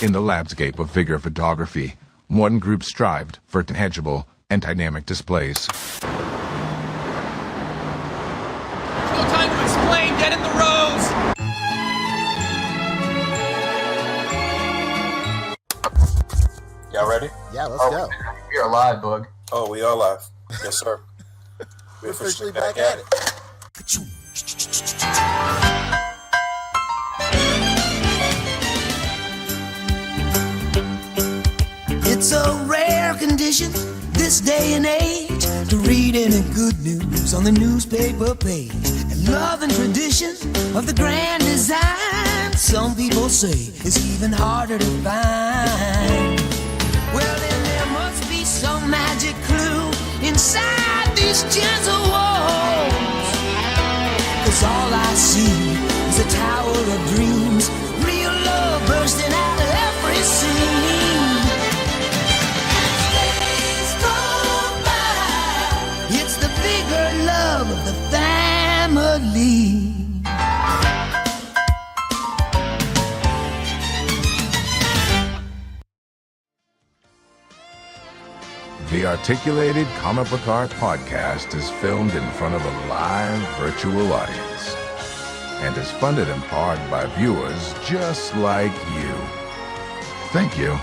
In the landscape of figure photography, one group strived for tangible and dynamic displays. No time to explain. Get in the rows. Y'all ready? Yeah, let's go. We are live, Bug. Oh, we are live. Yes, sir. We're officially back at it. It's a rare condition this day and age to read any good news on the newspaper page. And love and tradition of the grand design, some people say, is even harder to find. Well, then there must be some magic clue inside these gentle walls. 'Cause all I see is a tower of dreams, real love bursting out of every scene. It's the bigger love of the family. The Articulated Comic Book Art Podcast is filmed in front of a live virtual audience and is funded in part by viewers just like you. Thank you.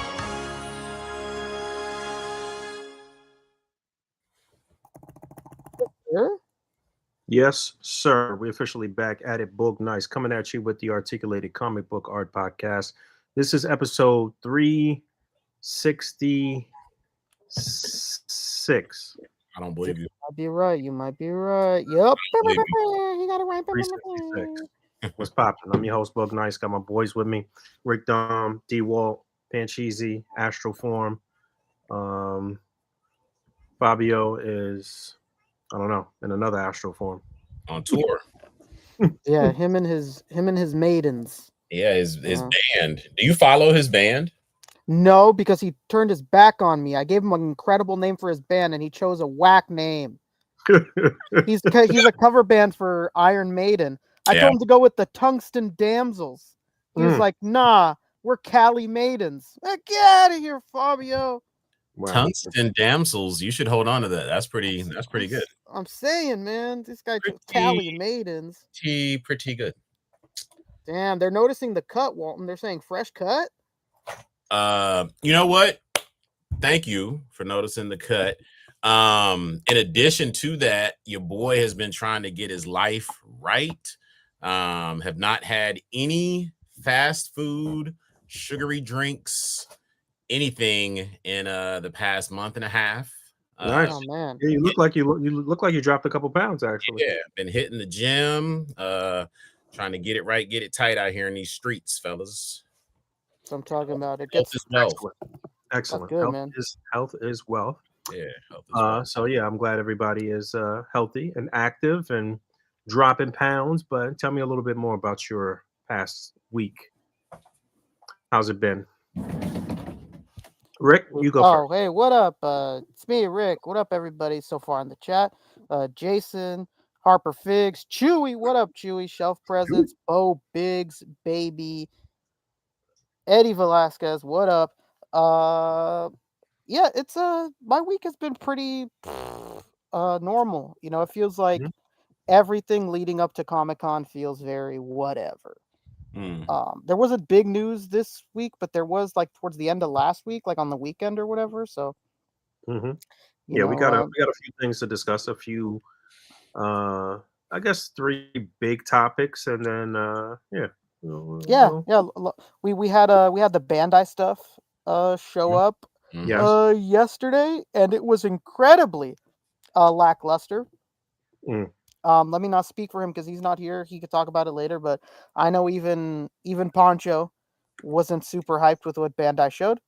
Yes, sir. We're officially back at it. Book Nice coming at you with the Articulated Comic Book Art Podcast. This is episode 366. I don't believe you. Might be right. You might be right. Yep. You got it right. 366. What's poppin'? I'm your host, Book Nice. Got my boys with me. Rick Dom, D Walt, Pancheezy, Astroform. Fabio is, I don't know, in another Astroform. On tour. Yeah, him and his maidens. Yeah, his band. Do you follow his band? No, because he turned his back on me. I gave him an incredible name for his band, and he chose a whack name. He's a cover band for Iron Maiden. I told him to go with the Tungsten Damsels. He was like, "Nah, we're Cali Maidens." Like, get out of here, Fabio. Wow. Tungsten Damsels. You should hold on to that. That's pretty good. I'm saying, man, this guy chose Cali Maidens. Pretty good. Damn, they're noticing the cut, Walton. They're saying fresh cut. You know what? Thank you for noticing the cut. In addition to that, your boy has been trying to get his life right. Have not had any fast food, sugary drinks, anything in the past month and a half. Nice. Oh man, Yeah, you look like you dropped a couple pounds actually. Yeah, been hitting the gym, trying to get it right, get it tight out here in these streets, fellas. so I'm talking about. It Health gets is wealth. Excellent. Good, health man. Health is wealth. Yeah, health is wealth. So yeah, I'm glad everybody is healthy and active and dropping pounds. But tell me a little bit more about your past week. How's it been? Rick, you go Oh, first. hey, what up? It's me, Rick. What up, everybody? So far in the chat, Jason, Harper Figs, Chewy. What up, Chewy? Shelf Presents, Bo Biggs, Baby, Eddie Velasquez. What up? Yeah, it's my week has been pretty normal. You know, it feels like everything leading up to Comic-Con feels very whatever. There wasn't big news this week, but there was like towards the end of last week, like on the weekend or whatever. So, Yeah, we got a few things to discuss. A few, I guess, 3 big topics, and then yeah. We had the Bandai stuff show up Yes. yesterday, and it was incredibly lackluster. Let me not speak for him because he's not here. He could talk about it later, but I know even Poncho wasn't super hyped with what Bandai showed.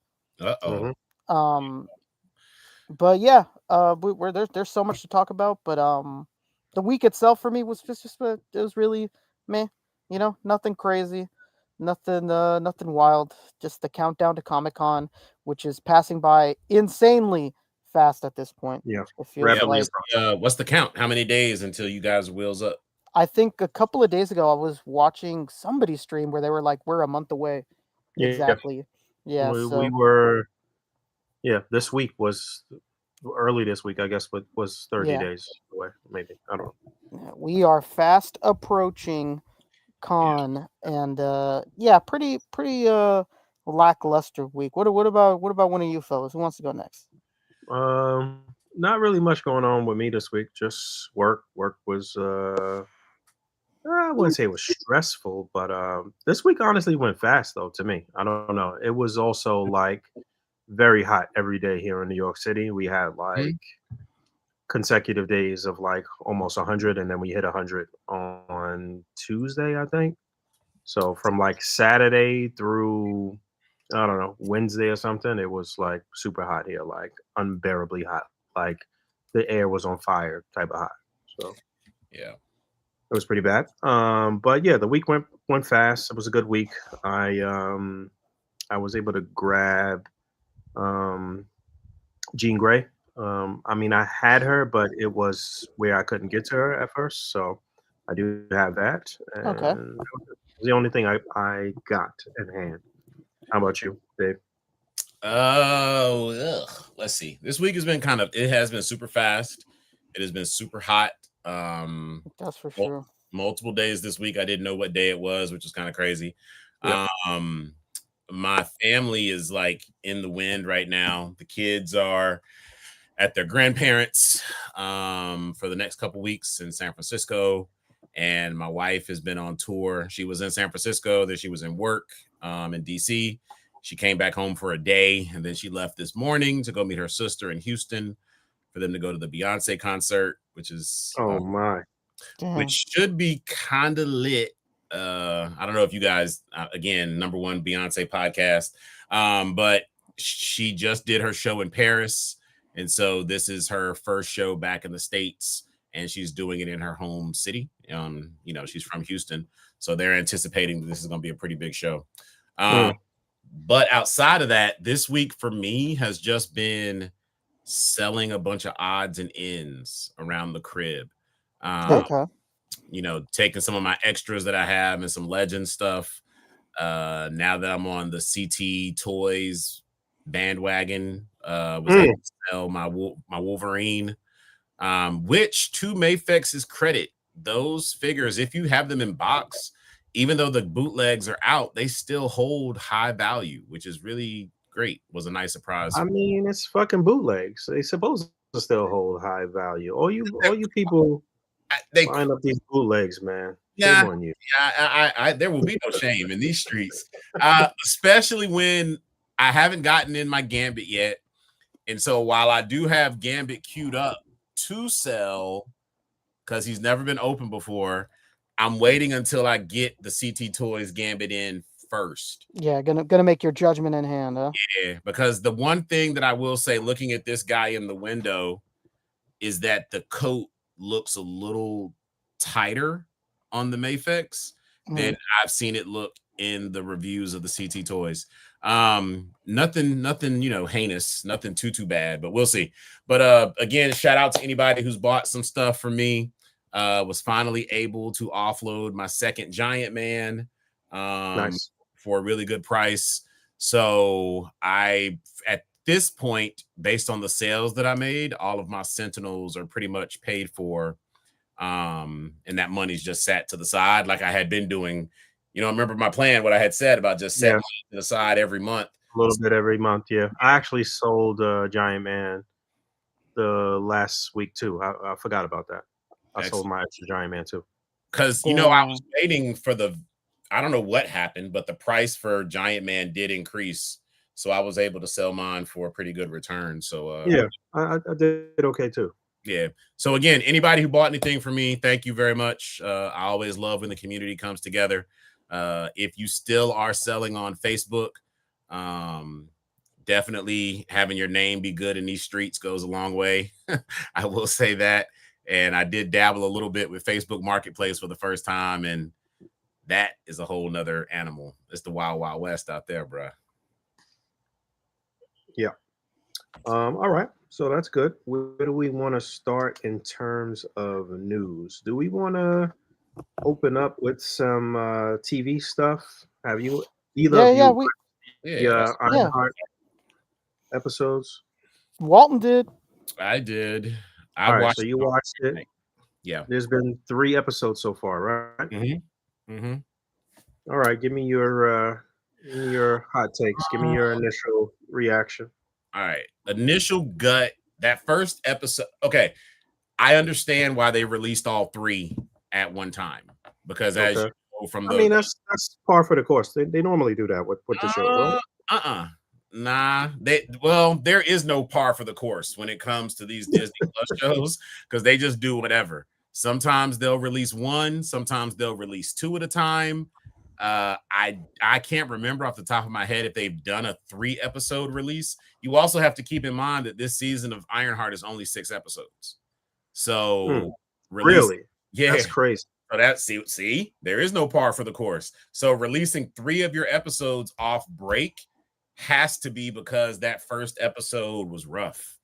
But yeah, there's so much to talk about. But the week itself for me was just it was really meh. You know, nothing crazy, nothing wild. Just the countdown to Comic-Con, which is passing by insanely fast at this point. Yeah. It feels like, what's the count? How many days until you guys wheels up? I think a couple of days ago I was watching somebody's stream where they were like, "We're a month away." Yeah. Exactly. Yeah, we were. Yeah, this week was early. This week, I guess, was 30 days away. Maybe I don't know. we are fast approaching con, and pretty lackluster week. What about one of you fellas? Who wants to go next? Not really much going on with me this week. Just work. Work was I wouldn't say it was stressful, but this week honestly went fast though to me. I don't know. It was also like very hot every day here in New York City. We had like consecutive days of like almost 100, and then we hit 100 on Tuesday, I think. So from like Saturday through I don't know, Wednesday or something, it was like super hot here, like unbearably hot. Like the air was on fire type of hot. So yeah, it was pretty bad. But yeah, the week went fast. It was a good week. I was able to grab Jean Grey. I mean, I had her, but it was where I couldn't get to her at first. So I do have that. And Okay. that was the only thing I got in hand. How about you, Dave? Let's see. This week has been it has been super fast. It has been super hot. That's for sure. Multiple days this week. I didn't know what day it was, which was kind of crazy. Yep. My family is like in the wind right now. The kids are at their grandparents for the next couple weeks in San Francisco. And my wife has been on tour. She was in San Francisco, then she was in work in DC. She came back home for a day, and then she left this morning to go meet her sister in Houston for them to go to the Beyonce concert, which is which should be kind of lit. I don't know if you guys, again, number one Beyonce podcast, but she just did her show in Paris, and so this is her first show back in the States, and she's doing it in her home city. She's from Houston, so they're anticipating that this is going to be a pretty big show. But outside of that, this week for me has just been selling a bunch of odds and ends around the crib. Taking some of my extras that I have and some legend stuff. Now that I'm on the CT Toys bandwagon, was able to sell my Wolverine, which to Mayfex's credit, those figures, if you have them in box, even though the bootlegs are out, they still hold high value, which is really great. Was a nice surprise. I mean, it's fucking bootlegs. They supposed to still hold high value. All you people line up these bootlegs, man. Yeah, shame on you. I there will be no shame in these streets, especially when I haven't gotten in my Gambit yet. And so while I do have Gambit queued up to sell, because he's never been open before, I'm waiting until I get the CT Toys Gambit in first. Yeah, gonna make your judgment in hand, huh? Yeah, because the one thing that I will say, looking at this guy in the window, is that the coat looks a little tighter on the Mayfex than I've seen it look in the reviews of the CT Toys. Nothing, heinous, nothing too bad, but we'll see. But again, shout out to anybody who's bought some stuff from me. Was finally able to offload my second Giant Man Nice. for a really good price. So at this point, based on the sales that I made, all of my Sentinels are pretty much paid for. And that money's just sat to the side like I had been doing. Remember my plan, what I had said about just setting to the side every month. A little bit every month, yeah. I actually sold Giant Man the last week too. I forgot about that. I sold my extra Giant Man too. Because, I was waiting for I don't know what happened, but the price for Giant Man did increase. So I was able to sell mine for a pretty good return. So yeah, I did okay too. Yeah. So again, anybody who bought anything from me, thank you very much. I always love when the community comes together. If you still are selling on Facebook, definitely having your name be good in these streets goes a long way. I will say that. And I did dabble a little bit with Facebook Marketplace for the first time, and that is a whole nother animal. It's the wild, wild west out there, bro. Yeah. All right. So that's good. Where do we want to start in terms of news? Do we want to open up with some TV stuff? Have you Ironheart episodes? Walton did. I did. All right, so you watched it. Yeah. There's been 3 episodes so far, right? Mm-hmm. All right, give me your hot takes. Give me your initial reaction. All right. Initial gut, that first episode. Okay. I understand why they released all 3 at one time. Because as you know from the that's par for the course. They normally do that with the show. Right? Nah, there is no par for the course when it comes to these Disney Plus shows because they just do whatever. Sometimes they'll release 1, sometimes they'll release 2 at a time. I can't remember off the top of my head if they've done a 3 episode release. You also have to keep in mind that this season of Ironheart is only 6 episodes. So really, yeah, that's crazy. So that see, there is no par for the course. So releasing 3 of your episodes off break has to be because that first episode was rough.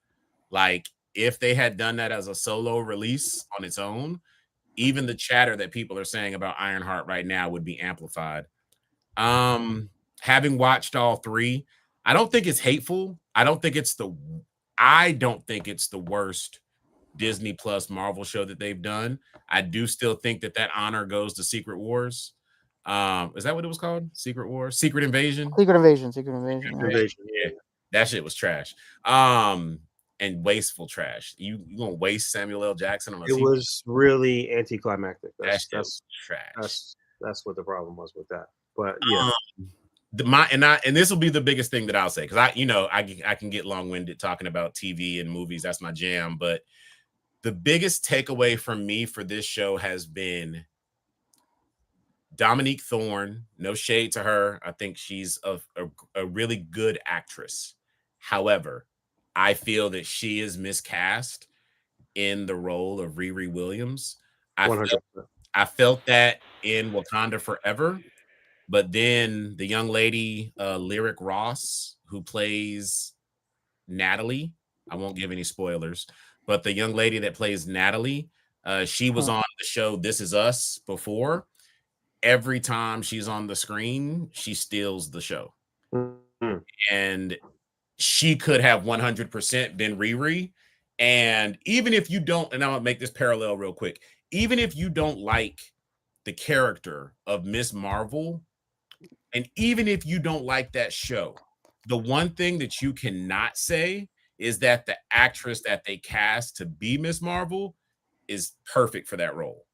Like if they had done that as a solo release on its own, even the chatter that people are saying about Ironheart right now would be amplified. Having watched all 3, I don't think it's hateful. I don't think it's the worst Disney Plus Marvel show that they've done. I do still think that honor goes to Secret Wars. Is that what it was called? Secret Wars? Secret Invasion? Secret Invasion. Yeah. That shit was trash. And wasteful trash. You gonna waste Samuel L. Jackson on a It was really anticlimactic. That's trash. That's what the problem was with that. But yeah. And this will be the biggest thing that I'll say because I can get long-winded talking about TV and movies. That's my jam. But the biggest takeaway from me for this show has been Dominique Thorne. No shade to her. I think she's a really good actress. However, I feel that she is miscast in the role of Riri Williams. I felt that in Wakanda Forever, but then the young lady, Lyric Ross, who plays Natalie, I won't give any spoilers, but the young lady that plays Natalie, she was on the show This Is Us before. Every time she's on the screen, she steals the show. And she could have 100% been Riri. And even if you don't, and I'm gonna make this parallel real quick, even if you don't like the character of Miss Marvel, and even if you don't like that show, the one thing that you cannot say is that the actress that they cast to be Miss Marvel is perfect for that role.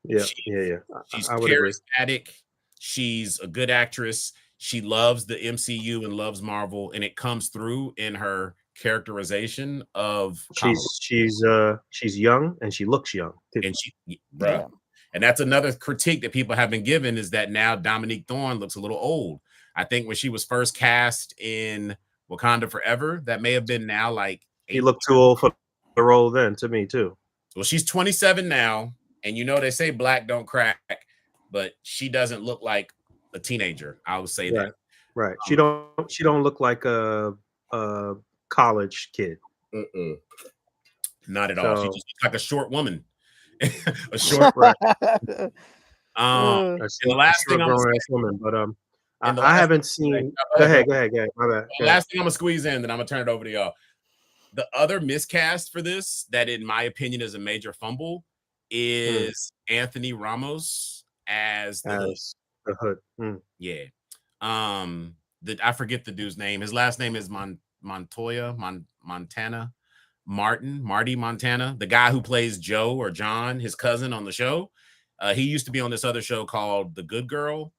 Yeah. She's I would charismatic. agree. She's a good actress. She loves the MCU and loves Marvel, and it comes through in her characterization of she's young and she looks young too. And and that's another critique that people have been given is that now Dominique Thorne looks a little old. I think when she was first cast in Wakanda Forever, that may have been now like he looked too old for the role then to me too. Well, she's 27 now, and they say black don't crack, but she doesn't look like a teenager. I would say that. Right. She don't look like a college kid. Not at all. She just looks like a short woman. A short right. The last thing I'm gonna say, woman, but I haven't seen. Go ahead. My bad. The last thing I'm gonna squeeze in, then I'm gonna turn it over to y'all. The other miscast for this, that in my opinion is a major fumble, is Anthony Ramos as the Hood. Yeah. I forget the dude's name. His last name is Montoya, Marty Montana, the guy who plays Joe or John, his cousin on the show. He used to be on this other show called The Good Girl.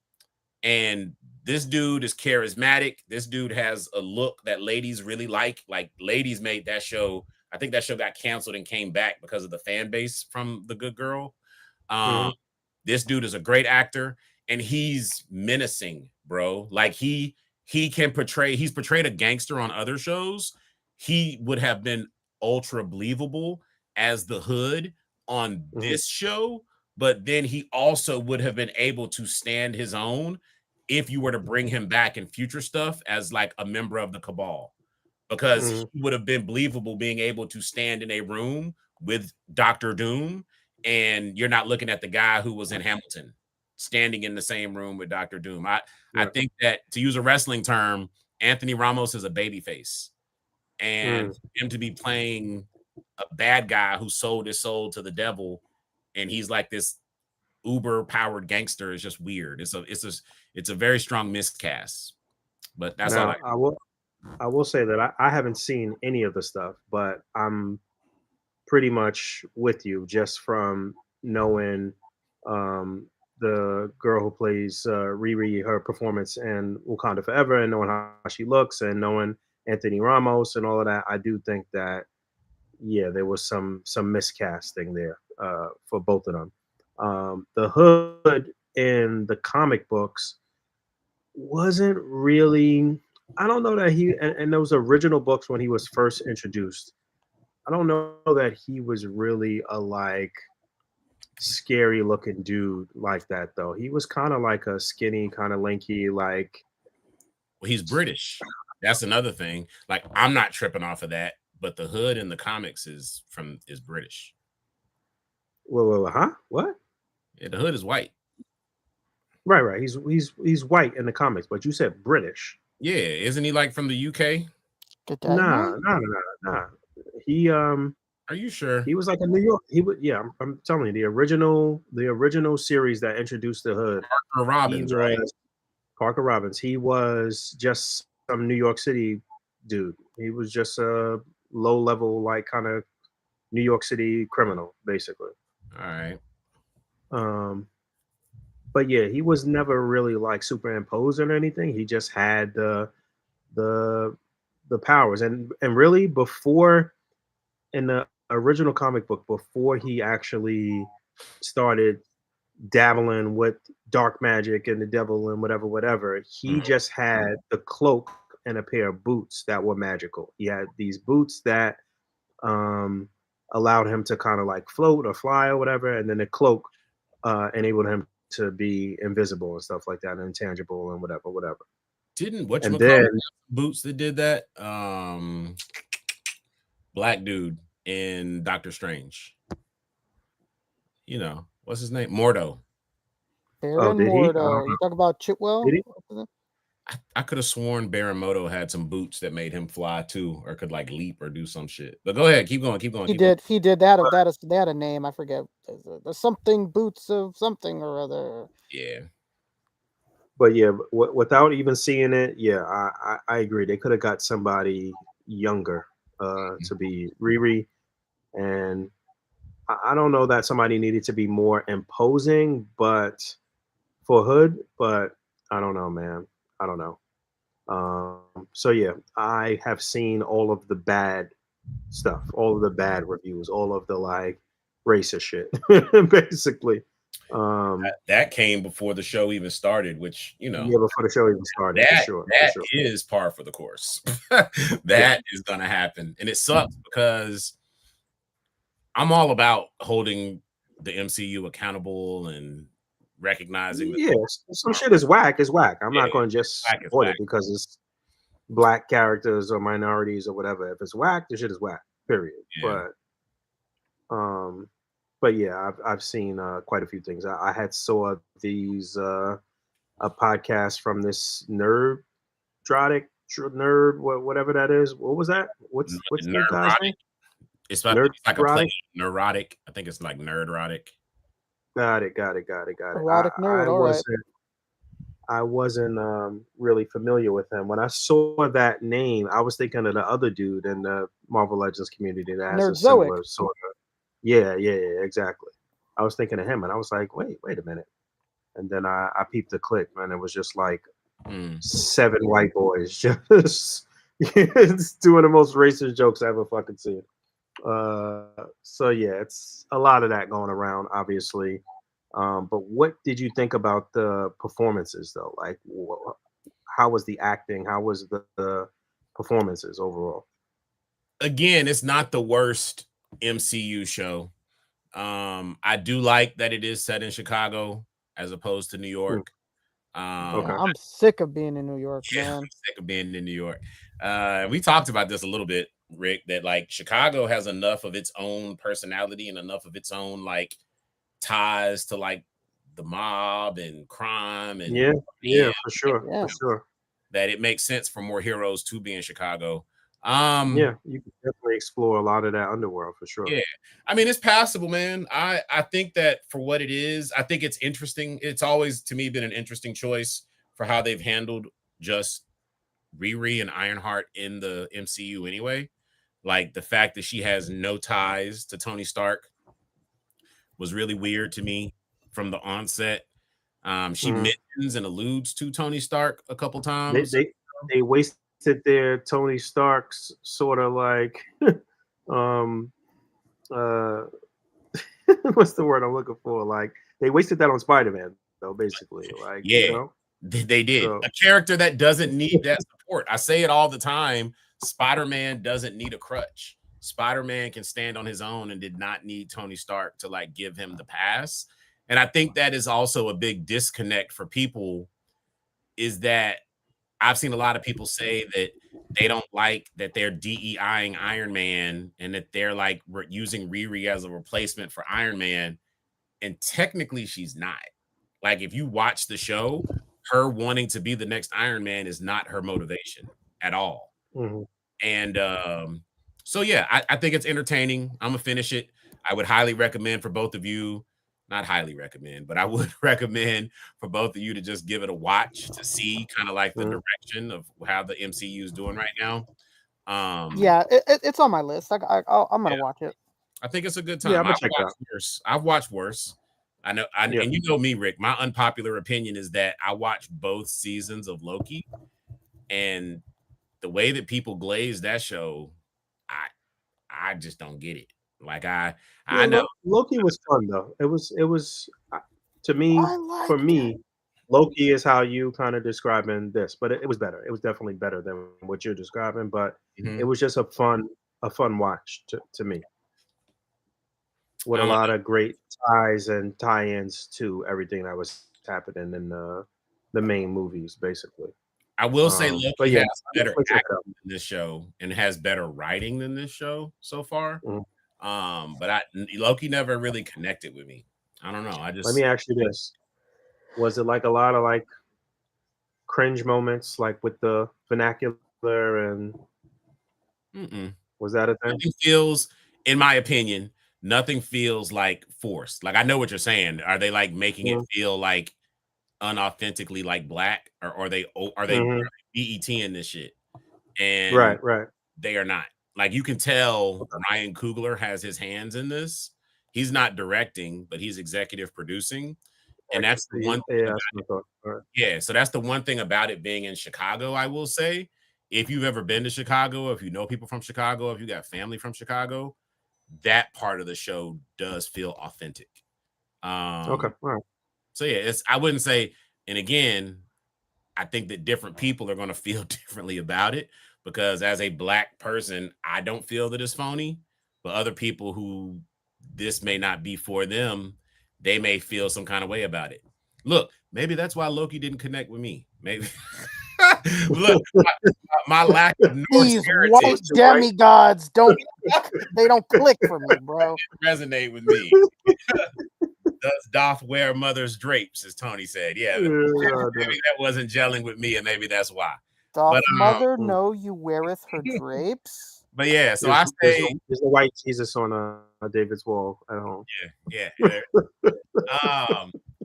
And this dude is charismatic. This dude has a look that ladies really like. Like ladies made that show. I think that show got canceled and came back because of the fan base from The Good Girl. This dude is a great actor and he's menacing, bro. Like he's portrayed a gangster on other shows. He would have been ultra believable as the Hood on this show, but then he also would have been able to stand his own if you were to bring him back in future stuff as like a member of the Cabal, because he would have been believable being able to stand in a room with Dr. Doom and you're not looking at the guy who was in Hamilton. standing in the same room with Dr. Doom. I think that, to use a wrestling term, Anthony Ramos is a babyface, and him to be playing a bad guy who sold his soul to the devil, and he's like this uber powered gangster, is just weird. It's a very strong miscast. But that's all I will say that I haven't seen any of the stuff, but I'm pretty much with you just from knowing the girl who plays Riri, her performance in Wakanda Forever, and knowing how she looks, and knowing Anthony Ramos and all of that. I do think that, yeah, there was some miscasting there for both of them. The Hood in the comic books wasn't really, I don't know that and those original books when he was first introduced, I don't know that he was really a like scary looking dude like that though. He was kind of like a skinny, kind of lanky, like. Well, he's British. That's another thing. Like, I'm not tripping off of that, but the Hood in the comics is British. Well, huh? What? Yeah, the Hood is white. Right. He's white in the comics, but you said British. Yeah, isn't he like from the UK? Nah. He Are you sure? He was like a New York. He would. Yeah, I'm telling you, the original series that introduced the Hood. Parker Robbins, right? Parker Robbins. He was just some New York City dude. He was just a low level, like kind of New York City criminal, basically. All right. But yeah, he was never really like superimposed or anything. He just had the powers, and really before, in the original comic book, before he actually started dabbling with dark magic and the devil and whatever, he just had the cloak and a pair of boots that were magical. He had these boots that allowed him to kind of like float or fly or whatever, and then the cloak enabled him to be invisible and stuff like that, and intangible and whatever. Didn't boots that did that? Black dude in Doctor Strange. You know, what's his name? Mordo. Baron Mordo. You talk about Chitwell? I could have sworn Baron Mordo had some boots that made him fly too, or could like leap or do some shit. But go ahead, keep going. He did that. They had a name. I forget. There's something boots of something or other. Yeah. But yeah, without even seeing it, yeah, I agree. They could have got somebody younger to be Riri, and I don't know that somebody needed to be more imposing, but for Hood, but I don't know, man. I don't know. So yeah, I have seen all of the bad stuff, all of the bad reviews, all of the like racist shit, basically. That came before the show even started, which, you know, yeah, before the show even started. That is par for the course. That is gonna happen, and it sucks because I'm all about holding the MCU accountable and recognizing. Some shit is whack. I'm not going to just support it because it's black characters or minorities or whatever. If it's whack, the shit is whack. Period. Yeah. But yeah, I've seen quite a few things. I had saw these a podcast from this nerd, whatever that is. What was that? What's the guy's name? It's like a play, neurotic. I think it's like nerdrotic. Got it. Erotic nerd. All right. I wasn't really familiar with him. When I saw that name, I was thinking of the other dude in the Marvel Legends community that has a similar sort of. Yeah, exactly. I was thinking of him, and I was like, wait a minute. And then I peeped the clip, and it was just like 7 white boys just doing the most racist jokes I ever fucking seen. So yeah, it's a lot of that going around, obviously. But what did you think about the performances, though? Like, how was the acting? How was the performances overall? Again, it's not the worst MCU show. I do like that it is set in Chicago as opposed to New York. I'm sick of being in New York, man. I'm sick of being in New York. We talked about this a little bit, Rick, that like Chicago has enough of its own personality and enough of its own like ties to like the mob and crime and yeah, for sure, Yeah. for sure. that it makes sense for more heroes to be in Chicago. Yeah, you can definitely explore a lot of that underworld for sure. Yeah, I mean, it's passable, man. I think that for what it is, I think it's interesting. It's always to me been an interesting choice for how they've handled just Riri and Ironheart in the MCU anyway. Like the fact that she has no ties to Tony Stark was really weird to me from the onset. She mentions and alludes to Tony Stark a couple times. They wasted their Tony Stark's sort of like what's the word I'm looking for? Like they wasted that on Spider-Man, though, basically. Like, yeah, you know? they did. So, a character that doesn't need that support. I say it all the time. Spider-Man doesn't need a crutch. Spider-Man can stand on his own and did not need Tony Stark to like give him the pass. And I think that is also a big disconnect for people, is that I've seen a lot of people say that they don't like that they're DEIing Iron Man and that they're like using Riri as a replacement for Iron Man. And technically she's not. Like if you watch the show, her wanting to be the next Iron Man is not her motivation at all. And so yeah, I think it's entertaining. I'm gonna finish it. I would highly recommend for both of you, not highly recommend, but I would recommend for both of you to just give it a watch to see kind of like the direction of how the MCU is doing right now. Yeah, it's on my list. I'm gonna watch it. I think it's a good time. Yeah, I'm gonna check it out. I've watched worse. I know, and you know me, Rick. My unpopular opinion is that I watched both seasons of Loki, and the way that people glaze that show, I just don't get it. Like I know Loki was fun though. It was to me, for me, Loki is how you kind of describing this, but it was better. It was definitely better than what you're describing, but it was just a fun watch to me. With a lot of great ties and tie-ins to everything that was happening in the main movies, basically. I will say Loki has better acting than this show and has better writing than this show so far. But Loki never really connected with me. I don't know. Let me ask you this: was it like a lot of like cringe moments, like with the vernacular and? Was that a thing? Nothing feels, in my opinion, nothing feels like forced. Like I know what you're saying. Are they like making it feel like unauthentically like black, or are they BET in this shit? And right. They are not. Like you can tell Ryan Coogler has his hands in this. He's not directing, but he's executive producing. And that's the one thing so that's the one thing about it being in Chicago, I will say. If you've ever been to Chicago, if you know people from Chicago, if you got family from Chicago, that part of the show does feel authentic. Okay. All right. So yeah, I wouldn't say, and again, I think that different people are going to feel differently about it, because as a black person, I don't feel that it's phony, but other people who this may not be for them, they may feel some kind of way about it. Look, maybe that's why Loki didn't connect with me. Maybe. Look, my lack of Norse heritage. White demigods don't click for me, bro. Resonate with me. Does doth wear mother's drapes, as Tony said. Yeah, maybe that wasn't gelling with me, and maybe that's why. Doth mother know you weareth her drapes? But yeah, so I say there's a white Jesus on David's wall at home. Yeah.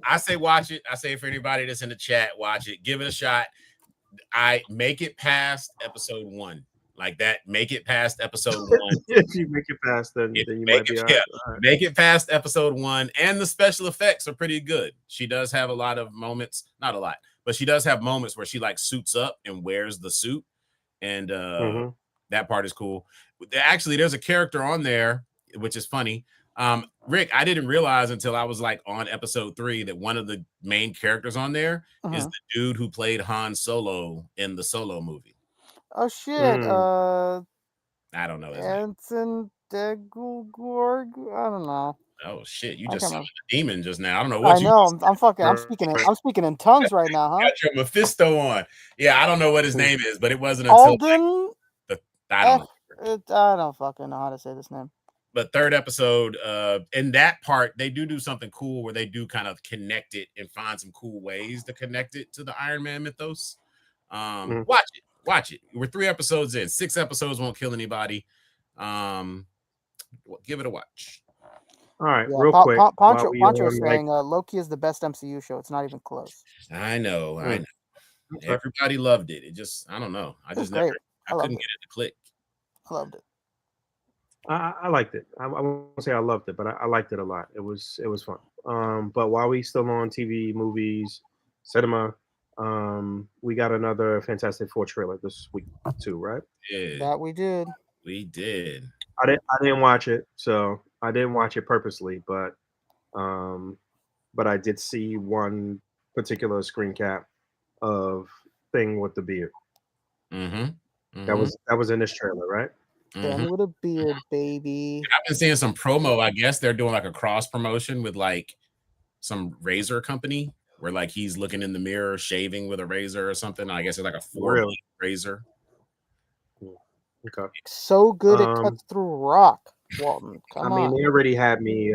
I say watch it. I say for anybody that's in the chat, watch it. Give it a shot. I make it past episode 1. Like that, make it past episode 1. If you make it past, then you might be all right. Make it past episode 1, and the special effects are pretty good. She does have a lot of moments, not a lot, but she does have moments where she like suits up and wears the suit, and that part is cool. Actually, there's a character on there, which is funny. Rick, I didn't realize until I was like on episode 3 that one of the main characters on there is the dude who played Han Solo in the Solo movie. Oh shit! I don't know. Anson Degulgorg. I don't know. Oh shit! You just saw the demon just now. I don't know what I know. I'm speaking in tongues right now, huh? Got your Mephisto on. Yeah, I don't know what his name is, but it wasn't until Alden. I don't know. I don't fucking know how to say this name. but third episode, in that part, they do something cool where they do kind of connect it and find some cool ways to connect it to the Iron Man mythos. Watch it. We're 3 episodes in. 6 episodes won't kill anybody. Give it a watch. All right, Yeah, real quick. Poncho was saying Loki is the best MCU show. It's not even close. I know. Everybody loved it. It just, I don't know. I just never, I couldn't get it to click. I loved it. I liked it. I won't say I loved it, but I liked it a lot. It was fun. But while we still on TV, movies, cinema, we got another Fantastic Four trailer this week too, right? Yeah, that we did. We did. I didn't watch it, so I didn't watch it purposely, but I did see one particular screen cap of Thing with the beard. That was in this trailer, right? Thing with a beard, baby. I've been seeing some promo. I guess they're doing like a cross promotion with like some razor company where like he's looking in the mirror, shaving with a razor or something. I guess it's like a 4-blade razor. Okay. So good it cuts through rock. Walton, come on. They already had me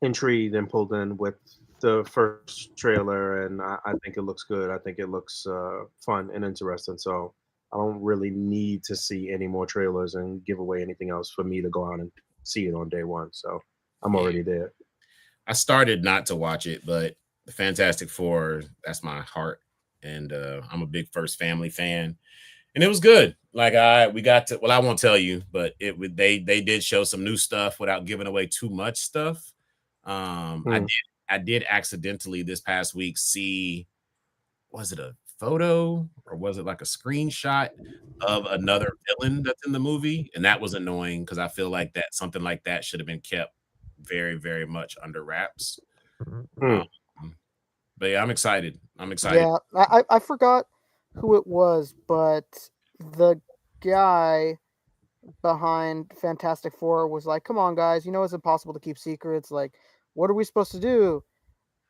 intrigued and pulled in with the first trailer, and I think it looks good. I think it looks fun and interesting. So I don't really need to see any more trailers and give away anything else for me to go out and see it on day one. So I'm already there. I started not to watch it, but the Fantastic Four, that's my heart. And I'm a big First Family fan. And it was good. Like we got to, well, I won't tell you, but they did show some new stuff without giving away too much stuff. I did accidentally this past week see, was it a photo or was it like a screenshot of another villain that's in the movie? And that was annoying because I feel like that something like that should have been kept very, very much under wraps. But yeah, I'm excited. Yeah, I forgot who it was, but the guy behind Fantastic Four was like, come on, guys, it's impossible to keep secrets. Like, what are we supposed to do?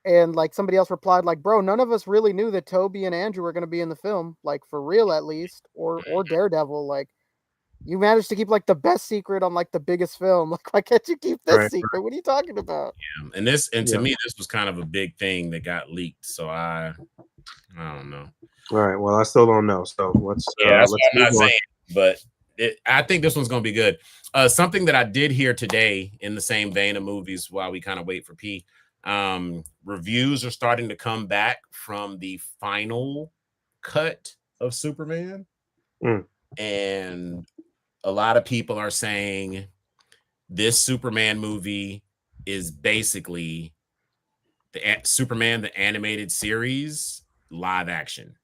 And like somebody else replied, like, bro, none of us really knew that Toby and Andrew were going to be in the film, like for real at least, or Daredevil. Like, you managed to keep like the best secret on like the biggest film. Like, why can't you keep this secret? What are you talking about? Yeah, and to me, this was kind of a big thing that got leaked. So I don't know. All right. Well, I still don't know. So let's. That's what I'm not saying. But I think this one's going to be good. Something that I did hear today in the same vein of movies while we kind of wait for P. Reviews are starting to come back from the final cut of Superman. And a lot of people are saying this Superman movie is basically the Superman, the animated series, live action.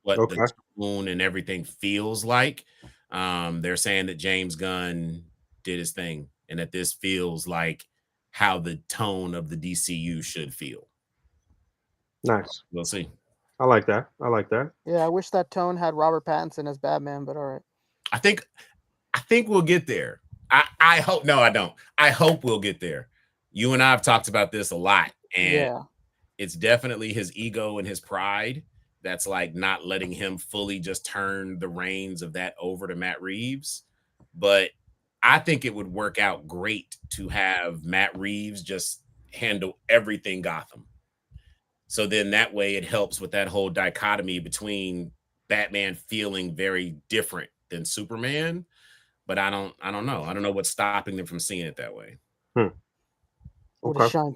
What the tone and everything feels like. They're saying that James Gunn did his thing and that this feels like how the tone of the DCU should feel. Nice. We'll see. I like that. Yeah, I wish that tone had Robert Pattinson as Batman, but all right. I think we'll get there. I hope. No, I don't. I hope we'll get there. You and I have talked about this a lot, and it's definitely his ego and his pride that's like not letting him fully just turn the reins of that over to Matt Reeves. But I think it would work out great to have Matt Reeves just handle everything Gotham. So then that way it helps with that whole dichotomy between Batman feeling very different than Superman. But I don't know. I don't know what's stopping them from seeing it that way. Okay. All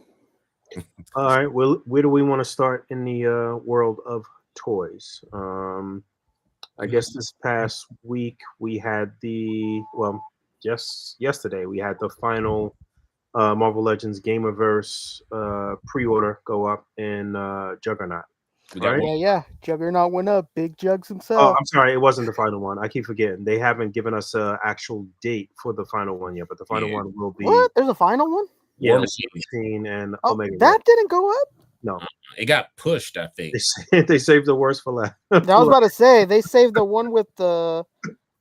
right. Well, where do we want to start in the world of toys? I guess this past week we had yesterday we had the final Marvel Legends Gamerverse pre-order go up in Juggernaut. Right? Yeah. Juggernaut went up. Big Jugs himself. Oh, I'm sorry. It wasn't the final one. I keep forgetting. They haven't given us an actual date for the final one yet, but the final one will be. What? There's a final one? Yeah, Machine and Omega. That didn't go up? No. It got pushed, I think. They saved the worst for last. I was about to say, they saved the one with the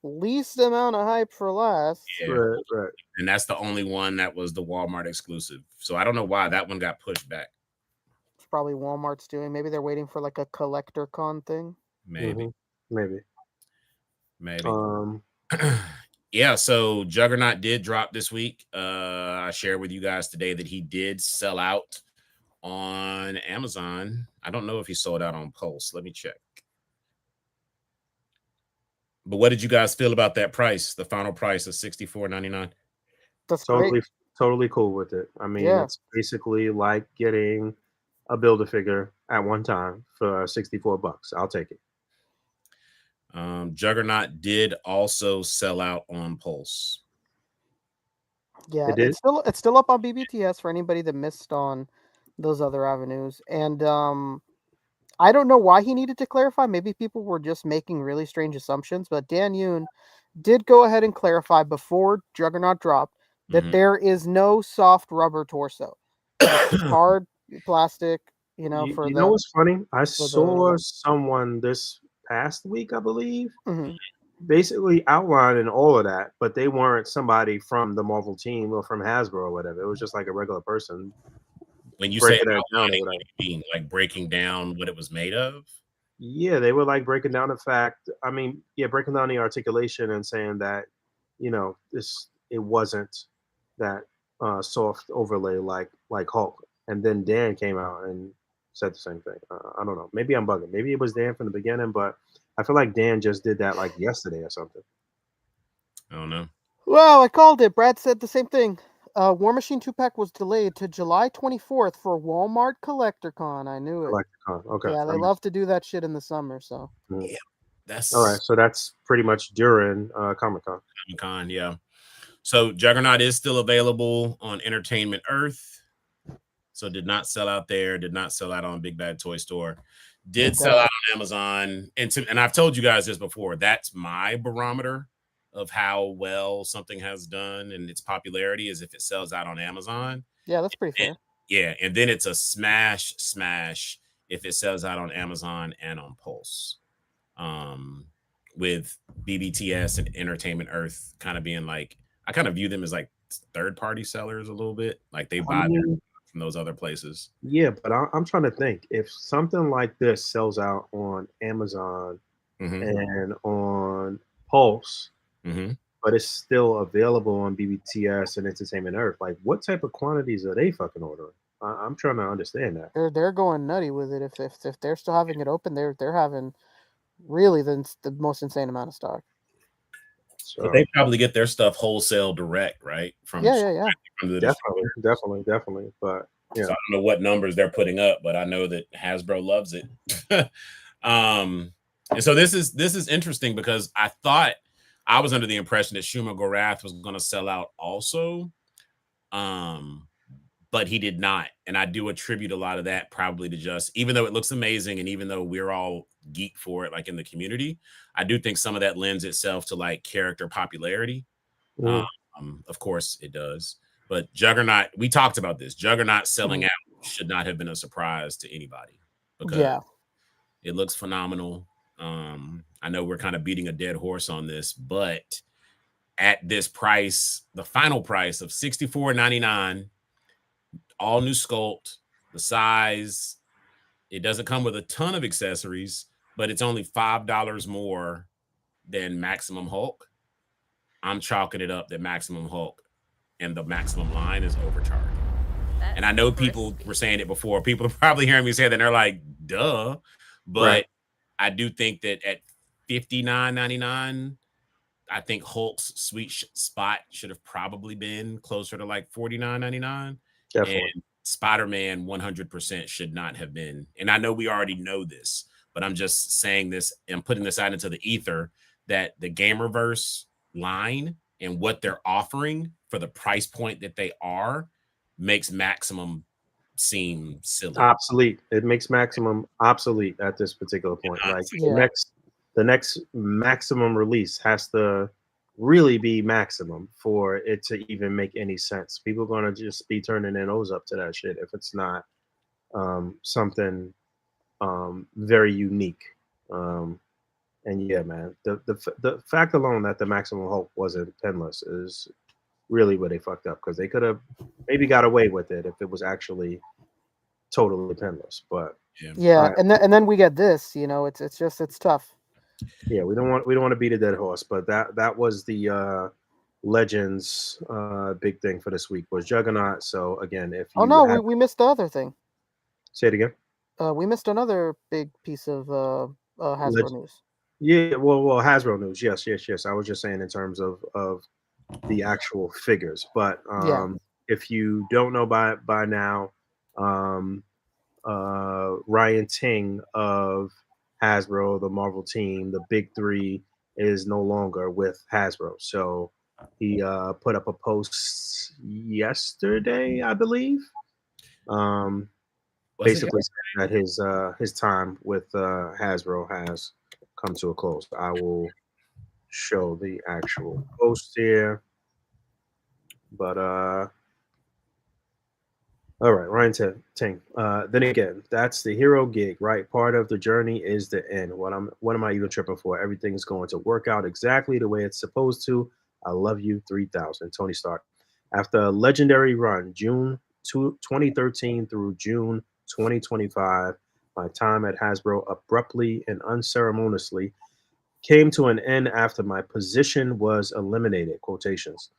least amount of hype for last. Yeah. Right. And that's the only one that was the Walmart exclusive. So I don't know why that one got pushed back. It's probably Walmart's doing. Maybe they're waiting for like a collector con thing. Maybe. Maybe. Yeah, so Juggernaut did drop this week. I shared with you guys today that he did sell out on Amazon. I don't know if he sold out on Pulse. Let me check. But what did you guys feel about that price? The final price of $64.99. That's Totally cool with it. I mean, it's basically like getting a Build-A-Figure at one time for $64. I'll take it. Juggernaut did also sell out on Pulse. Yeah, it's still up on BBTS for anybody that missed on those other avenues. And I don't know why he needed to clarify. Maybe people were just making really strange assumptions, but Dan Yoon did go ahead and clarify before Juggernaut dropped that there is no soft rubber torso. It's hard plastic, you know what's funny? I saw someone this past week, I believe, basically outlining all of that, but they weren't somebody from the Marvel team or from Hasbro or whatever. It was just like a regular person. When you say outlining, what do you mean? Like breaking down what it was made of? Yeah, they were like breaking down the fact. I mean, yeah, breaking down the articulation and saying that, it wasn't that soft overlay like Hulk. And then Dan came out and said the same thing. I don't know. Maybe I'm bugging. Maybe it was Dan from the beginning, but I feel like Dan just did that like yesterday or something. I don't know. Well, I called it. Brad said the same thing. War Machine 2-pack was delayed to July 24th for Walmart CollectorCon. I knew it. CollectorCon, okay. Yeah, they love to do that shit in the summer, so. Yeah, that's all right. So that's pretty much during Comic-Con. Comic-Con, yeah. So Juggernaut is still available on Entertainment Earth. So did not sell out there. Did not sell out on Big Bad Toy Store. Did sell out on Amazon. And I've told you guys this before. That's my barometer of how well something has done and its popularity is if it sells out on Amazon. Yeah, that's pretty fair. And then it's a smash if it sells out on Amazon and on Pulse. With BBTS and Entertainment Earth kind of being like, I kind of view them as like third-party sellers a little bit. Like they buy them from those other places. Yeah, but I'm trying to think. If something like this sells out on Amazon and on Pulse, but it's still available on BBTS and Entertainment Earth, like what type of quantities are they fucking ordering? I'm trying to understand that. They're going nutty with it. If they're still having it open, they're having really the most insane amount of stock. So they probably get their stuff wholesale direct, right? From yeah. From Definitely. But yeah, so I don't know what numbers they're putting up, but I know that Hasbro loves it. And so this is interesting because I thought I was under the impression that Shuma Gorath was going to sell out also, but he did not. And I do attribute a lot of that probably to just, even though it looks amazing and even though we're all geek for it, like in the community, I do think some of that lends itself to like character popularity. Of course it does. But Juggernaut, we talked about this. Juggernaut selling out should not have been a surprise to anybody because it looks phenomenal. I know we're kind of beating a dead horse on this, but at this price, the final price of $64.99, all new sculpt, the size, it doesn't come with a ton of accessories, but it's only $5 more than Maximum Hulk. I'm chalking it up that Maximum Hulk and the Maximum line is overcharged. And I know people were saying it before. People are probably hearing me say that and they're like, duh. But I do think that at $59.99, I think Hulk's sweet spot should have probably been closer to like $49.99. Definitely. And Spider-Man 100% should not have been. And I know we already know this, but I'm just saying this and putting this out into the ether that the Gamerverse line and what they're offering for the price point that they are makes Maximum seem silly. Obsolete. It makes Maximum obsolete at this particular point. Like the next Maximum release has to really be Maximum for it to even make any sense. People are gonna just be turning their nose up to that shit if it's not something very unique. And yeah, man, the fact alone that the Maximum Hulk wasn't penless is really where they fucked up, because they could have maybe got away with it if it was actually totally penless. But and then we get this. It's tough. Yeah, we don't want to beat a dead horse, but that was the Legends big thing for this week was Juggernaut. So again, if you Oh no, we missed the other thing. say it again. We missed another big piece of Hasbro news. Yeah, well, Hasbro news. Yes. I was just saying in terms of the actual figures, but if you don't know by now, Ryan Ting of Hasbro, the Marvel team, the big three, is no longer with Hasbro. So he put up a post yesterday, I believe. Basically saying that his time with Hasbro has come to a close. I will show the actual post here. But all right, Ryan Ting. Then again, that's the hero gig, right? Part of the journey is the end. What am I even tripping for? Everything's going to work out exactly the way it's supposed to. I love you, 3000. Tony Stark. After a legendary run, June 2013 through June 2025, my time at Hasbro abruptly and unceremoniously came to an end after my position was eliminated. Quotations.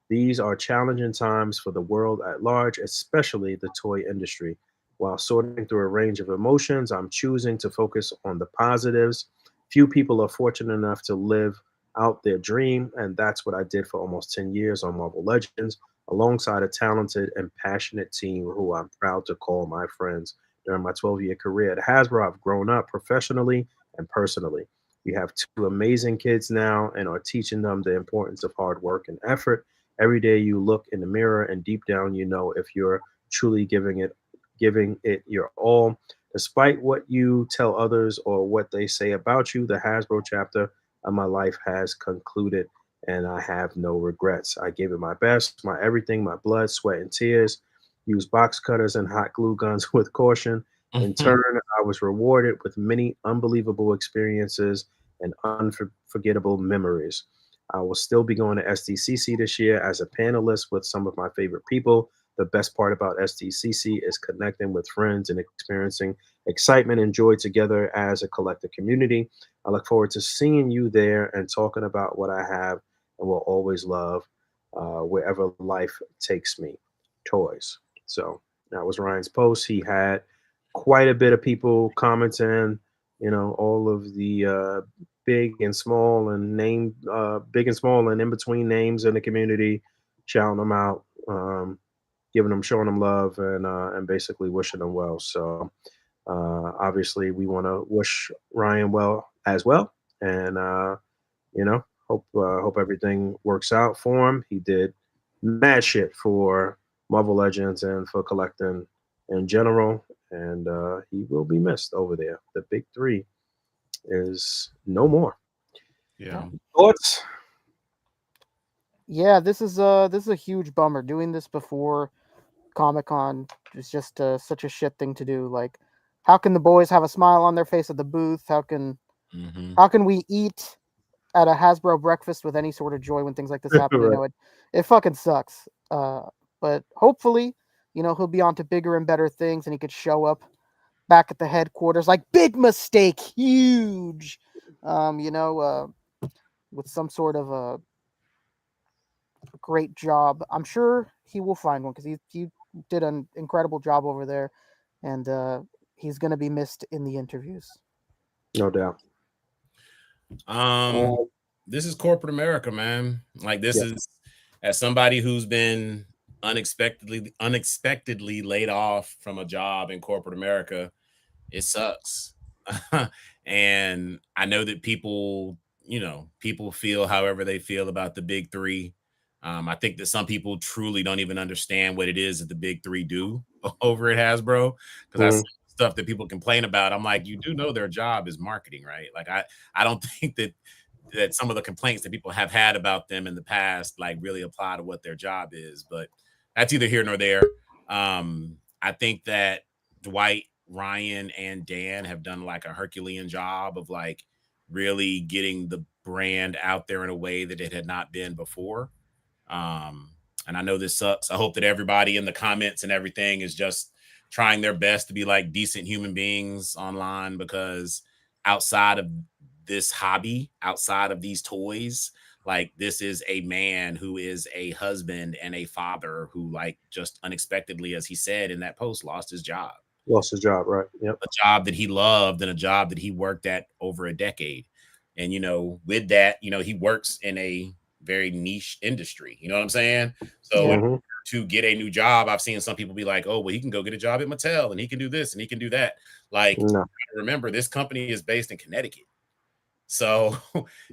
These are challenging times for the world at large, especially the toy industry. While sorting through a range of emotions, I'm choosing to focus on the positives. Few people are fortunate enough to live out their dream, and that's what I did for almost 10 years on Marvel Legends, alongside a talented and passionate team who I'm proud to call my friends. During my 12-year career at Hasbro, I've grown up professionally and personally. We have two amazing kids now and are teaching them the importance of hard work and effort. Every day you look in the mirror and deep down you know if you're truly giving it your all. Despite what you tell others or what they say about you, the Hasbro chapter of my life has concluded and I have no regrets. I gave it my best, my everything, my blood, sweat, and tears. Used box cutters and hot glue guns with caution. In turn, I was rewarded with many unbelievable experiences and unforgettable memories. I will still be going to SDCC this year as a panelist with some of my favorite people. The best part about SDCC is connecting with friends and experiencing excitement and joy together as a collective community. I look forward to seeing you there and talking about what I have and will always love wherever life takes me. Toys. So that was Ryan's post. He had quite a bit of people commenting, all of the big and small and big and small and in between names in the community, shouting them out, showing them love, and basically wishing them well. So obviously, we want to wish Ryan well as well, and hope everything works out for him. He did mad shit for Marvel Legends and for collecting in general, and he will be missed over there. The big three is no more. Yeah. Thoughts? Yeah, this is a huge bummer. Doing this before Comic-Con is just such a shit thing to do. Like, how can the boys have a smile on their face at the booth? How can we eat at a Hasbro breakfast with any sort of joy when things like this happen? Right. It fucking sucks. But hopefully, he'll be on to bigger and better things, and he could show up back at the headquarters like big mistake, huge. With some sort of a great job. I'm sure he will find one because he did an incredible job over there, and he's going to be missed in the interviews. No doubt. This is corporate America, man. Like, this is, as somebody who's been unexpectedly laid off from a job in corporate America, it sucks. And I know that people feel however they feel about the big three. I think that some people truly don't even understand what it is that the big three do over at Hasbro, because that's stuff that people complain about. I'm like, you do know their job is marketing, right? Like, I don't think that some of the complaints that people have had about them in the past like really apply to what their job is, but that's either here nor there. I think that Dwight, Ryan, and Dan have done like a Herculean job of like really getting the brand out there in a way that it had not been before. And I know this sucks. I hope that everybody in the comments and everything is just trying their best to be like decent human beings online, because outside of this hobby, outside of these toys, Like, this is a man who is a husband and a father who, like, just unexpectedly, as he said in that post, lost his job. Lost his job, right? Yep. A job that he loved and a job that he worked at over a decade. And, you know, with that, you know, he works in a very niche industry. You know what I'm saying? So to get a new job, I've seen some people be like, oh, well, he can go get a job at Mattel and he can do this and he can do that. Like, remember, this company is based in Connecticut. So,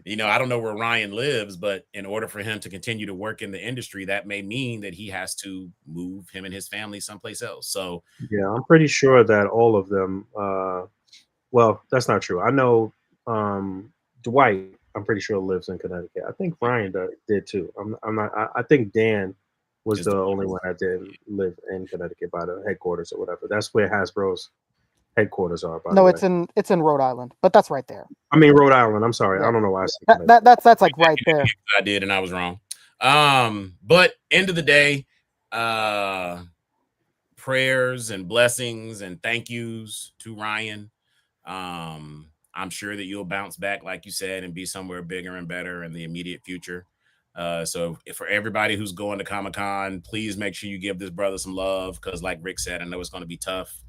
you know, I don't know where Ryan lives, but in order for him to continue to work in the industry, that may mean that he has to move him and his family someplace else. So, yeah, I'm pretty sure that all of them, well, that's not true. I know Dwight, I'm pretty sure lives in Connecticut. I think Ryan did too. I'm not, I think Dan was the only one that didn't live in Connecticut by the headquarters or whatever. That's where Hasbro's headquarters are. By the way. it's in Rhode Island, but that's right there. I mean Rhode Island. I'm sorry, I don't know why I said that's like right there. I did, and I was wrong. But end of the day, prayers and blessings and thank yous to Ryan. I'm sure that you'll bounce back, like you said, and be somewhere bigger and better in the immediate future. So for everybody who's going to Comic-Con, please make sure you give this brother some love, because like Rick said, I know it's going to be tough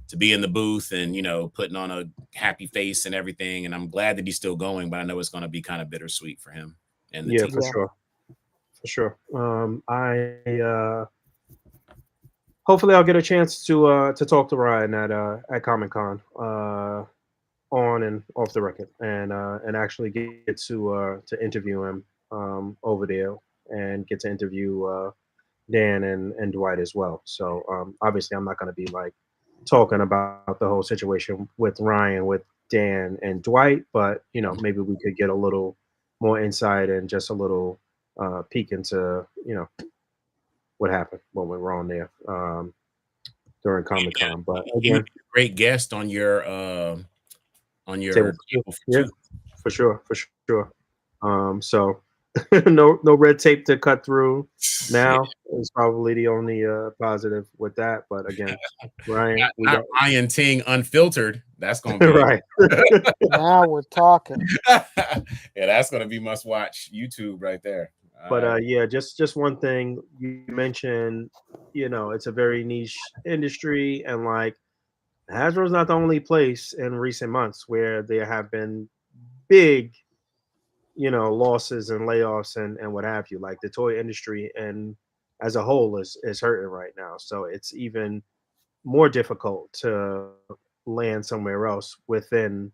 to be in the booth and, you know, putting on a happy face and everything. And I'm glad that he's still going, but I know it's going to be kind of bittersweet for him. And the team. For sure. I hopefully I'll get a chance to talk to Ryan at Comic-Con on and off the record, and actually get to interview him over there, and get to interview Dan and Dwight as well. So obviously I'm not going to be like talking about the whole situation with Ryan, with Dan and Dwight, but you know, maybe we could get a little more insight and just a little peek into, you know, what happened, what went wrong there during Comic-Con. But again, great guest on your yeah, for sure. So no red tape to cut through now is probably the only positive with that. But again, Ryan, Ryan Ting unfiltered. That's gonna be right. Now we're talking. Yeah, that's gonna be must watch YouTube right there. But yeah, just one thing you mentioned, you know, it's a very niche industry, and like Hasbro's not the only place in recent months where there have been big, you know, losses and layoffs and what have you. Like the toy industry and as a whole is hurting right now. So it's even more difficult to land somewhere else within,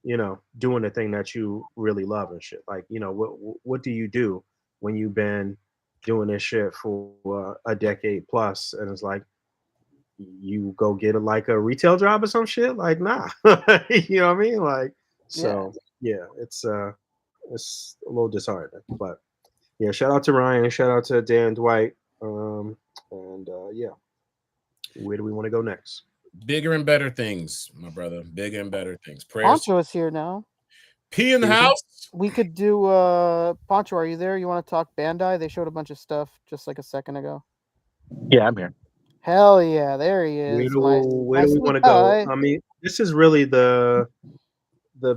you know, doing the thing that you really love and shit. Like, you know, what do you do when you've been doing this shit for a decade plus, and it's like you go get a retail job or some shit? Like, nah. You know what I mean? Like, so yeah, it's a little disheartening. But yeah, shout out to Ryan, shout out to Dan, Dwight, and yeah, where do we want to go next? Bigger and better things, my brother. Bigger and better things. Poncho is here now. P in the house. We could do Poncho, are you there? You want to talk Bandai? They showed a bunch of stuff just like a second ago. Yeah, I'm here. Hell yeah, there he is. Where do we want to go? I mean, this is really the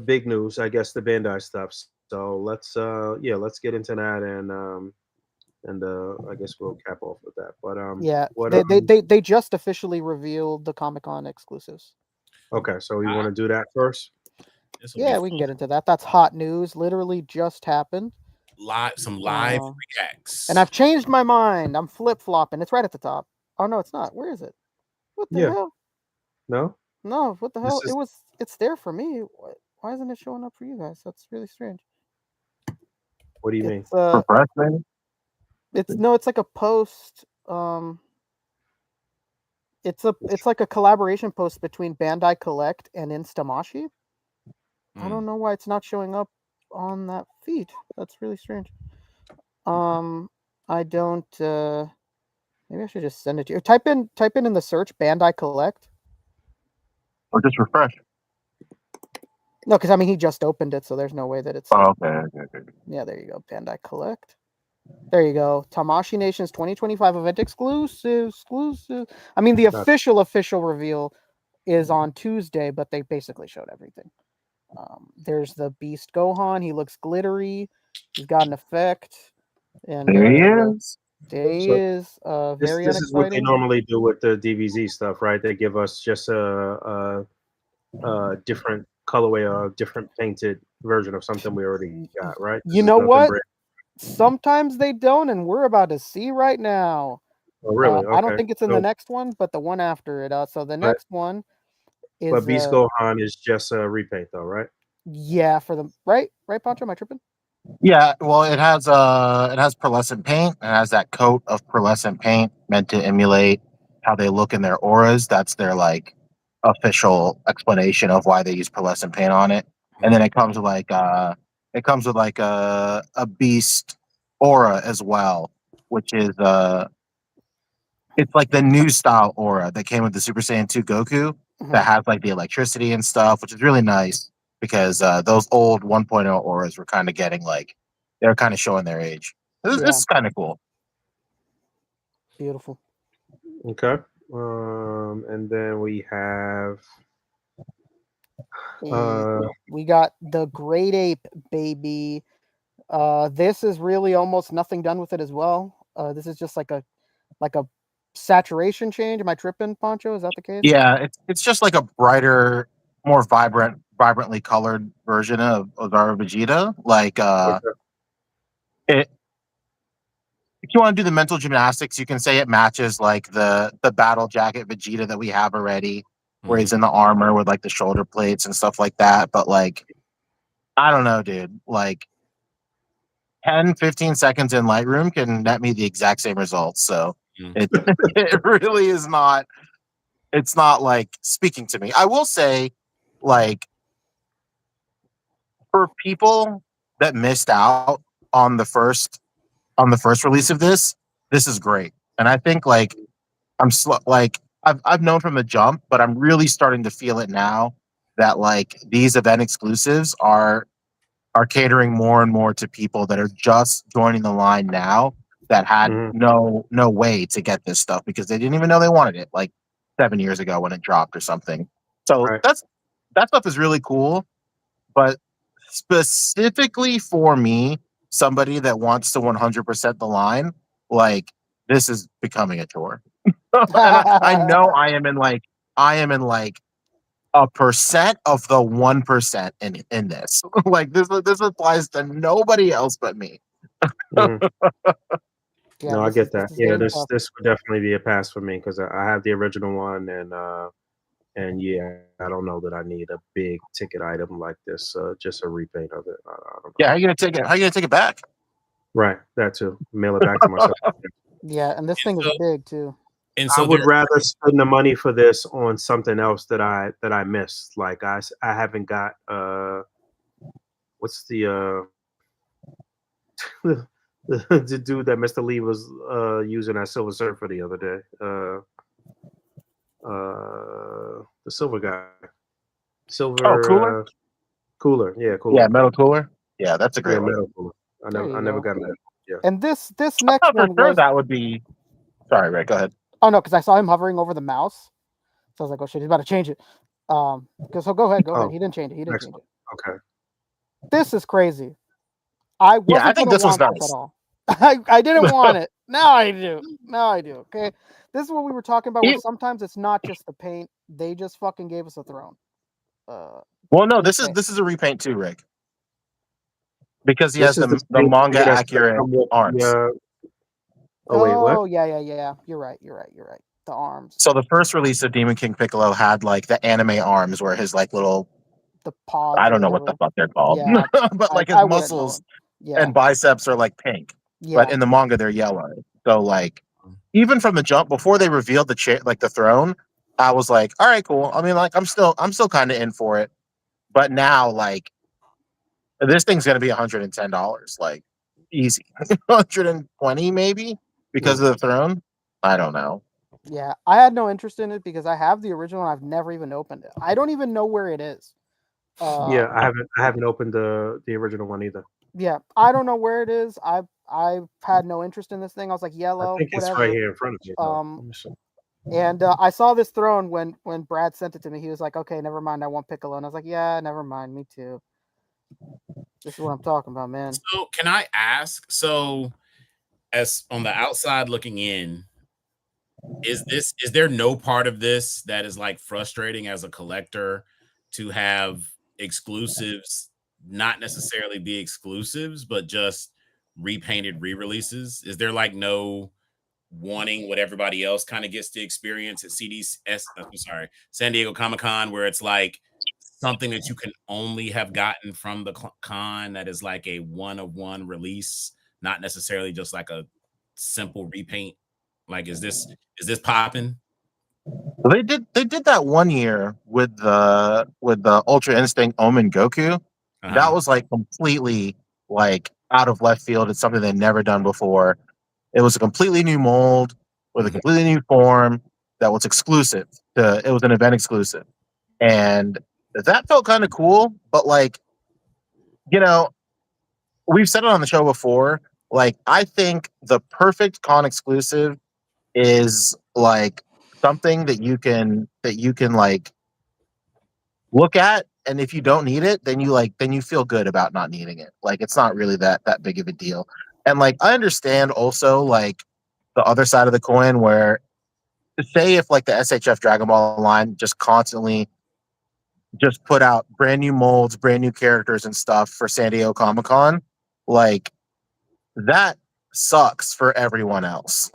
big news, I guess, the Bandai stuff. So let's get into that, and I guess we'll cap off with that. But yeah, they just officially revealed the Comic-Con exclusives. Okay, so we want to do that first. Yeah, we can get into that. That's hot news. Literally just happened. Some live reacts. And I've changed my mind. I'm flip-flopping. It's right at the top. Oh no, it's not. Where is it? What the hell? No, what the hell? It's there for me. Why isn't it showing up for you guys? That's really strange. What do you mean? Refresh, maybe? It's like a post. It's like a collaboration post between Bandai Collect and Instamashi. I don't know why it's not showing up on that feed. That's really strange. I don't. Maybe I should just send it to you. Type in the search Bandai Collect. Or just refresh. No, because I mean he just opened it, so there's no way that it's. Oh, okay. Yeah, there you go. Bandai Collect. There you go. Tamashii Nation's 2025 event exclusive. I mean, the official reveal is on Tuesday, but they basically showed everything. There's the Beast Gohan. He looks glittery. He's got an effect. And There he is. there he So is. Very this is what they unexciting. normally do with the DBZ stuff, right? They give us just a different colorway or a different painted version of something we already got, right? This You is know nothing what? brand- Sometimes they don't, and we're about to see right now. Oh, really? I don't Okay. think it's in So, the next one, but the one after it. So the but next one but is Beast Gohan is just a repaint, though, right? yeah, for the right, Pancho. Am I tripping? Yeah, well, it has pearlescent paint. It has that coat of pearlescent paint meant to emulate how they look in their auras. That's their like official explanation of why they use pearlescent paint on it. And then it comes with like a beast aura as well, which is it's like the new style aura that came with the Super Saiyan 2 Goku that has like the electricity and stuff, which is really nice because those old 1.0 auras were kind of getting like they're kind of showing their age. This is kind of cool. Beautiful. Okay. And then we have We got the Great Ape, baby. This is really almost nothing done with it as well. This is just like a saturation change. Am I tripping, Pancho? Is that the case? Yeah, it's just like a brighter, more vibrantly colored version of Zara Vegeta. Like it. If you want to do the mental gymnastics, you can say it matches like the battle jacket Vegeta that we have already, where he's in the armor with like the shoulder plates and stuff like that. But like, I don't know, dude. Like 10, 15 seconds in Lightroom can net me the exact same results. So it it really is not. It's not like speaking to me. I will say, like, for people that missed out on the first release of this is great. And I think like I've known from the jump, but I'm really starting to feel it now that like these event exclusives are catering more and more to people that are just joining the line now that had no way to get this stuff because they didn't even know they wanted it like 7 years ago when it dropped or something. So that stuff is really cool, but specifically for me, somebody that wants to 100% the line, like this is becoming a chore. And I know I am in like a percent of the 1% in this. Like this applies to nobody else but me. No, I get that. Yeah, this would definitely be a pass for me because I have the original one, and yeah, I don't know that I need a big ticket item like this. Just a repaint of it. I don't know. Yeah, how you gonna take it? How you gonna take it back? Right, that too. Mail it back to myself. Yeah, and this thing is big too. And I would rather spend the money for this on something else that I missed. Like I haven't got what's the the dude that Mr. Lee was using at Silver Surfer the other day. The silver guy. Silver Cooler? Cooler. Yeah, Cooler. Yeah, metal cooler. Yeah, that's a great one. Metal Cooler. I never got that. Yeah. And this next one was that would be. Sorry, Ray. Go ahead. Oh no, because I saw him hovering over the mouse, so I was like, "Oh shit, he's about to change it." Because so go ahead. He didn't change it. Okay. This is crazy. I think this was nice at all. I didn't want it. Now I do. Okay, this is what we were talking about. Where sometimes it's not just the paint; they just fucking gave us a throne. Well, no, this is a repaint too, Rick. Because he has the manga accurate arms. Oh, yeah. You're right. The arms. So the first release of Demon King Piccolo had like the anime arms where his like little paws. I don't know what the fuck they're called. Yeah, but like his muscles and biceps are like pink. Yeah. But in the manga they're yellow. So like even from the jump before they revealed the the throne, I was like, all right, cool. I mean, like I'm still kind of in for it. But now like this thing's gonna be $110, like easy. 120 maybe because of the throne. I don't know. Yeah, I had no interest in it because I have the original and I've never even opened it. I don't even know where it is. Yeah, I haven't opened the original one either. Yeah, I don't know where it is. I've had no interest in this thing. I was like, yellow. I think it's whatever. right here in front of you. And I saw this throne when Brad sent it to me. He was like, "Okay, never mind. I want Piccolo." And I was like, "Yeah, never mind. Me too." This is what I'm talking about, man. So can I ask? So as on the outside looking in, is there no part of this that is like frustrating as a collector to have exclusives not necessarily be exclusives, but just repainted re-releases? Is there like no wanting what everybody else kind of gets to experience at San Diego Comic-Con, where it's like something that you can only have gotten from the con that is like a one of one release, not necessarily just like a simple repaint? Like, is this popping? Well, they did that one year with the Ultra Instinct Omen Goku. That was like completely like out of left field. It's something they'd never done before. It was a completely new mold with a completely new form that was exclusive. It was an event exclusive, and that felt kind of cool. But like, you know, we've said it on the show before. Like, I think the perfect con exclusive is like something that you can like look at, and if you don't need it, then you feel good about not needing it. Like, it's not really that big of a deal. And like, I understand also like the other side of the coin, where say if like the SHF Dragon Ball line just constantly just put out brand new molds, brand new characters and stuff for San Diego Comic Con, like that sucks for everyone else.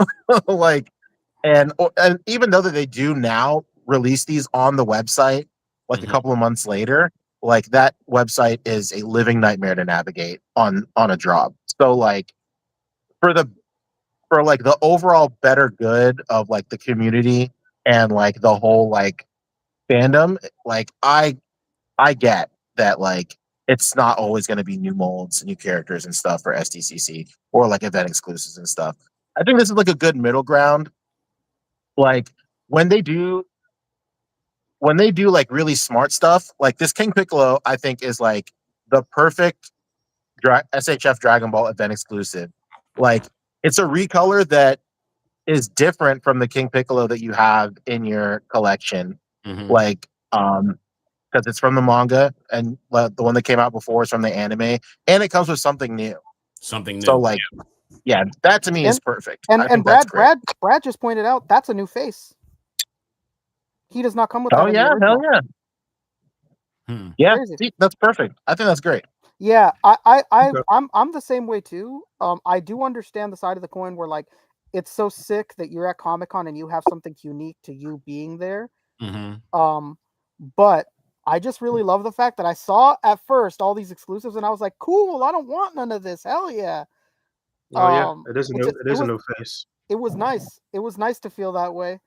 Like, and even though that they do now release these on the website like a couple of months later, like that website is a living nightmare to navigate on a drop. So like for like the overall better good of like the community and like the whole like fandom, like I get that like it's not always going to be new molds, new characters and stuff for SDCC or like event exclusives and stuff. I think this is like a good middle ground. Like when they do like really smart stuff, like this King Piccolo, I think is like the perfect SHF Dragon Ball event exclusive. Like it's a recolor that is different from the King Piccolo that you have in your collection. Like, because it's from the manga, and the one that came out before is from the anime, and it comes with something new. So like, yeah, that to me is perfect. And Brad just pointed out that's a new face. He does not come with that. Oh yeah, hell yeah. Yeah, see, that's perfect. I think that's great. Yeah, I'm the same way too. I do understand the side of the coin where like it's so sick that you're at Comic-Con and you have something unique to you being there. But I just really love the fact that I saw at first all these exclusives and I was like, cool, I don't want none of this. Hell yeah. Oh yeah, it is a new face. It was nice. It was nice to feel that way.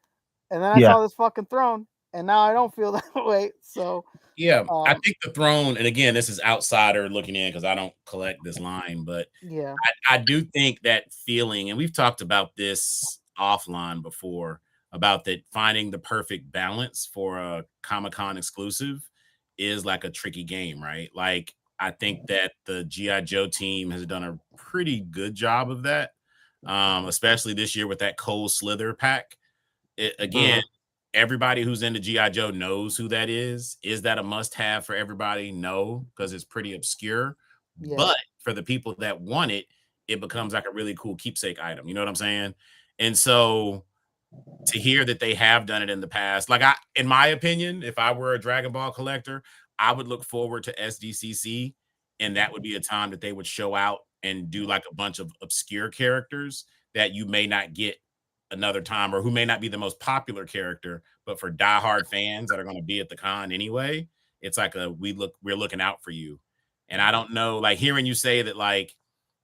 And then I saw this fucking throne, and now I don't feel that way. So yeah, I think the throne, and again, this is outsider looking in because I don't collect this line, but yeah, I do think that feeling, and we've talked about this offline before, about that finding the perfect balance for a Comic-Con exclusive is like a tricky game, right? Like I think that the G.I. Joe team has done a pretty good job of that, especially this year with that Cole Slither pack. Again, everybody who's into G.I. Joe knows who that is. Is that a must-have for everybody? No, because it's pretty obscure. Yeah. But for the people that want it, it becomes like a really cool keepsake item. You know what I'm saying? And so to hear that they have done it in the past, like in my opinion, if I were a Dragon Ball collector, I would look forward to SDCC, and that would be a time that they would show out and do like a bunch of obscure characters that you may not get another time, or who may not be the most popular character, but for diehard fans that are going to be at the con anyway, it's like we're looking out for you. And I don't know, like hearing you say that like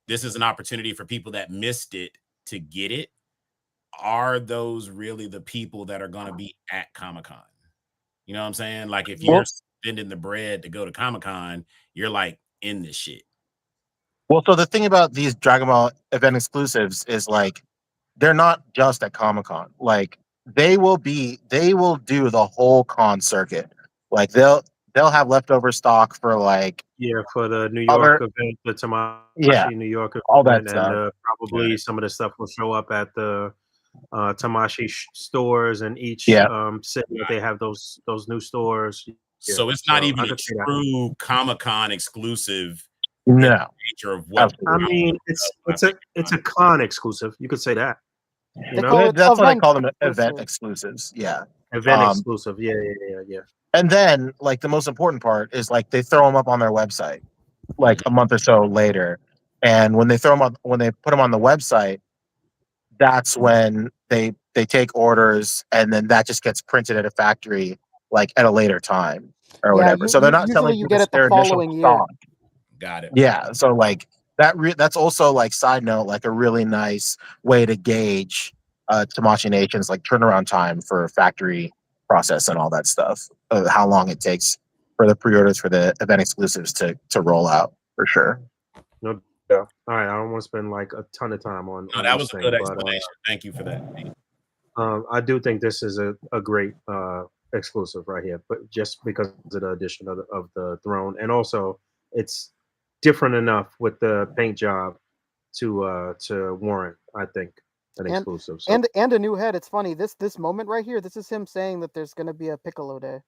this is an opportunity for people that missed it to get it. Are those really the people that are going to be at Comic-Con? You know what I'm saying? Like if you're spending the bread to go to Comic-Con, you're like in this shit. Well, so the thing about these Dragon Ball event exclusives is like they're not just at Comic-Con. Like they will do the whole con circuit. Like they'll have leftover stock for like for the New York event, the Tamashi New York event, all that stuff. and probably some of the stuff will show up at the Tamashi stores in each city that they have those new stores. So it's not even I a could see that. true Comic-Con exclusive. No, Nature of what I mean, it's a con exclusive. You could say that. They call it that's why they event call them event exclusive. exclusives. Yeah, Event exclusive. Yeah. And then, like, the most important part is like they throw them up on their website, like a month or so later. And when they throw them up, when they put them on the website, that's when they take orders, and then that just gets printed at a factory, like at a later time or whatever. So they're not usually selling you get it the their initial following year. stock. Got it. Yeah. So like that's also, like, side note, like a really nice way to gauge Tamashi Nation's like turnaround time for factory process and all that stuff. How long it takes for the pre-orders for the event exclusives to roll out, for sure. No doubt. All right, I don't want to spend like a ton of time on. No, that was a good explanation. Thank you for that. I do think this is a great exclusive right here, but just because of the addition of the throne, and also it's different enough with the paint job to warrant, I think, an exclusive. So. And a new head. It's funny, this moment right here. This is him saying that there's going to be a Piccolo day.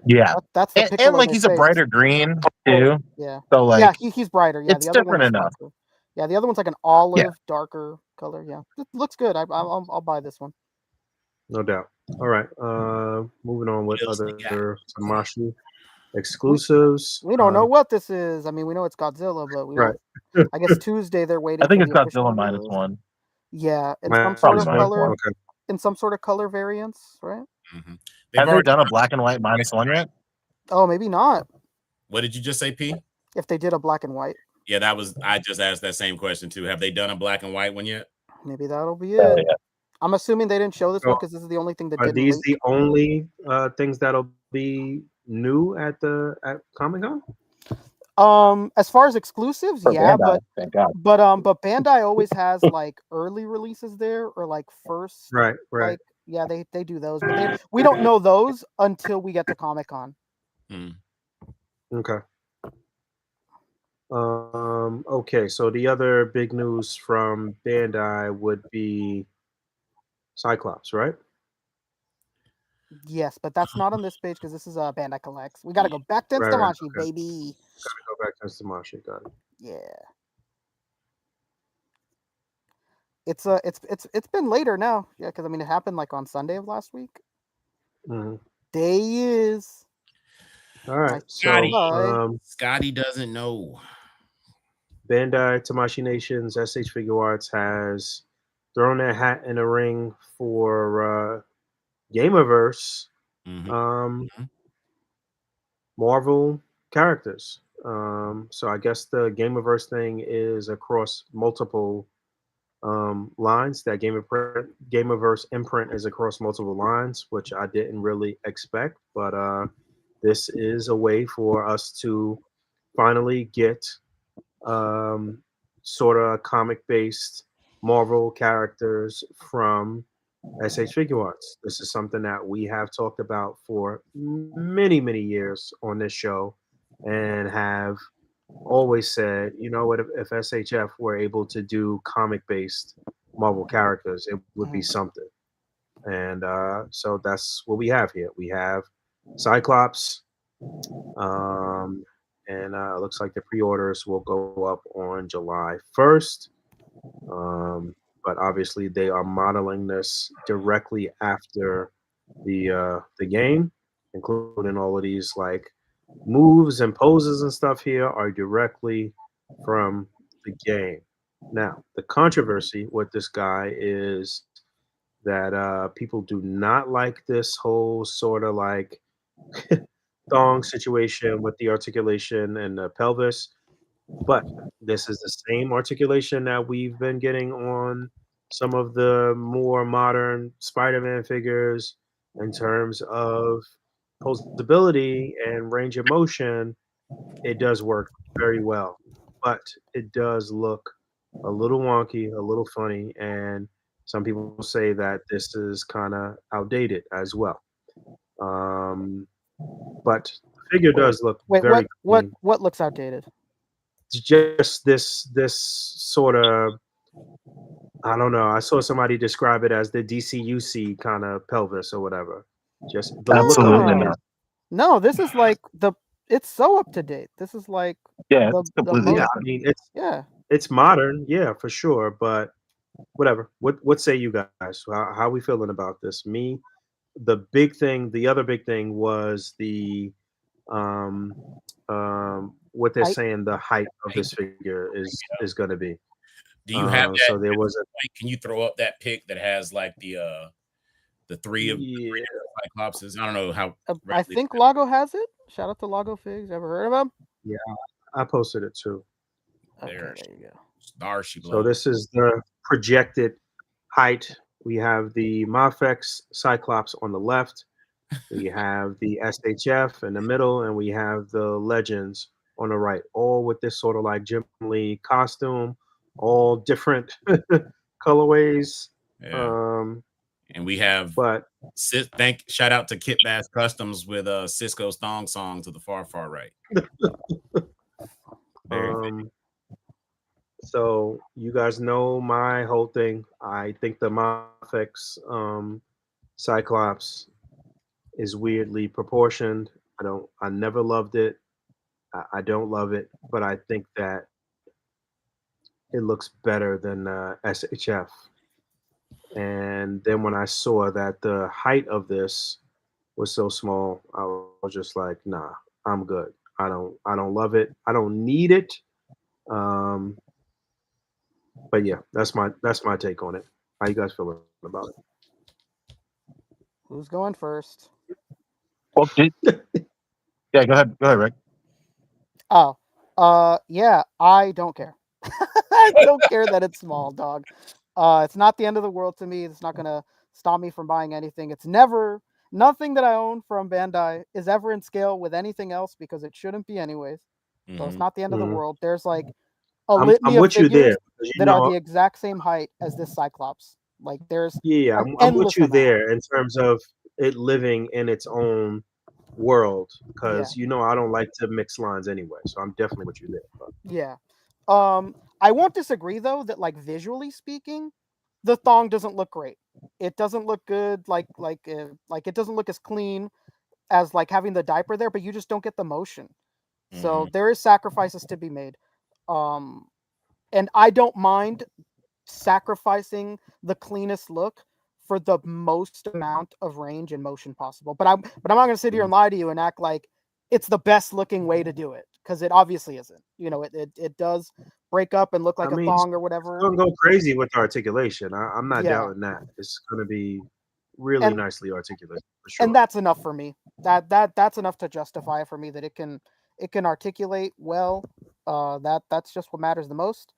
Yeah, that's the Piccolo and like he's a brighter green too. Yeah. So like, yeah, he's brighter. Yeah, it's the other different one enough. Darker. Yeah, the other one's like an olive, darker color. Yeah, it looks good. I'll buy this one. No doubt. All right. Moving on with other Tamashi exclusives. We don't know what this is. I mean, we know it's Godzilla, but we don't. I guess Tuesday they're waiting. I think for it's Godzilla -1. Yeah, in some sort of color. Okay. In some sort of color variance, right? Mm-hmm. Have they done a black and white -1 yet? Oh, maybe not. What did you just say, P? If they did a black and white. Yeah, I just asked that same question too. Have they done a black and white one yet? Maybe that'll be it. Yeah. I'm assuming they didn't show this one because this is the only thing that. Are these the only things that'll be new at Comic-Con? As far as exclusives, yeah, Bandai, but Bandai always has like early releases there, or like first, right. Like, yeah, they do those, but we don't know those until we get to Comic-Con. Okay. Okay, so the other big news from Bandai would be Cyclops, right? Yes, but that's not on this page because this is Bandai Collects. We gotta go back to Tamashi, baby. Gotta go back to Tamashi, got it. Yeah. It's been later now. Yeah, because I mean it happened like on Sunday of last week. Day is. All right. Scotty doesn't know. Bandai Tamashi Nations SH Figure Arts has thrown their hat in a ring for Gamerverse Marvel characters. So I guess the Gamerverse thing is across multiple lines. That Gamerverse imprint is across multiple lines, which I didn't really expect, but this is a way for us to finally get sort of comic-based Marvel characters from SH Figure Arts. This is something that we have talked about for many, many years on this show, and have always said, you know what, if SHF were able to do comic-based Marvel characters, it would be something. And so that's what we have here. We have Cyclops, and it looks like the pre-orders will go up on July 1st. But obviously they are modeling this directly after the game, including all of these like moves and poses and stuff here are directly from the game. Now, the controversy with this guy is that people do not like this whole sort of like thong situation with the articulation and the pelvis, but this is the same articulation that we've been getting on some of the more modern Spider-Man figures in terms of posability and range of motion. It does work very well, but it does look a little wonky, a little funny, and some people say that this is kind of outdated as well. But the figure does look very what looks outdated? Just this sort of I don't know. I saw somebody describe it as the DCUC kind of pelvis or whatever. Just the Absolutely look of it. not. No, this is like it's so up to date. This is like Yeah, the it's completely most, Yeah, I different. mean yeah. it's modern, yeah, for sure. But whatever. What say you guys? How we feeling about this? Me, the other big thing was the um what they're Height. saying the height of this figure is going to be. Do you have that? So there was a Can you throw up that pic that has like the three of yeah. Cyclopses? I don't know how. I readily- think Lago has it. Shout out to Lago Figs. Ever heard of him? Yeah, I posted it too. Okay, There. there you go. Star she So blows. this is the projected height. We have the Mafex Cyclops on the left. We have the SHF in the middle, and we have the Legends on the right. All with this sort of like Jim Lee costume, all different colorways. Yeah. And we have But shout out to Kit Bass Customs with Cisco's thong song to the far right. So you guys know my whole thing. I think the Mafex Cyclops is weirdly proportioned. I never loved it. I don't love it, but I think that it looks better than SHF. And then when I saw that the height of this was so small, I was just like, nah, I'm good. I don't love it. I don't need it. But yeah, that's my take on it. How you guys feeling about it? Who's going first? Well, yeah, go ahead, Rick. Oh, yeah, I don't care. I don't care that it's small, dog. It's not the end of the world to me. It's not gonna stop me from buying anything. Nothing that I own from Bandai is ever in scale with anything else because it shouldn't be anyways. So it's not the end of the world. There's like a litany I'm of with you there. figures that are the exact same height as this Cyclops. Like there's Yeah, an I'm with endless you amount. there in terms of it living in its own world because Yeah. I don't like to mix lines anyway. So I'm definitely with you there. But Yeah. I won't disagree though that like visually speaking, the thong doesn't look great. It doesn't look good like it doesn't look as clean as like having the diaper there, but you just don't get the motion. So there is sacrifices to be made. And I don't mind sacrificing the cleanest look for the most amount of range and motion possible. But I'm not going to sit here and lie to you and act like it's the best looking way to do it because it obviously isn't. You know, it does break up and look like a thong or whatever. Don't go crazy with the articulation. I'm not doubting that. It's going to be really nicely articulated for sure. And that's enough for me. That's enough to justify it for me that it can articulate well. That's just what matters the most.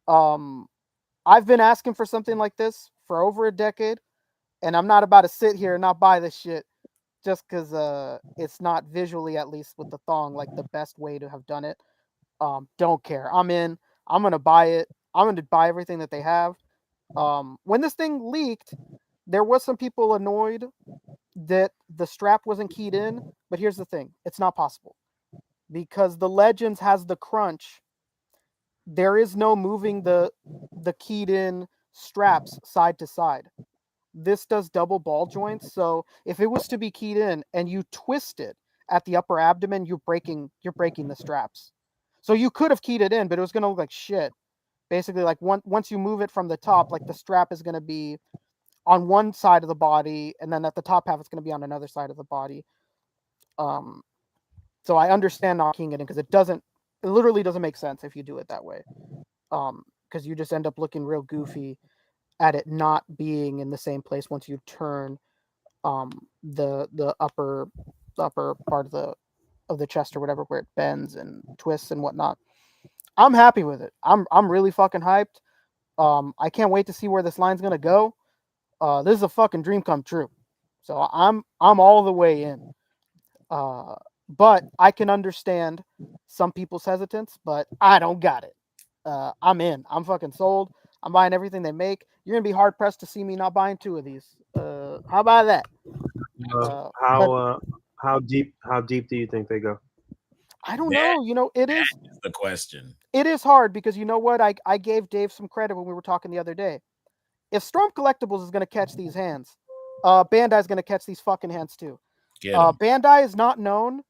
I've been asking for something like this for over a decade, and I'm not about to sit here and not buy this shit just because it's not visually, at least with the thong, like the best way to have done it. Don't care. I'm in. I'm gonna buy it. I'm gonna buy everything that they have. When this thing leaked, there was some people annoyed that the strap wasn't keyed in, but here's the thing: it's not possible because the Legends has the crunch. There is no moving the keyed in straps side to side. This does double ball joints, so if it was to be keyed in and you twist it at the upper abdomen, you're breaking the straps. So you could have keyed it in, but it was going to look like shit. Basically, like once you move it from the top, like the strap is going to be on one side of the body, and then at the top half, it's going to be on another side of the body. So I understand not keying it in because it literally doesn't make sense if you do it that way. Because you just end up looking real goofy at it not being in the same place once you turn the upper part of the chest or whatever where it bends and twists and whatnot. I'm happy with it. I'm really fucking hyped. I can't wait to see where this line's gonna go. This is a fucking dream come true. So I'm all the way in. But I can understand some people's hesitance, but I don't got it. I'm in. I'm fucking sold. I'm buying everything they make. You're gonna be hard pressed to see me not buying 2 of these. How about that? How deep do you think they go? I don't know. You know, it is the question. It is hard because you know what? I gave Dave some credit when we were talking the other day. If Storm Collectibles is going to catch these hands, Bandai is going to catch these fucking hands too. Bandai is not known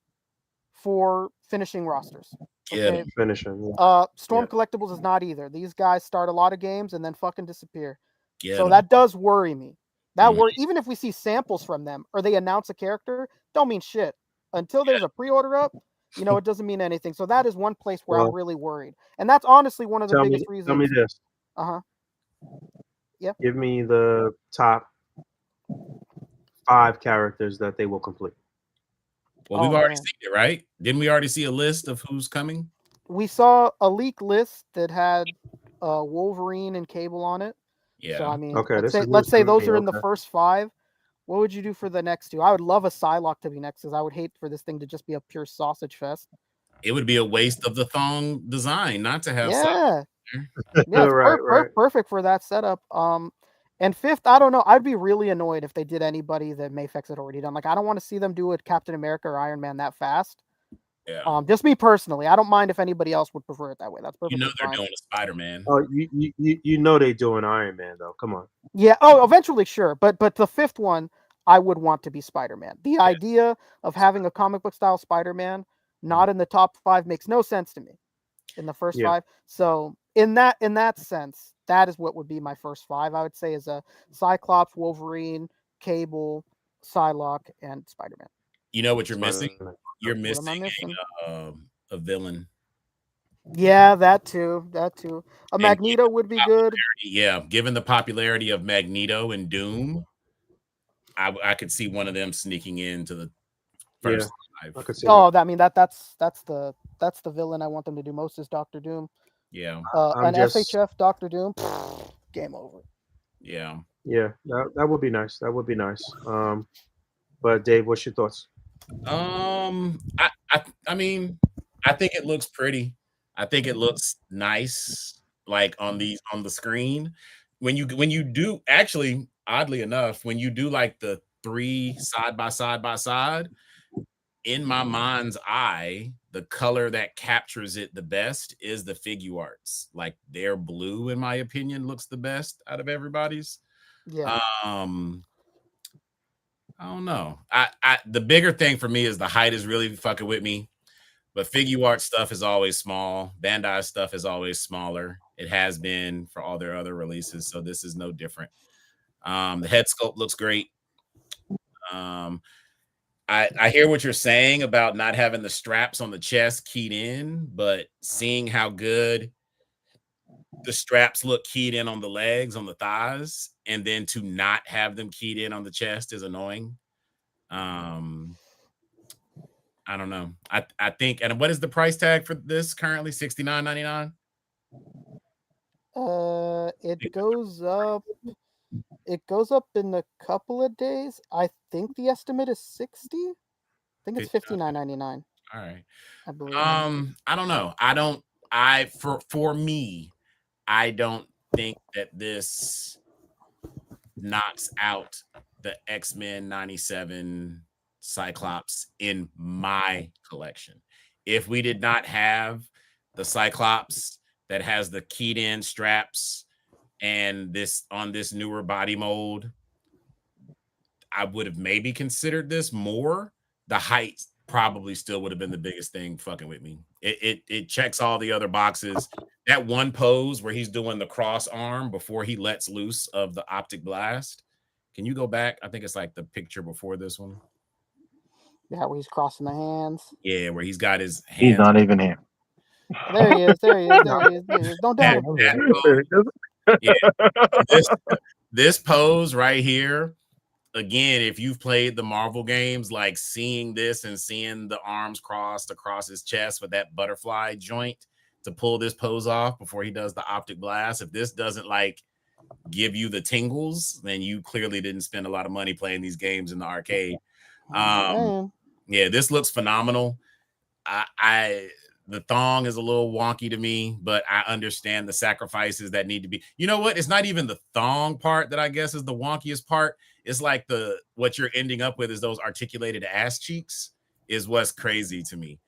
for finishing rosters. Okay? Finishing. Storm Collectibles is not either. These guys start a lot of games and then fucking disappear. Get so 'em. that does worry me. Even if we see samples from them or they announce a character, don't mean shit. Until there's a pre-order up, it doesn't mean anything. So that is one place where I'm really worried. And that's honestly one of the biggest reasons. Tell me this. Yeah. Give me the top 5 characters that they will complete. Well, we've already seen it, right? Didn't we already see a list of who's coming? We saw a leak list that had Wolverine and Cable on it. Yeah. So I mean, okay, let's say those are in the first 5. What would you do for the next 2? I would love a Psylocke to be next, because I would hate for this thing to just be a pure sausage fest. It would be a waste of the thong design not to have. Yeah, it's perfect for that setup. And 5th, I don't know. I'd be really annoyed if they did anybody that Mayfex had already done. Like, I don't want to see them do it Captain America or Iron Man that fast. Yeah. Just me personally, I don't mind if anybody else would prefer it that way. That's perfectly they're fine. doing a Spider-Man. Oh, you know they doing Iron Man though. Come on. Yeah. Oh, eventually, sure. But the 5th one, I would want to be Spider-Man. The idea of having a comic book style Spider-Man not in the top 5 makes no sense to me in the first 5. So in that sense, that is what would be my first 5. I would say is a Cyclops, Wolverine, Cable, Psylocke, and Spider-Man. You know what you're missing? You're missing a villain. Yeah, that too. A Magneto would be good. Yeah, given the popularity of Magneto and Doom, I could see one of them sneaking into the first 5. I could see I mean that's the villain I want them to do most is Dr. Doom. Yeah. SHF Dr. Doom, game over. Yeah. Yeah, that would be nice. That would be nice. But Dave, what's your thoughts? I mean, I think it looks pretty. I think it looks nice, like on the screen. When you do, actually, oddly enough, when you do like the 3 side by side, in my mind's eye, the color that captures it the best is the figure arts. Like their blue, in my opinion, looks the best out of everybody's. Yeah. I don't know. The bigger thing for me is the height is really fucking with me. But figure art stuff is always small. Bandai stuff is always smaller. It has been for all their other releases, so this is no different. The head sculpt looks great. I hear what you're saying about not having the straps on the chest keyed in, but seeing how good the straps look keyed in on the legs, on the thighs, and then to not have them keyed in on the chest is annoying. I don't know. I think, and what is the price tag for this currently? $69.99? It goes up. It goes up in a couple of days. I think the estimate is 60. I think it's $59.99. All right. I believe. I don't know. For me, I don't think that this knocks out the X-Men 97 Cyclops in my collection. If we did not have the Cyclops that has the keyed in straps and this newer body mold, I would have maybe considered this more. The height probably still would have been the biggest thing fucking with me. It checks all the other boxes. That one pose where he's doing the cross arm before he lets loose of the optic blast. Can you go back? I think it's like the picture before this one. Yeah, where he's crossing the hands. Yeah, where he's got his hands. He's not even here. There he is. There he is. Don't doubt him. Yeah. This pose right here, again, if you've played the Marvel games, like seeing this and seeing the arms crossed across his chest with that butterfly joint to pull this pose off before he does the optic blast, if this doesn't like give you the tingles, then you clearly didn't spend a lot of money playing these games in the arcade. Yeah, this looks phenomenal. The thong is a little wonky to me, but I understand the sacrifices that need to be. You know what? It's not even the thong part that I guess is the wonkiest part. It's like what you're ending up with is those articulated ass cheeks is what's crazy to me.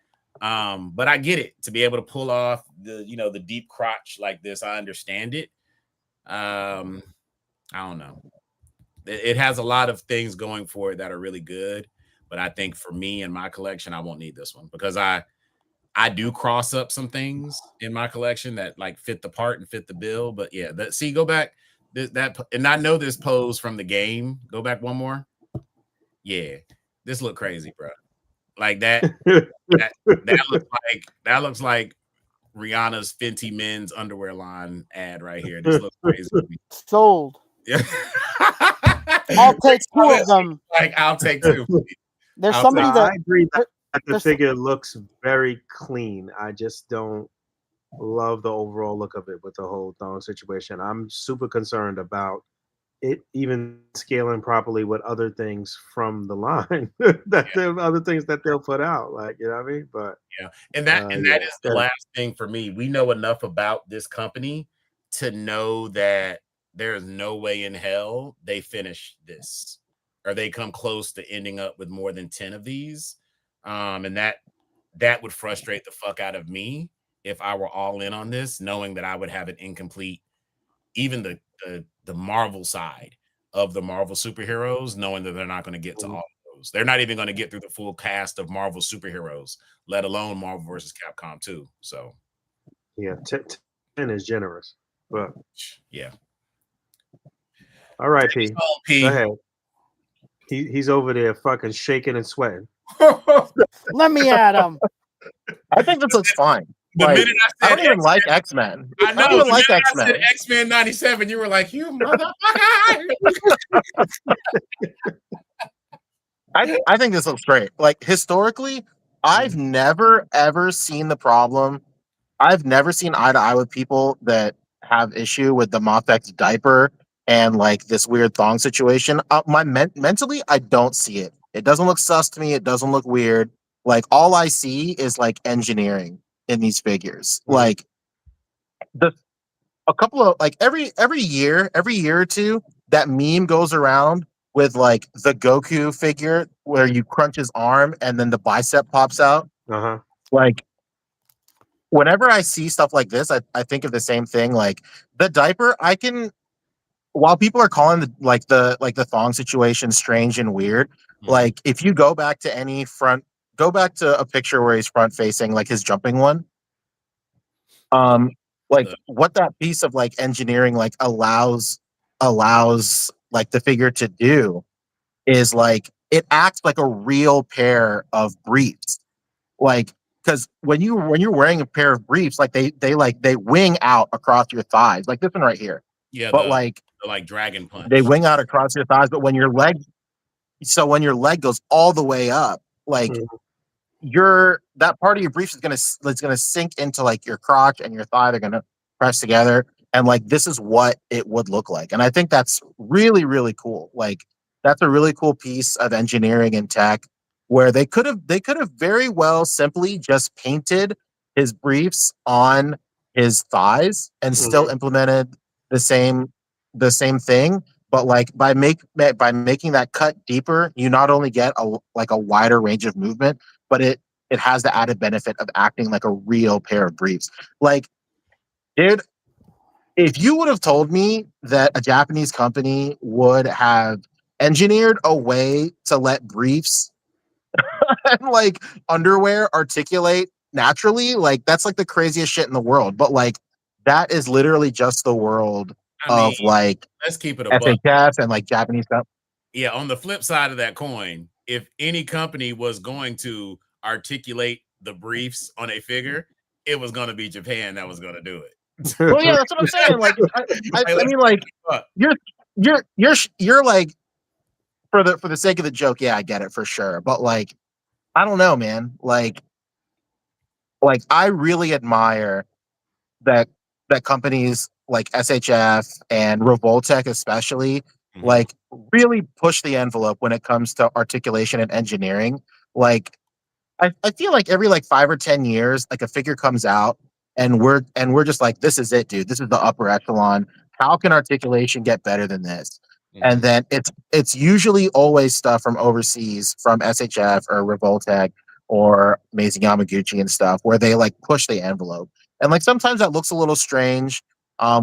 But I get it, to be able to pull off the the deep crotch like this. I understand it. I don't know. It has a lot of things going for it that are really good, but I think for me and my collection, I won't need this one because I do cross up some things in my collection that like fit the part and fit the bill. But yeah, go back that and I know this pose from the game. Go back one more. Yeah, this look crazy, bro. Like that that looks like Rihanna's Fenty Men's underwear line ad right here. This looks crazy. Sold. Yeah. I'll take two of them. Like I'll take two. There's somebody that I agree that the figure looks very clean. I just don't love the overall look of it with the whole thong situation. I'm super concerned about it even scaling properly with other things from the line other things that they'll put out, like, you know what I mean? But yeah, and that is the last thing for me. We know enough about this company to know that there is no way in hell they finish this or they come close to ending up with more than 10 of these. And that would frustrate the fuck out of me if I were all in on this, knowing that I would have an incomplete, even the Marvel side of the Marvel superheroes, knowing that they're not going to get to all of those. They're not even going to get through the full cast of Marvel superheroes, let alone Marvel versus Capcom 2. So yeah, 10 is generous. But yeah. All right, P. Go ahead. He's over there fucking shaking and sweating. Let me at him. I think this looks fine. The minute I don't even like X-Men. I know. I don't even like X-Men. X-Men. I said X-Men 97. You were like, you motherfucker. I think this looks great. Like, historically, I've never, ever seen the problem. I've never seen eye to eye with people that have issue with the Moth-X diaper and, like, this weird thong situation. Mentally, I don't see it. It doesn't look sus to me. It doesn't look weird. Like, all I see is, like, engineering in these figures. Like, a couple of, like, every year or two, that meme goes around with, like, the Goku figure where you crunch his arm and then the bicep pops out. Like, whenever I see stuff like this, I think of the same thing. Like, the diaper, while people are calling the thong situation strange and weird, like, if you go back to a picture where he's front facing, like his jumping one, like what that piece of like engineering like allows like the figure to do is like it acts like a real pair of briefs. Like, because when you're wearing a pair of briefs, like they wing out across your thighs, like this one right here. Yeah, but the like dragon punch. They wing out across your thighs, but when your leg goes all the way up, like that part of your briefs is gonna sink into like your crotch and your thigh. They're gonna press together, and like this is what it would look like. And I think that's really, really cool. Like, that's a really cool piece of engineering and tech where they could have very well simply just painted his briefs on his thighs and still implemented the same thing. But like by making that cut deeper, you not only get a wider range of movement, but it has the added benefit of acting like a real pair of briefs. Like, dude, if you would have told me that a Japanese company would have engineered a way to let briefs and like underwear articulate naturally, like that's like the craziest shit in the world. But like that is literally just the world of like let's keep it a FHF and like Japanese stuff. Yeah, on the flip side of that coin, if any company was going to articulate the briefs on a figure, it was going to be Japan that was going to do it. Well, yeah, that's what I'm saying. Like, I mean, like, you're like, for the sake of the joke, yeah, I get it for sure. But like, I don't know, man. Like I really admire that companies like SHF and Revoltech especially, like, really push the envelope when it comes to articulation and engineering. Like, I feel like every like 5 or 10 years, like a figure comes out and we're just like, this is it, dude. This is the upper echelon. How can articulation get better than this? And then it's usually always stuff from overseas, from SHF or Revoltech, or Amazing Yamaguchi and stuff, where they like push the envelope. And like sometimes that looks a little strange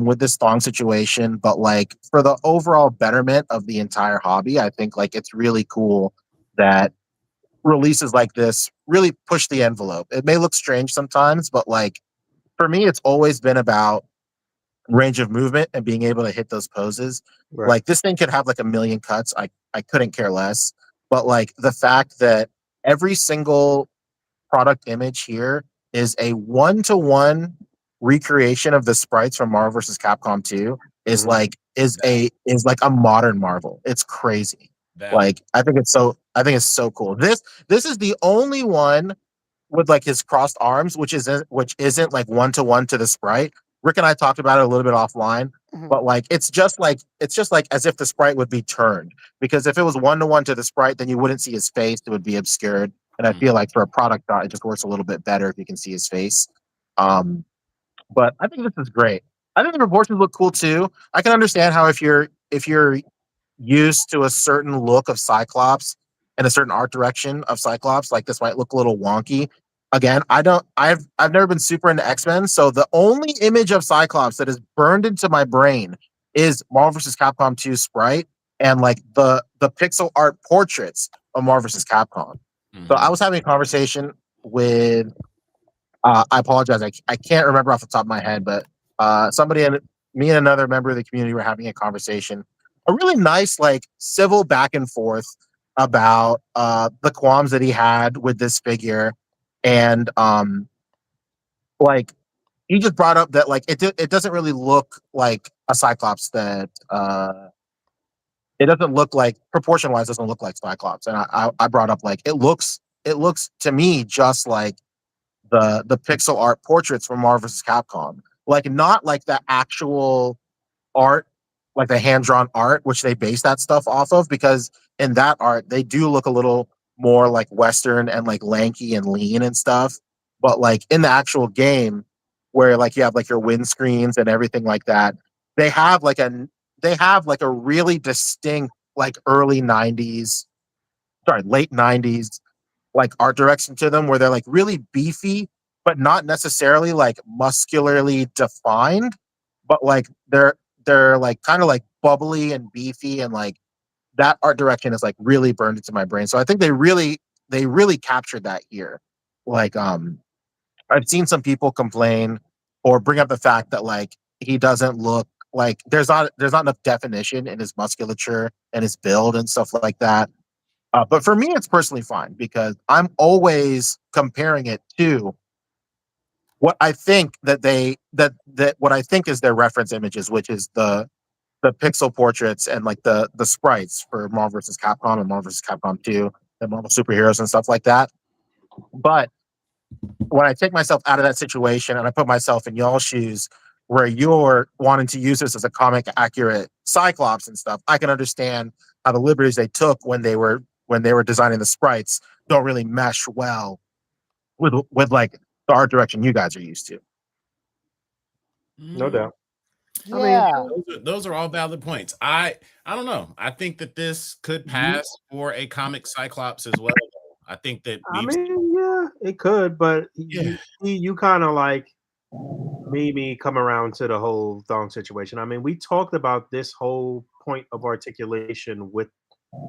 with this thong situation, but like for the overall betterment of the entire hobby, I think like it's really cool that releases like this really push the envelope. It may look strange sometimes, but like for me, it's always been about range of movement and being able to hit those poses. Right. Like this thing could have like a million cuts. I couldn't care less. But like the fact that every single product image here is a 1-to-1 recreation of the sprites from Marvel vs. Capcom 2 is like is like a modern Marvel. It's crazy. Like I think it's so cool. This is the only one with like his crossed arms, which isn't like 1-to-1 to the sprite. Rick and I talked about it a little bit offline, but like it's just like as if the sprite would be turned. Because if it was 1-to-1 to the sprite, then you wouldn't see his face; it would be obscured. And I feel like for a product dot, it just works a little bit better if you can see his face. But I think this is great. I think the proportions look cool too. I can understand how if you're used to a certain look of Cyclops and a certain art direction of Cyclops, like this might look a little wonky. Again, I've never been super into X-Men, so the only image of Cyclops that is burned into my brain is Marvel vs. Capcom 2 Sprite and like the pixel art portraits of Marvel vs. Capcom. So I was having a conversation with I apologize, I can't remember off the top of my head, but somebody and me and another member of the community were having a conversation, a really nice like civil back and forth about the qualms that he had with this figure. And like he just brought up that like it doesn't really look like a Cyclops that it doesn't look like proportion wise doesn't look like Cyclops. And I brought up like it looks to me just like the pixel art portraits from Marvel vs. Capcom. Like not like the actual art, like the hand-drawn art, which they base that stuff off of, because in that art, they do look a little more like Western and like lanky and lean and stuff. But like in the actual game, where like you have like your windscreens and everything like that, they have like a really distinct like late 90s like art direction to them, where they're like really beefy, but not necessarily like muscularly defined, but like they're like kind of like bubbly and beefy, and like that art direction is like really burned into my brain. So I think they really captured that here. Like I've seen some people complain or bring up the fact that like he doesn't look like there's not enough definition in his musculature and his build and stuff like that. But for me, it's personally fine because I'm always comparing it to what I think that what I think is their reference images, which is the pixel portraits and like the sprites for Marvel vs. Capcom and Marvel vs. Capcom 2 and Marvel superheroes and stuff like that. But when I take myself out of that situation and I put myself in y'all's shoes, where you're wanting to use this as a comic accurate Cyclops and stuff, I can understand how the liberties they took when they were designing the sprites don't really mesh well with like the art direction you guys are used to. No doubt. Yeah. I mean, those are all valid points. I don't know. I think that this could pass for a comic Cyclops as well. I think that yeah, it could, but you kind of like made me come around to the whole thong situation. I mean, we talked about this whole point of articulation with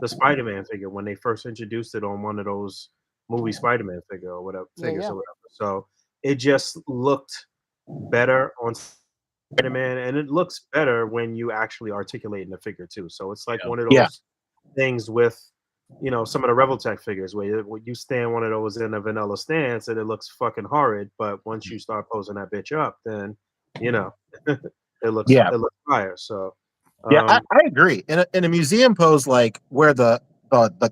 the Spider-Man figure when they first introduced it on one of those movie Spider-Man figure or whatever figures or whatever. So it just looked better on Spider-Man, and it looks better when you actually articulate in the figure too. So it's like one of those things with some of the Revoltech figures where you stand one of those in a vanilla stance and it looks fucking horrid, but once you start posing that bitch up, then it looks fire. So I agree. In a museum pose, like where the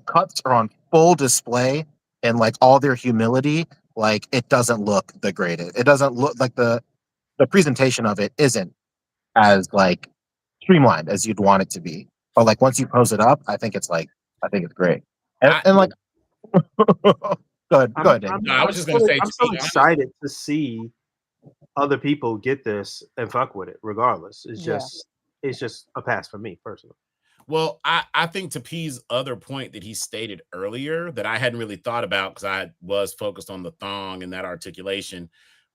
cuts are on full display and like all their humility, like it doesn't look the greatest. It doesn't look like the presentation of it isn't as like streamlined as you'd want it to be. But like once you pose it up, I think it's great. And like go ahead, Dave. No, I was just gonna say I'm so excited to see other people get this and fuck with it regardless. It's just a pass for me personally. Well, I think to P's other point that he stated earlier that I hadn't really thought about because I was focused on the thong and that articulation.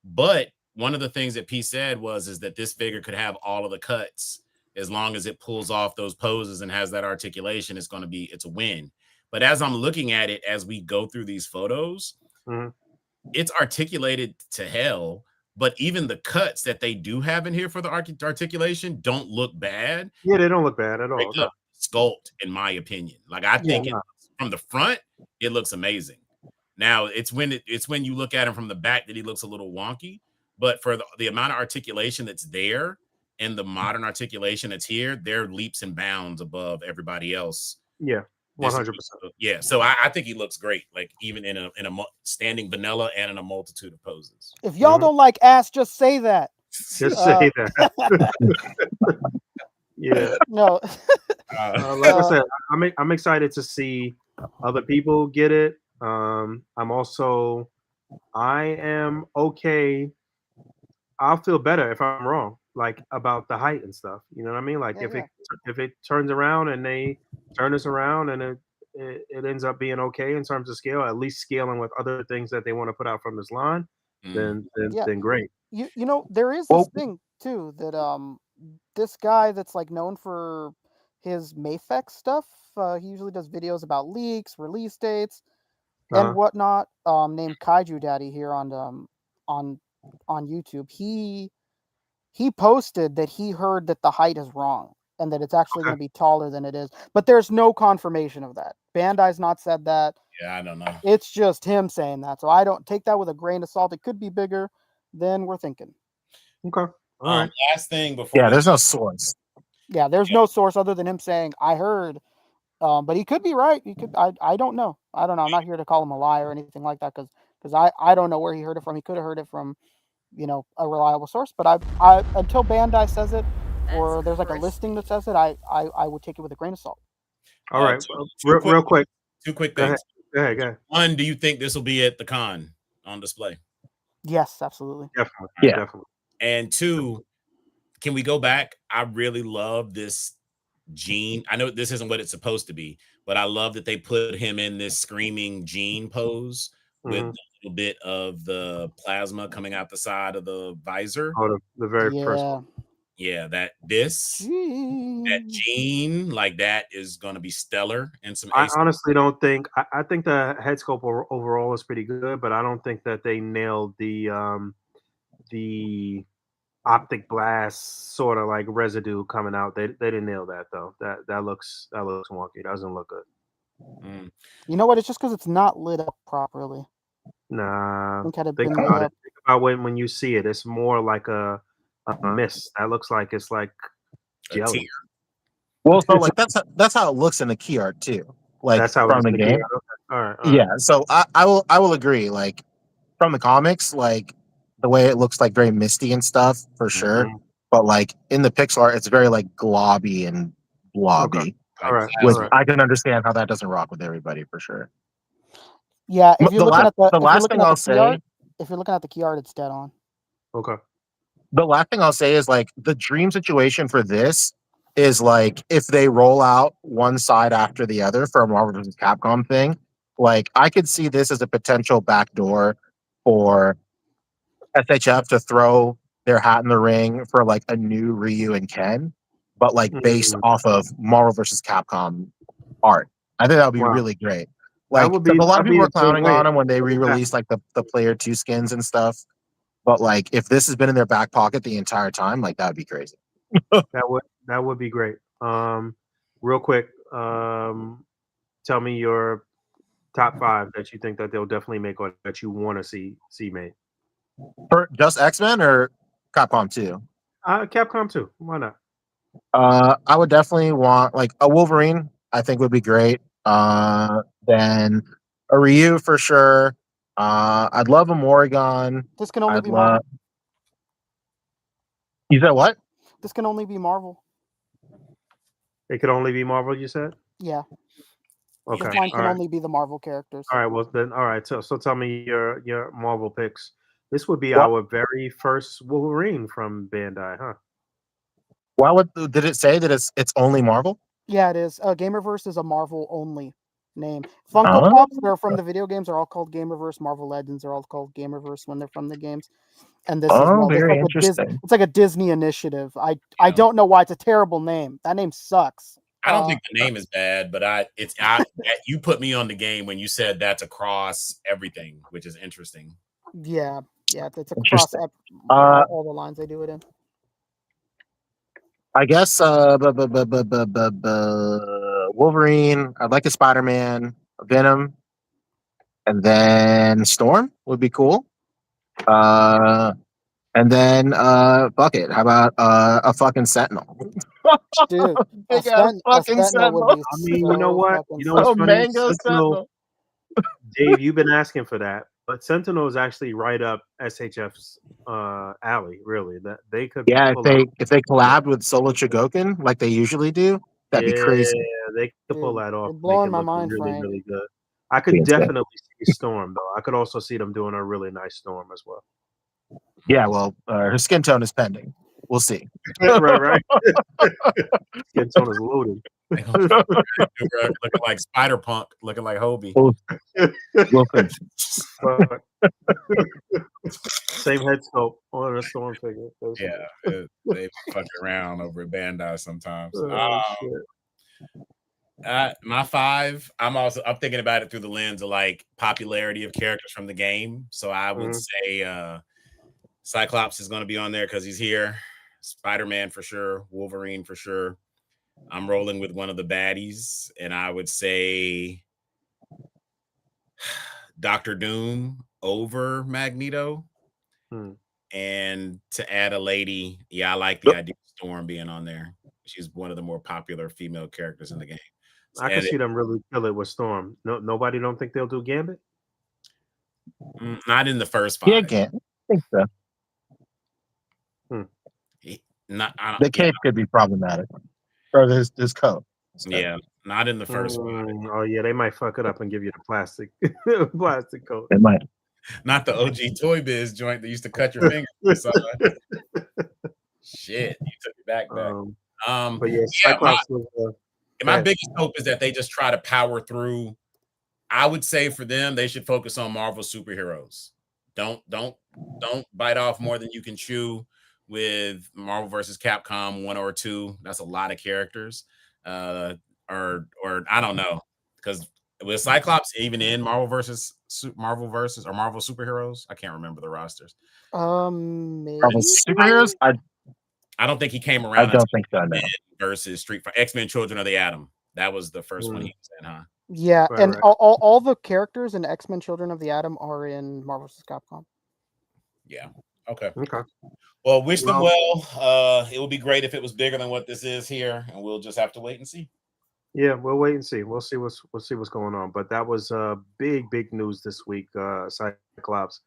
But one of the things that P said is that this figure could have all of the cuts as long as it pulls off those poses and has that articulation. It's a win. But as I'm looking at it, as we go through these photos, it's articulated to hell. But even the cuts that they do have in here for the articulation don't look bad. Yeah, they don't look bad at all. Okay. Sculpt, in my opinion. Like I think from the front, it looks amazing. Now it's when you look at him from the back that he looks a little wonky. But for the amount of articulation that's there and the modern articulation that's here, they're leaps and bounds above everybody else. Yeah, 100%. Yeah, so I think he looks great, like even in a standing vanilla and in a multitude of poses. If y'all don't like ass, just say that. Just say that. Yeah. No. Like I said, I'm excited to see other people get it. I am okay. I'll feel better if I'm wrong, like about the height and stuff. You know what I mean? Like if it turns around and they turn this around and it ends up being okay in terms of scale, at least scaling with other things that they want to put out from this line, then great. You know, there is this thing too that this guy that's like known for his Mayfex stuff. He usually does videos about leaks, release dates, and whatnot. Named Kaiju Daddy here on YouTube. He posted that he heard that the height is wrong and that it's actually going to be taller than it is, but there's no confirmation of that. Bandai's not said that. Yeah, I don't know. It's just him saying that, so I don't take that with a grain of salt. It could be bigger than we're thinking. Okay. All right. Last thing before. Yeah, there's no source. Yeah, there's no source other than him saying, I heard. But he could be right. He could. I don't know. I don't know. I'm not here to call him a liar or anything like that because I don't know where he heard it from. He could have heard it from, a reliable source. But I until Bandai says it or there's like a listing that says it, I would take it with a grain of salt. All right. Real quick. Two quick things. Go ahead. One, do you think this will be at the con on display? Yes, absolutely. Definitely. Yeah. Definitely. And two, can we go back? I really love this Gene. I know this isn't what it's supposed to be, but I love that they put him in this screaming Gene pose with a little bit of the plasma coming out the side of the visor. Oh, the very first one. Yeah, that Gene, like that is going to be stellar. And I honestly don't think. I think the head sculpt overall is pretty good, but I don't think that they nailed the optic blast sort of like residue coming out. They didn't nail that though. That looks wonky. It doesn't look good. You know what? It's just because it's not lit up properly. Nah. Think about it. Think about when you see it. It's more like a mist. That looks like it's like jelly. Well, so like that's how it looks in the key art too. Like that's how from the game. All right. Yeah. So I will agree. Like from the comics, like the way it looks like very misty and stuff for sure. But like in the pixel art, it's very like globby and blobby. Okay. All right. I can understand how that doesn't rock with everybody for sure. Yeah. If you're looking at the last thing I'll say, if you're looking at the key art, it's dead on. Okay. The last thing I'll say is like the dream situation for this is like if they roll out one side after the other for a Marvel vs. Capcom thing, like I could see this as a potential backdoor for SHF to throw their hat in the ring for like a new Ryu and Ken, but like based off of Marvel vs. Capcom art. I think that would be really great. Like a lot of people were clowning on them when they re-released like the Player 2 skins and stuff. But like if this has been in their back pocket the entire time, like that would be crazy. that would be great. Real quick, tell me your top 5 that you think that they'll definitely make or that you want to see made. For just X-Men or Capcom 2? Capcom 2. Why not? I would definitely want like a Wolverine. I think would be great. Then a Ryu for sure. I'd love a Morrigan. This can only be Marvel. You said what? This can only be Marvel. It could only be Marvel, you said? Yeah. Okay. This line can only be the Marvel characters. All right. Well, then, all right. So tell me your Marvel picks. This would be our very first Wolverine from Bandai, huh? Well, did it say that it's only Marvel? Yeah, it is. Gamerverse is a Marvel only name. Funko Pops, they're from the video games, are all called Gamerverse. Marvel Legends are all called Gamerverse when they're from the games. And this is very interesting. it's like a Disney initiative. I don't know why it's a terrible name. That name sucks. I don't think the name is bad, but you put me on the game when you said that's across everything, which is interesting. Yeah, it's across all the lines they do it in. I guess Wolverine. I'd like a Spider-Man, Venom, and then Storm would be cool. And then fuck it. How about a fucking Sentinel? Dude, a fucking Sentinel. would be I mean, you know what? You know what's funny? Mango Sentinel. Dave, you've been asking for that, but Sentinel is actually right up SHF's alley. Really, that they could. Yeah, if they collabed with Solo Chogokin like they usually do, that'd be crazy. Yeah, they could pull that off. You're blowing my mind, really, Frank. really good. I could definitely see Storm though. I could also see them doing a really nice Storm as well. Yeah, well, her skin tone is pending. We'll see. right. Skin tone is loaded. Looking like Spider Punk, looking like Hobie. Same head sculpt on a Storm figure. Yeah, they fuck around over at Bandai sometimes. My 5, I'm thinking about it through the lens of like popularity of characters from the game. So I would say Cyclops is going to be on there because he's here. Spider-Man for sure. Wolverine for sure. I'm rolling with one of the baddies, and I would say Dr. Doom over Magneto. And to add a lady, I like the idea of Storm being on there. She's one of the more popular female characters in the game. I can see them really kill it with Storm. Nobody don't think they'll do Gambit? Not in the first 5. Yeah, Gambit. I think so. The cape could be problematic. Or his coat. Yeah, not in the first one. Oh yeah, they might fuck it up and give you the plastic coat. They might. Not the OG Toy Biz joint that used to cut your finger. Shit, you took it back. But yeah, Cyclops my biggest hope is that they just try to power through. I would say for them, they should focus on Marvel superheroes. Don't bite off more than you can chew with Marvel versus Capcom 1 or 2. That's a lot of characters. Or I don't know, because with Cyclops even in Marvel versus or Marvel superheroes, I can't remember the rosters. Maybe. Marvel superheroes? I don't think he came around. I don't think so. No. Versus Street Fighter, X-Men: Children of the Atom. That was the first one he was in, huh? Yeah, and all the characters in X-Men: Children of the Atom are in Marvel vs. Capcom. Yeah. Okay. Well, wish them well. It would be great if it was bigger than what this is here, and we'll just have to wait and see. Yeah, we'll wait and see. We'll see what's going on. But that was big news this week. Cyclops.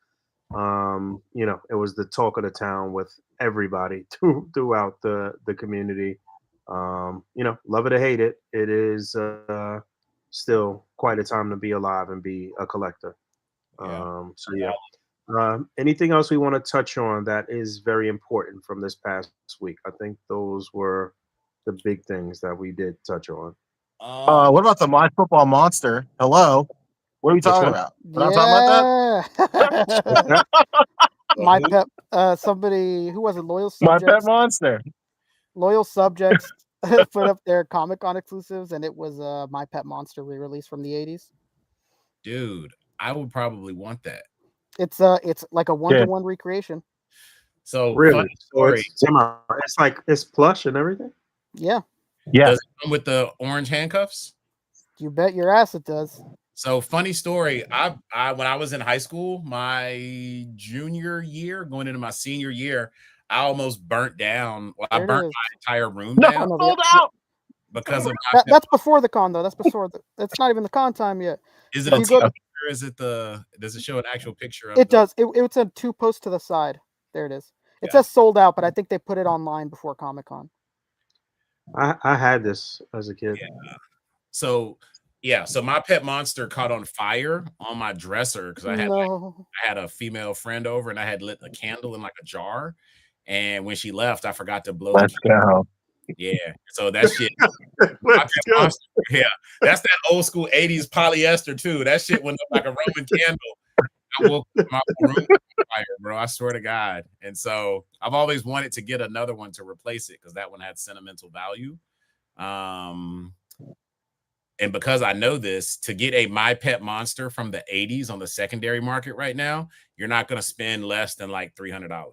It was the talk of the town with everybody throughout the community. Love it or hate it, it is still quite a time to be alive and be a collector. Anything else we want to touch on that is very important from this past week? I think those were the big things that we did touch on. What about the My Football Monster? Hello, what are we talking about? We're not talking about that. My pet, somebody who was it? Loyal Subjects. My Pet Monster. Loyal Subjects put up their Comic-Con exclusives, and it was My Pet Monster re-release from the 80s. Dude, I would probably want that. It's like a 1-to-1 recreation. So really, it's like it's plush and everything. Yeah. Does it come with the orange handcuffs? You bet your ass it does. So funny story. I when I was in high school, my junior year, going into my senior year, I almost burnt down. Well, I burnt my entire room down. Sold out. Because of that's before the con though. That's before that's not even the con time yet. Is it does it show an actual picture of it? Does. It's a 2 posts to the side. There it is. It says sold out, but I think they put it online before Comic-Con. I had this as a kid. So my pet monster caught on fire on my dresser because I had a female friend over and I had lit a candle in like a jar, and when she left, I forgot to blow. Let's go. Yeah. So that shit. Let's go. Monster, yeah, that's that old school 80s polyester too. That shit went up like a Roman candle. I woke up my room on fire, bro. I swear to God. And so I've always wanted to get another one to replace it because that one had sentimental value. And because I know this, to get a My Pet Monster from the 80s on the secondary market right now, you're not going to spend less than like $300.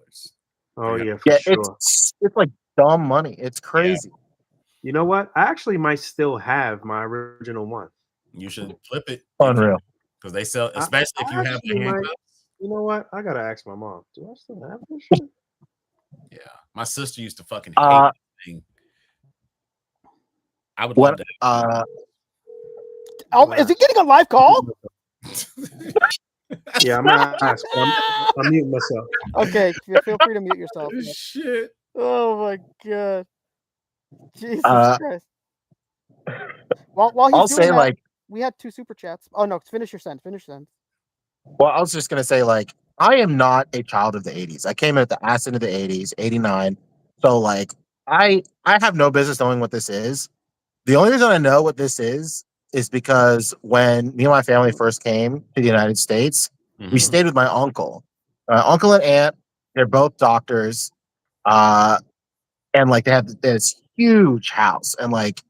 Oh yeah, for Yeah, sure. it's like dumb money. It's crazy. You know what? I actually might still have my original one. You should flip it. Unreal. Because they sell, especially if you have the handcuffs. You know what? I gotta ask my mom. Do I still have this shit? Yeah, my sister used to fucking hate this thing. I would love that. Is he getting a live call? Yeah, I'm gonna ask. I'm muting myself. Okay, feel free to mute yourself. Shit. Oh my god. Jesus Christ. While he's I'll doing say that, like, we had 2 super chats. Oh no, finish your sentence. Finish your sentence. well, I was just gonna say like, I am not a child of the 80s. I came in at the ass end of the 80s, 89. So like, I have no business knowing what this is. The only reason I know what this is because when me and my family first came to the United States, we stayed with my uncle. Uncle and aunt, they're both doctors. And like they had this huge house, and like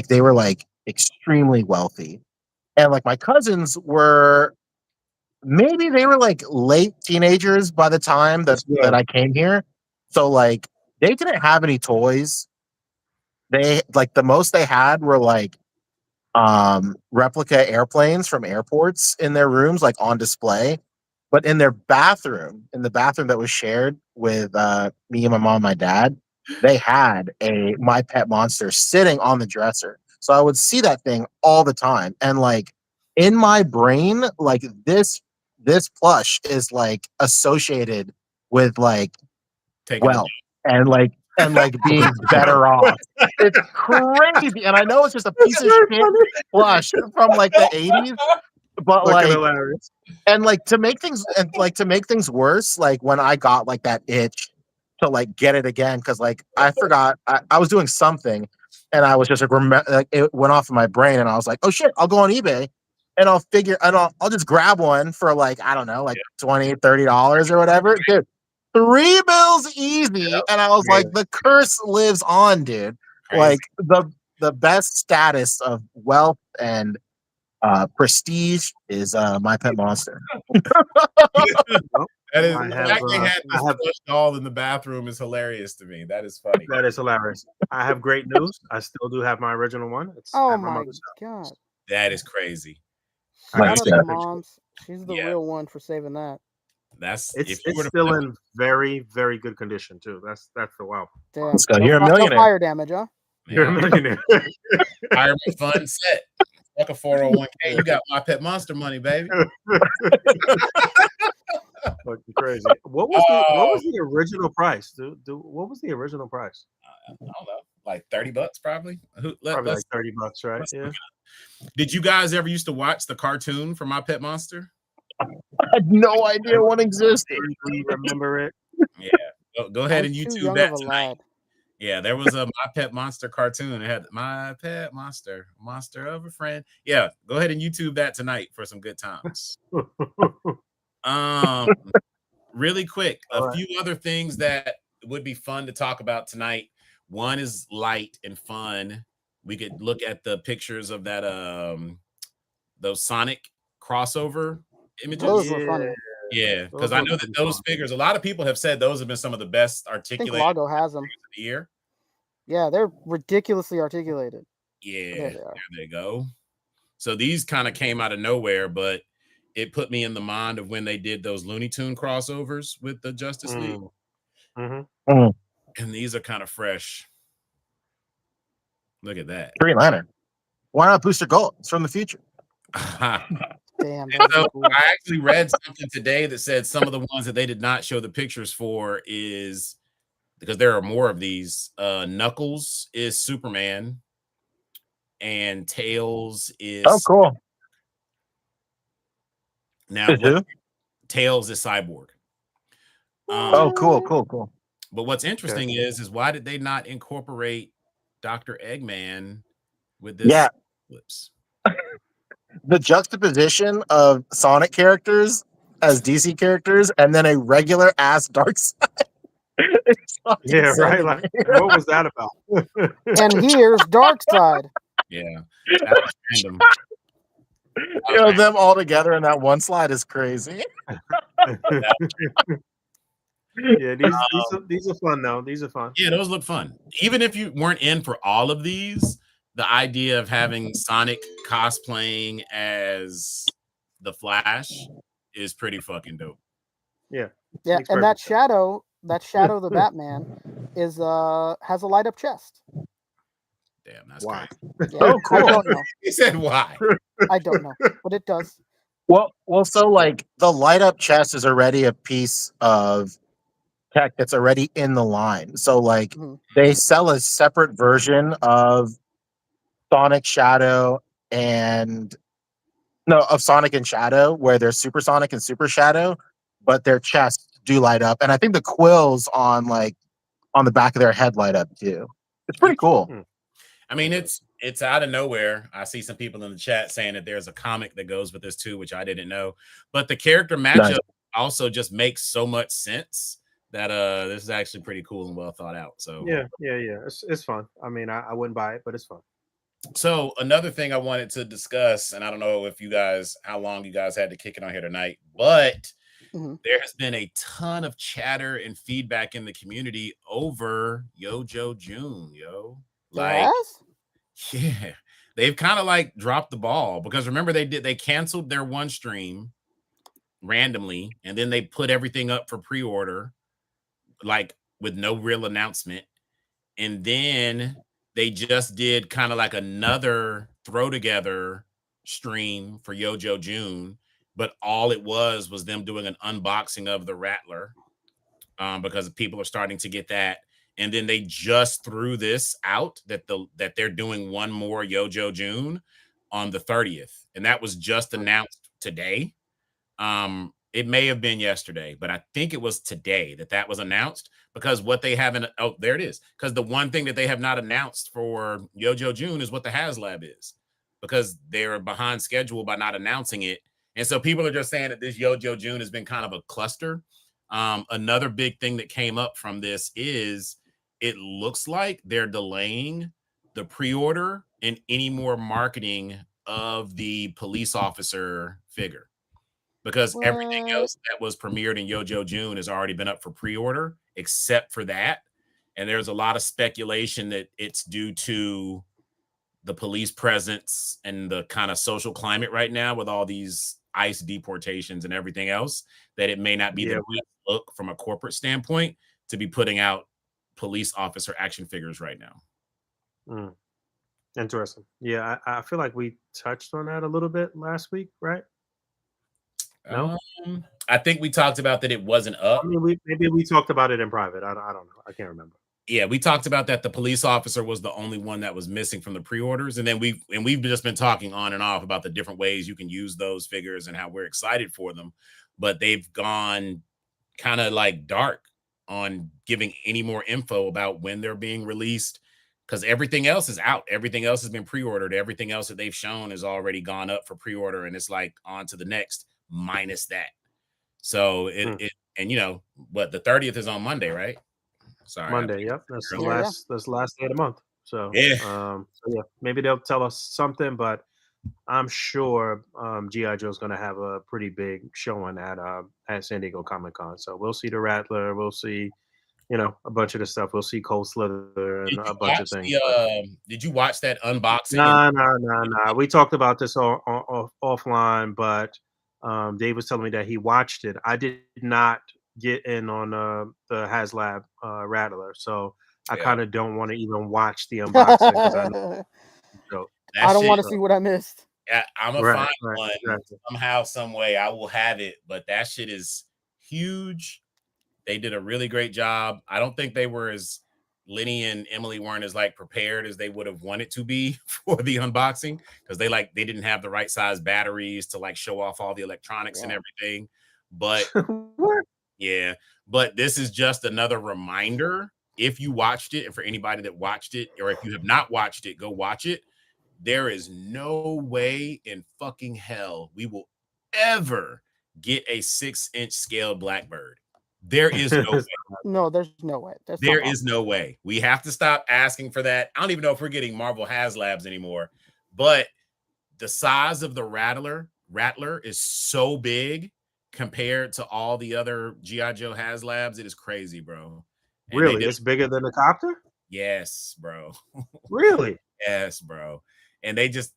they were like extremely wealthy. And like my cousins were, maybe they were like late teenagers by the time that I came here. So like they didn't have any toys. They like the most they had were like replica airplanes from airports in their rooms, like on display. But in their bathroom, in the bathroom that was shared with me and my mom and my dad, they had a My Pet Monster sitting on the dresser. So I would see that thing all the time. And like in my brain, like this plush is like associated with like wealth and like being better off. It's crazy. And I know it's just a piece of shit plush from like the 80s, but like hilarious. And like to make things worse, like when I got like that itch to like get it again, because like I forgot I was doing something, and I was just like it went off in my brain, and I was like, oh shit, I'll go on eBay and I'll just grab one for like, I don't know, like $20-$30 or whatever. Dude, $3 easy. And I was like, the curse lives on, dude. Crazy. Like the best status of wealth and prestige is My Pet Monster. That is, the fact they had this plush doll in the bathroom is hilarious to me. That is funny. That is hilarious. I have great news. I still do have my original one. It's oh my god. That is crazy. Shout out to moms. She's the real one for saving that. It's still in very, very good condition too. That's the wow. Damn. Let's go. You're a millionaire. No fire damage, huh? You're a millionaire. Retirement fund set. Like a 401k. You got My Pet Monster money, baby. Fucking crazy. What was the original price? What was the original price? I don't know. Like $30 probably. Probably like $30, right? Yeah. Did you guys ever used to watch the cartoon for My Pet Monster? I had no idea one existed. Do you remember it? Yeah. Go ahead and YouTube that tonight. Yeah, there was a My Pet Monster cartoon. It had My Pet Monster, monster of a friend. Yeah, go ahead and YouTube that tonight for some good times. Really quick, a few other things that would be fun to talk about tonight. One is light and fun. We could look at the pictures of that those Sonic crossover images. Those were funny. Yeah, because I know that those figures, a lot of people have said those have been some of the best articulated. I think Lago has them. Of the year. Yeah, they're ridiculously articulated. Yeah, there they go. So these kind of came out of nowhere, but it put me in the mind of when they did those Looney Tune crossovers with the Justice League. And these are kind of fresh. Look at that. Green Lantern. Why not Booster Gold? It's from the future. Damn. So I actually read something today that said some of the ones that they did not show the pictures for is because there are more of these. Knuckles is Superman, and Tails is cool. Now Tails is Cyborg. Cool. But what's interesting is why did they not incorporate Dr. Eggman with this lips. The juxtaposition of Sonic characters as DC characters and then a regular ass Darkseid. Yeah, right. Like, what was that about? And here's Darkseid. Yeah, that was random. You know, them all together in that one slide is crazy. Yeah, these are fun though. These are fun. Yeah, those look fun. Even if you weren't in for all of these, the idea of having Sonic cosplaying as the Flash is pretty fucking dope. Yeah. Yeah, and that shadow the Batman is has a light up chest. Damn, that's why. Yeah, oh, cool. I don't know. He said why? I don't know, but it does. Well, so like the light up chest is already a piece of tech that's already in the line. So like they sell a separate version of Sonic Shadow of Sonic and Shadow, where they're Super Sonic and Super Shadow, but their chests do light up. And I think the quills on the back of their head light up too. It's pretty cool. I mean, it's out of nowhere. I see some people in the chat saying that there's a comic that goes with this too, which I didn't know. But the character matchup also just makes so much sense that this is actually pretty cool and well thought out. So yeah. It's fun. I mean, I wouldn't buy it, but it's fun. So another thing I wanted to discuss, and I don't know if how long you guys had to kick it on here tonight, but there has been a ton of chatter and feedback in the community over Yojo June, Like, yeah, they've kind of like dropped the ball because remember they canceled their one stream randomly and then they put everything up for pre-order, like with no real announcement, and then they just did kind of like another throw together stream for Yojo June, but all it was them doing an unboxing of the Rattler because people are starting to get that. And then they just threw this out that they're doing one more Yojo June on the 30th. And that was just announced today. It may have been yesterday, but I think it was today that was announced because what they haven't. Oh, there it is. Because the one thing that they have not announced for Yojo June is what the Haslab is because they're behind schedule by not announcing it. And so people are just saying that this Yojo June has been kind of a cluster. Another big thing that came up from this is it looks like they're delaying the pre-order and any more marketing of the police officer figure because everything else that was premiered in Yojo June has already been up for pre-order except for that. And there's a lot of speculation that it's due to the police presence and the kind of social climate right now with all these ICE deportations and everything else, that it may not be the best look from a corporate standpoint to be putting out police officer action figures right now. Interesting. Yeah, I feel like we touched on that a little bit last week, right? No, I think we talked about that it wasn't up. I mean, maybe we talked about it in private. I don't know. I can't remember. Yeah, we talked about that the police officer was the only one that was missing from the pre-orders, and then we've just been talking on and off about the different ways you can use those figures and how we're excited for them, but they've gone kind of like dark on giving any more info about when they're being released because everything else is out. Everything else has been pre-ordered. Everything else that they've shown has already gone up for pre-order, and it's like on to the next minus that. So it and you know what, the 30th is on Monday, right? Sorry, Monday. Yep, that's the last day of the month. So maybe they'll tell us something, but I'm sure G.I. Joe's going to have a pretty big showing at San Diego Comic-Con. So we'll see the Rattler. We'll see, a bunch of the stuff. We'll see Cold Slither and a bunch of things. Did you watch that unboxing? Nah. We talked about this offline, but Dave was telling me that he watched it. I did not get in on the Haslab Rattler, so I kind of don't want to even watch the unboxing because I know. I don't want to see what I missed. Yeah, I'm gonna find one somehow, some way. I will have it, but that shit is huge. They did a really great job. I don't think they were as Lenny and Emily weren't as like prepared as they would have wanted to be for the unboxing because they didn't have the right size batteries to like show off all the electronics and everything. But what? Yeah, but this is just another reminder if you watched it, and for anybody that watched it, or if you have not watched it, go watch it. There is no way in fucking hell we will ever get a 6-inch scale Blackbird. There is no way. No, there's no way. There is no way. We have to stop asking for that. I don't even know if we're getting Marvel Haslabs anymore, but the size of the Rattler is so big compared to all the other G.I. Joe Haslabs. It is crazy, bro. And really? It's bigger than the copter? Yes, bro. Really? Yes, bro. And they just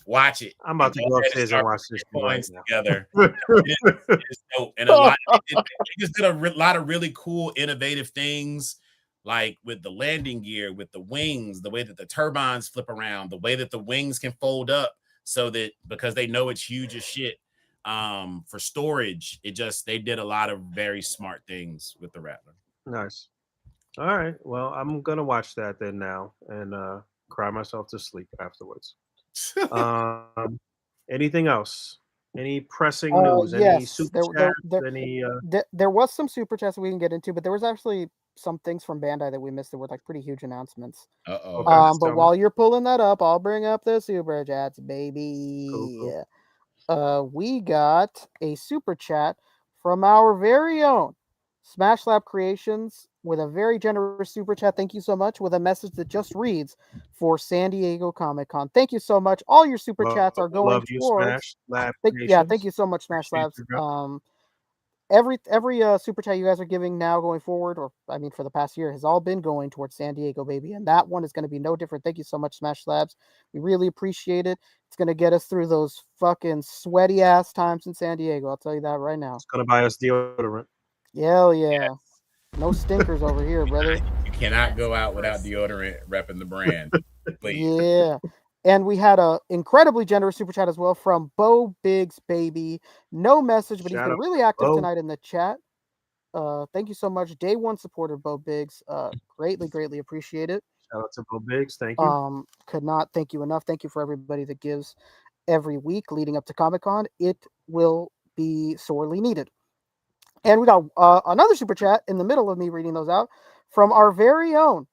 watch it. I'm about to go upstairs and watch this right now. Together. It's dope. And they just did a lot of really cool, innovative things, like with the landing gear, with the wings, the way that the turbines flip around, the way that the wings can fold up, so that because they know it's huge as shit for storage. They did a lot of very smart things with the Rattler. Nice. All right. Well, I'm gonna watch that then now and cry myself to sleep afterwards. Anything else? Any pressing news? Yes. Any super chats? There was some super chats we can get into, but there was actually some things from Bandai that we missed that were like pretty huge announcements. But while you're pulling that up, I'll bring up the super chats, baby. Cool. We got a super chat from our very own Smash Lab Creations with a very generous super chat. Thank you so much, with a message that just reads, for San Diego Comic-Con. Thank you so much. All your super chats are going towards thank you so much, Smash Labs. Every super chat you guys are giving now going forward, or I mean for the past year, has all been going towards San Diego, baby, and that one is going to be no different. Thank you so much, Smash Labs. We really appreciate it. It's going to get us through those fucking sweaty ass times in San Diego. I'll tell you that right now. It's going to buy us deodorant. Hell yeah. Yes. No stinkers over here, brother. You cannot go out without deodorant repping the brand. Please. Yeah. And we had a incredibly generous super chat as well from Bo Biggs, baby. No message, but he's been really active tonight in the chat. Thank you so much. Day one supporter, Bo Biggs. Greatly appreciate it. Shout out to Bo Biggs. Thank you. Could not thank you enough. Thank you for everybody that gives every week leading up to Comic-Con. It will be sorely needed. And we got another super chat in the middle of me reading those out from our very own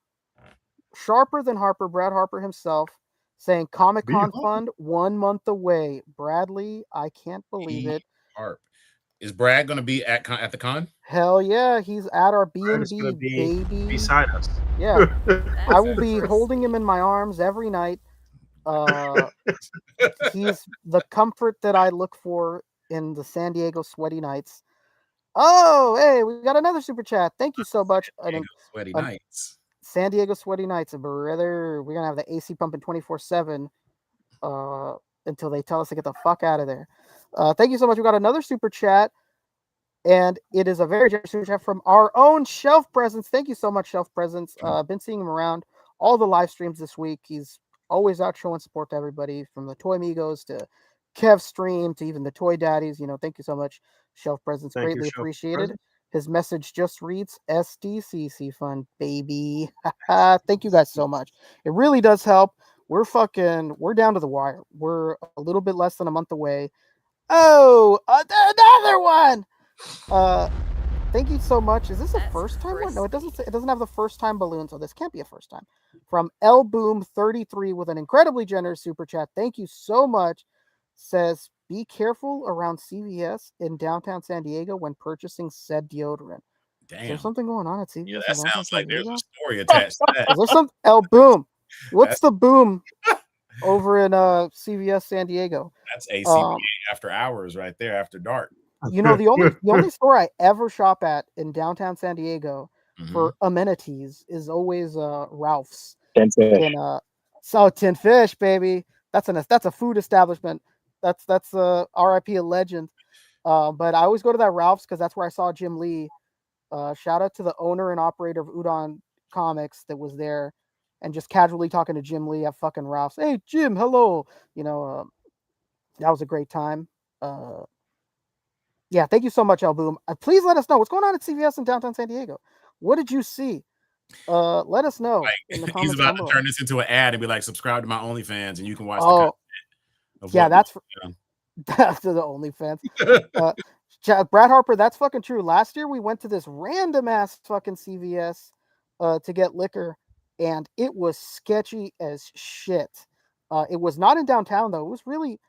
Sharper Than Harper, Brad Harper himself, saying Comic-Con fund 1 month away. Bradley, I can't believe it. Harp. Is Brad going to be at the con? Hell yeah, he's at our B&B, baby. Beside us. Yeah. I will be holding him in my arms every night. He's the comfort that I look for in the San Diego sweaty nights. Oh, hey, we got another super chat. Thank you so much. Sweaty nights. San Diego sweaty nights, brother. We're gonna have the AC pumping 24/7 until they tell us to get the fuck out of there. Thank you so much. We got another super chat, and it is a very generous super chat from our own Shelf Presence. Thank you so much, Shelf Presence. Been seeing him around all the live streams this week. He's always out showing support to everybody, from the Toy Migos to Kev Stream to even the Toy Daddies. Thank you so much, Shelf Presence. Greatly appreciated. His message just reads, SDCC fun, baby. Thank you guys so much. It really does help. We're down to the wire. We're a little bit less than a month away. Oh, another one. Thank you so much. Is this a first time one? No, it doesn't. It doesn't have the first time balloon, so this can't be a first time. From L Boom 33 with an incredibly generous super chat. Thank you so much. Says, be careful around CVS in downtown San Diego when purchasing said deodorant. Damn. Is there something going on at CVS? Yeah, that sounds like there's a story attached to that. Is there some L Boom? What's the boom over in CVS San Diego? That's A.C.B.A. after hours right there, after dark. The only store I ever shop at in downtown San Diego for amenities is always Ralph's. Tin Fish, baby. That's a food establishment. That's RIP a legend. But I always go to that Ralph's because that's where I saw Jim Lee. Shout out to the owner and operator of Udon Comics that was there, and just casually talking to Jim Lee at fucking Ralph's. Hey Jim, hello. That was a great time. Yeah, thank you so much, El Boom. Please let us know what's going on at CVS in downtown San Diego. What did you see? Let us know. In the comments he's about below. to turn this into an ad and be like, subscribe to my OnlyFans and you can watch the content. Yeah, that's to the OnlyFans. Brad Harper, that's fucking true. Last year we went to this random ass fucking CVS to get liquor, and it was sketchy as shit. It was not in downtown though. It was really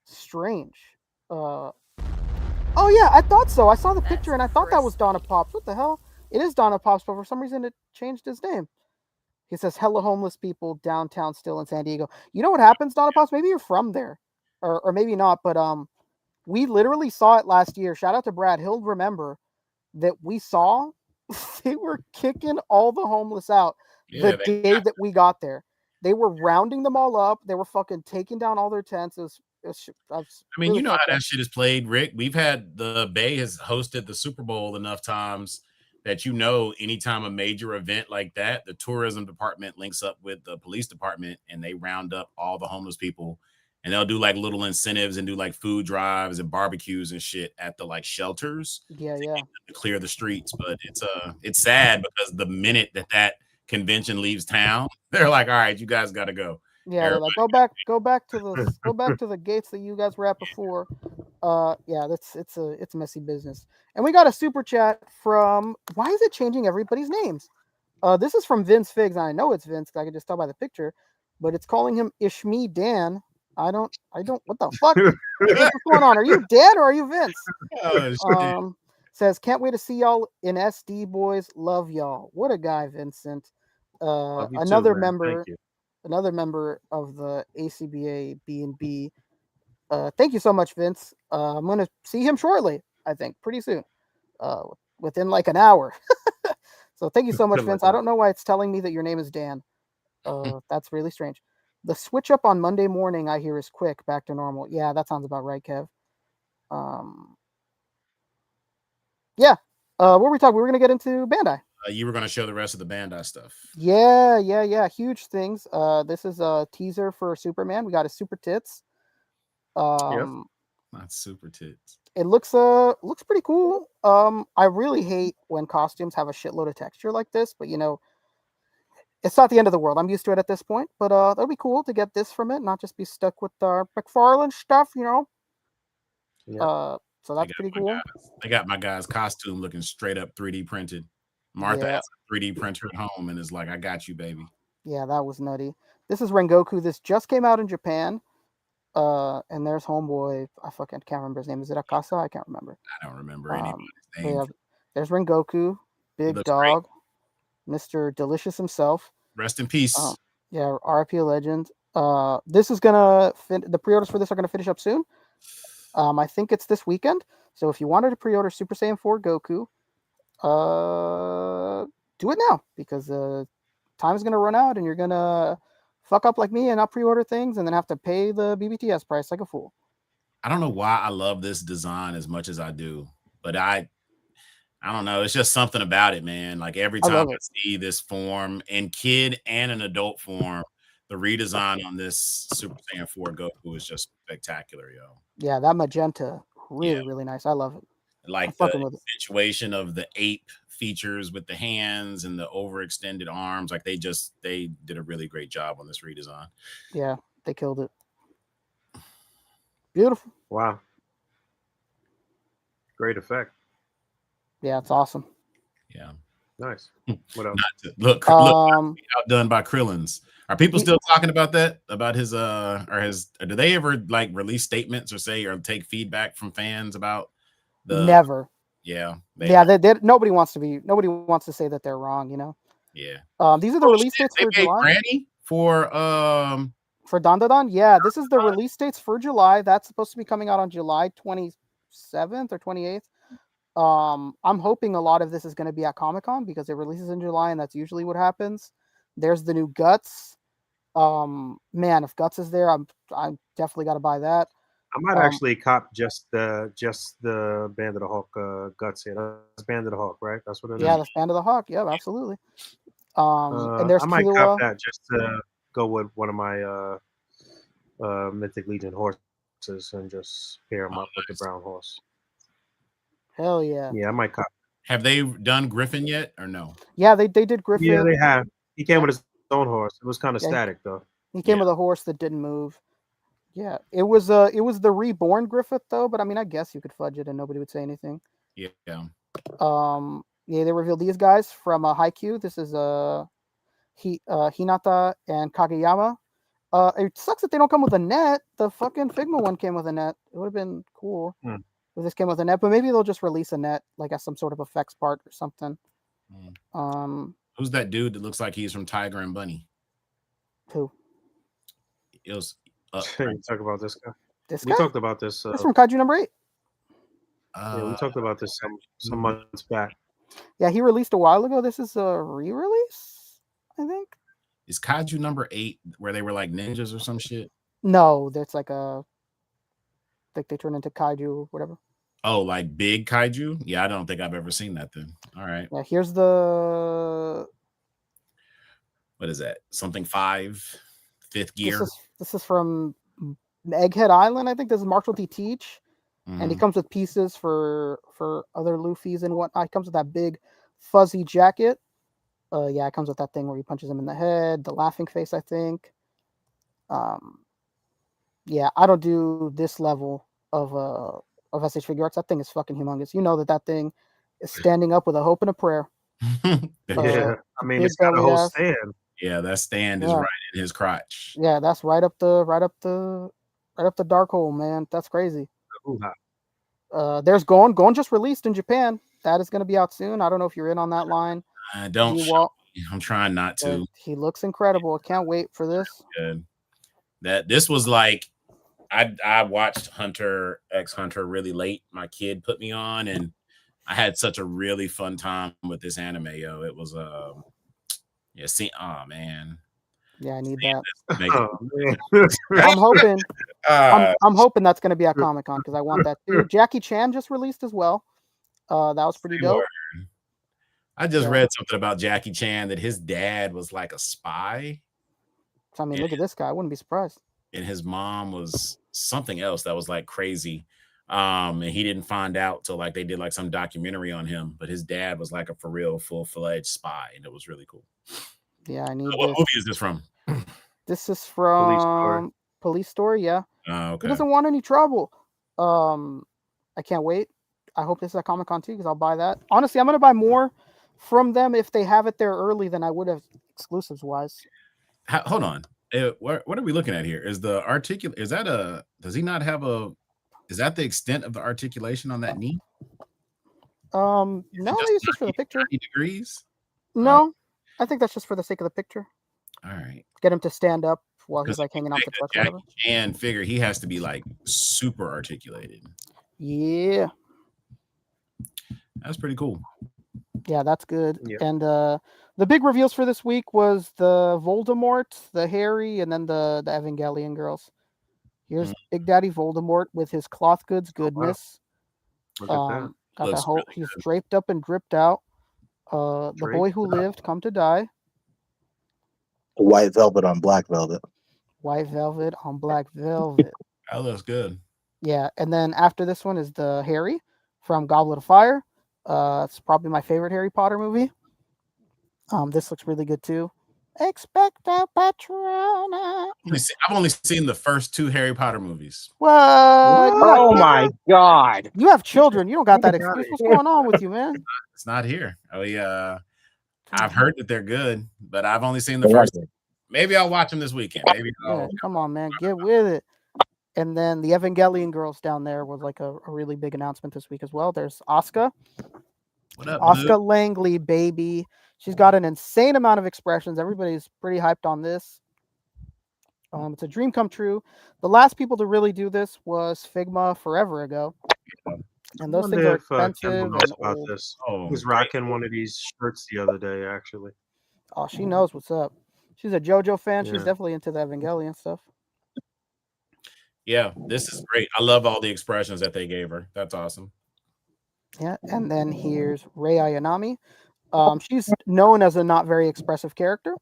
strange. Oh yeah, I thought so. I saw the picture and I thought that was Donna Pops. What the hell? It is Donna Pops, but for some reason it changed his name. He says, "Hello, homeless people downtown, still in San Diego." You know what happens, Donna Pops? Maybe you're from there, or maybe not. But we literally saw it last year. Shout out to Brad. He'll remember that we saw they were kicking all the homeless out the day that we got there. They were rounding them all up. They were fucking taking down all their tents. I mean, you know how that shit is played, Rick. We've had the Bay has hosted the Super Bowl enough times that anytime a major event like that, the tourism department links up with the police department and they round up all the homeless people, and they'll do like little incentives and do like food drives and barbecues and shit at the like shelters. To clear the streets. But it's sad because the minute that convention leaves town, they're like, all right, you guys got to go. Yeah, they're like, go back to the gates that you guys were at before. Yeah, it's a messy business. And we got a super chat from, why is it changing everybody's names? This is from Vince Figs. I know it's Vince, I can just tell by the picture, but it's calling him Ishmi Dan. I don't what the fuck? What's going on? Are you Dan or are you Vince? Oh, says, can't wait to see y'all in SD boys. Love y'all. What a guy, Vincent. Another member of the A.C.B.A. B&B. Thank you so much, Vince. I'm going to see him shortly, I think, pretty soon, within like an hour. So thank you so much, Vince. I don't know why it's telling me that your name is Dan. That's really strange. The switch up on Monday morning, I hear, is quick, back to normal. Yeah, that sounds about right, Kev. Yeah. What were we talking? We were going to get into Bandai. You were going to show the rest of the Bandai stuff. Yeah. Huge things. This is a teaser for Superman. We got his super tits. Not super tits. It looks pretty cool. I really hate when costumes have a shitload of texture like this, but it's not the end of the world. I'm used to it at this point, but that'll be cool to get this from it, not just be stuck with our McFarlane stuff, Yeah. So that's pretty cool. I got my guy's costume looking straight up 3D printed. Martha has a 3D printer at home and is like, I got you, baby. Yeah, that was nutty. This is Rengoku. This just came out in Japan. And there's homeboy. I fucking can't remember his name. Is it Akasa? I can't remember. I don't remember anybody's name. Yeah, there's Rengoku, big dog, Mr. Delicious himself. Rest in peace. Yeah, RIP legend. This is gonna the pre-orders for this are gonna finish up soon. I think it's this weekend. So if you wanted to pre-order Super Saiyan 4 Goku, do it now, because time is gonna run out and you're gonna fuck up like me and not pre-order things and then have to pay the BBTS price like a fool. I don't know why I love this design as much as I do, but I don't know. It's just something about it, man. Like every time I see this form in kid and an adult form, the redesign on this Super Saiyan 4 Goku is just spectacular, yo. Yeah, that magenta, really nice. I love it. Like the situation of the ape features with the hands and the overextended arms. Like they did a really great job on this redesign. Yeah, they killed it. Beautiful. Wow. Great effect. Yeah, it's awesome. Yeah. Nice. What else? Look, outdone by Krillins. Are people still talking about that? About his do they ever like release statements or say or take feedback from fans about the Never. Yeah. Nobody wants to say that they're wrong, Yeah. These are the release dates for July. Granny for Dandadan? Yeah, this is the release dates for July. That's supposed to be coming out on July 27th or 28th. I'm hoping a lot of this is going to be at Comic-Con because it releases in July and that's usually what happens. There's the new Guts. Man, if Guts is there, I'm definitely got to buy that. I might actually cop just the Band of the Hawk Guts here. That's Band of the Hawk, right? That's what it is. Yeah, that's Band of the Hawk. Yeah, absolutely. And there's I might cop that just to go with one of my Mythic Legion horses and just pair them up with the brown horse. Hell yeah. Yeah, I might cop. Have they done Griffin yet or no? Yeah, they did Griffin. Yeah, they have. He came with his own horse. It was kind of static though. He came with a horse that didn't move. Yeah, it was the reborn Griffith though, but I mean, I guess you could fudge it and nobody would say anything. Yeah. Yeah, they revealed these guys from Haikyuu. This is Hinata and Kageyama. It sucks that they don't come with a net. The fucking Figma one came with a net. It would have been cool if this came with a net, but maybe they'll just release a net like as some sort of effects part or something. Who's that dude that looks like he's from Tiger and Bunny? Who? It was. You talk about this guy. This we guy? talked about this. That's from Kaiju number 8. Yeah, we talked about this some months back. Yeah, he released a while ago. This is a re-release, I think. Is Kaiju number 8 where they were like ninjas or some shit? No, that's like like they turn into kaiju or whatever. Oh, like big kaiju? Yeah, I don't think I've ever seen that then. All right. Yeah, here's the. What is that? Something 5, 5th gear. This is from Egghead Island. I think this is Marshall T. Teach, and he comes with pieces for other Luffy's and whatnot. He comes with that big fuzzy jacket. Yeah, it comes with that thing where he punches him in the head, the laughing face, I think. Yeah, I don't do this level of SH Figure Arts. That thing is fucking humongous. You know that thing is standing up with a hope and a prayer. Yeah, I mean it's got a whole stand. Yeah, that stand is right in his crotch. Yeah, that's right up the dark hole, man. That's crazy. There's Gon just released in Japan. That is going to be out soon. I don't know if you're in on that line. I'm trying not to. He looks incredible. I can't wait for this. Good. This was like I watched Hunter x Hunter really late. My kid put me on, and I had such a really fun time with this anime. Yo, it was oh man. Yeah, I need that. I'm I'm hoping that's going to be at Comic-Con because I want that too. Jackie Chan just released as well. That was pretty dope. I just read something about Jackie Chan that his dad was like a spy. I mean, look at this guy. I wouldn't be surprised. And his mom was something else that was like crazy. And he didn't find out till like they did like some documentary on him. But his dad was like a for real full-fledged spy, and it was really cool. Yeah, I need. What movie is this from? This is from Police Story. Yeah. Okay. He doesn't want any trouble. I can't wait. I hope this is at Comic-Con too because I'll buy that. Honestly, I'm gonna buy more from them if they have it there early than I would have exclusives wise. Hold on. What are we looking at here? Is the is that does he not have is that the extent of the articulation on that knee? No, it's just for the picture. 90 degrees? No, I think that's just for the sake of the picture. All right. Get him to stand up while he's like hanging off the truck. Jackie Chan figure, he has to be like super articulated. Yeah. That's pretty cool. Yeah, that's good. Yeah. And the big reveals for this week was the Voldemort, the Harry, and then the Evangelion girls. Here's Big Daddy Voldemort with his cloth goods goodness. Wow. Got that whole really he's draped up and dripped out. The boy who lived, come to die. White velvet on black velvet. White velvet on black velvet. That looks good. Yeah, and then after this one is the Harry from Goblet of Fire. It's probably my favorite Harry Potter movie. This looks really good too. Expecto Patrona. I've only seen the first 2 Harry Potter movies. What? Oh my god! You have children. You don't got that excuse. What's going on with you, man? It's not here. I've heard that they're good, but I've only seen the first. Maybe I'll watch them this weekend. Maybe. Come on, man, get with it. And then the Evangelion girls down there was like a really big announcement this week as well. There's Asuka. What up, Asuka Langley, baby. She's got an insane amount of expressions. Everybody's pretty hyped on this. It's a dream come true. The last people to really do this was Figma forever ago. And those things are expensive. About this. He's rocking one of these shirts the other day, actually. Oh, she knows what's up. She's a JoJo fan. Yeah. She's definitely into the Evangelion stuff. Yeah, this is great. I love all the expressions that they gave her. That's awesome. Yeah, and then here's Rei Ayanami. She's known as a not very expressive character.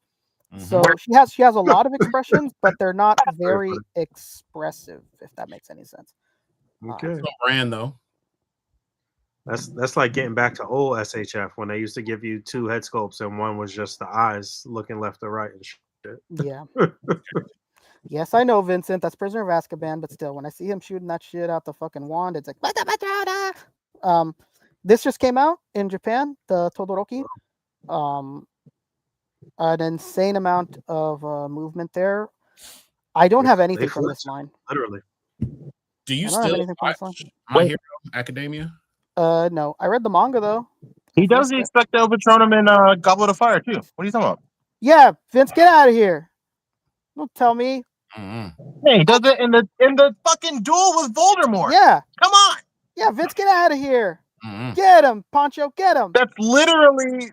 So she has a lot of expressions, but they're not very expressive, if that makes any sense. Okay. Brand though. That's like getting back to old SHF when they used to give you 2 head sculpts and one was just the eyes looking left or right and shit. Yeah. Yes, I know, Vincent. That's Prisoner of Azkaban, but still, when I see him shooting that shit out the fucking wand, it's like, This just came out in Japan, the Todoroki. An insane amount of movement there. I don't have anything from this line. Literally. Do you I don't have still anything from this line. My Hero Academia? No. I read the manga though. He does the Expecto Patronum in Goblet of Fire too. What are you talking about? Yeah, Vince, get out of here. Don't tell me. Hey, he does it in the fucking duel with Voldemort. Yeah. Come on. Yeah, Vince, get out of here. Get him, Poncho, get him. That's literally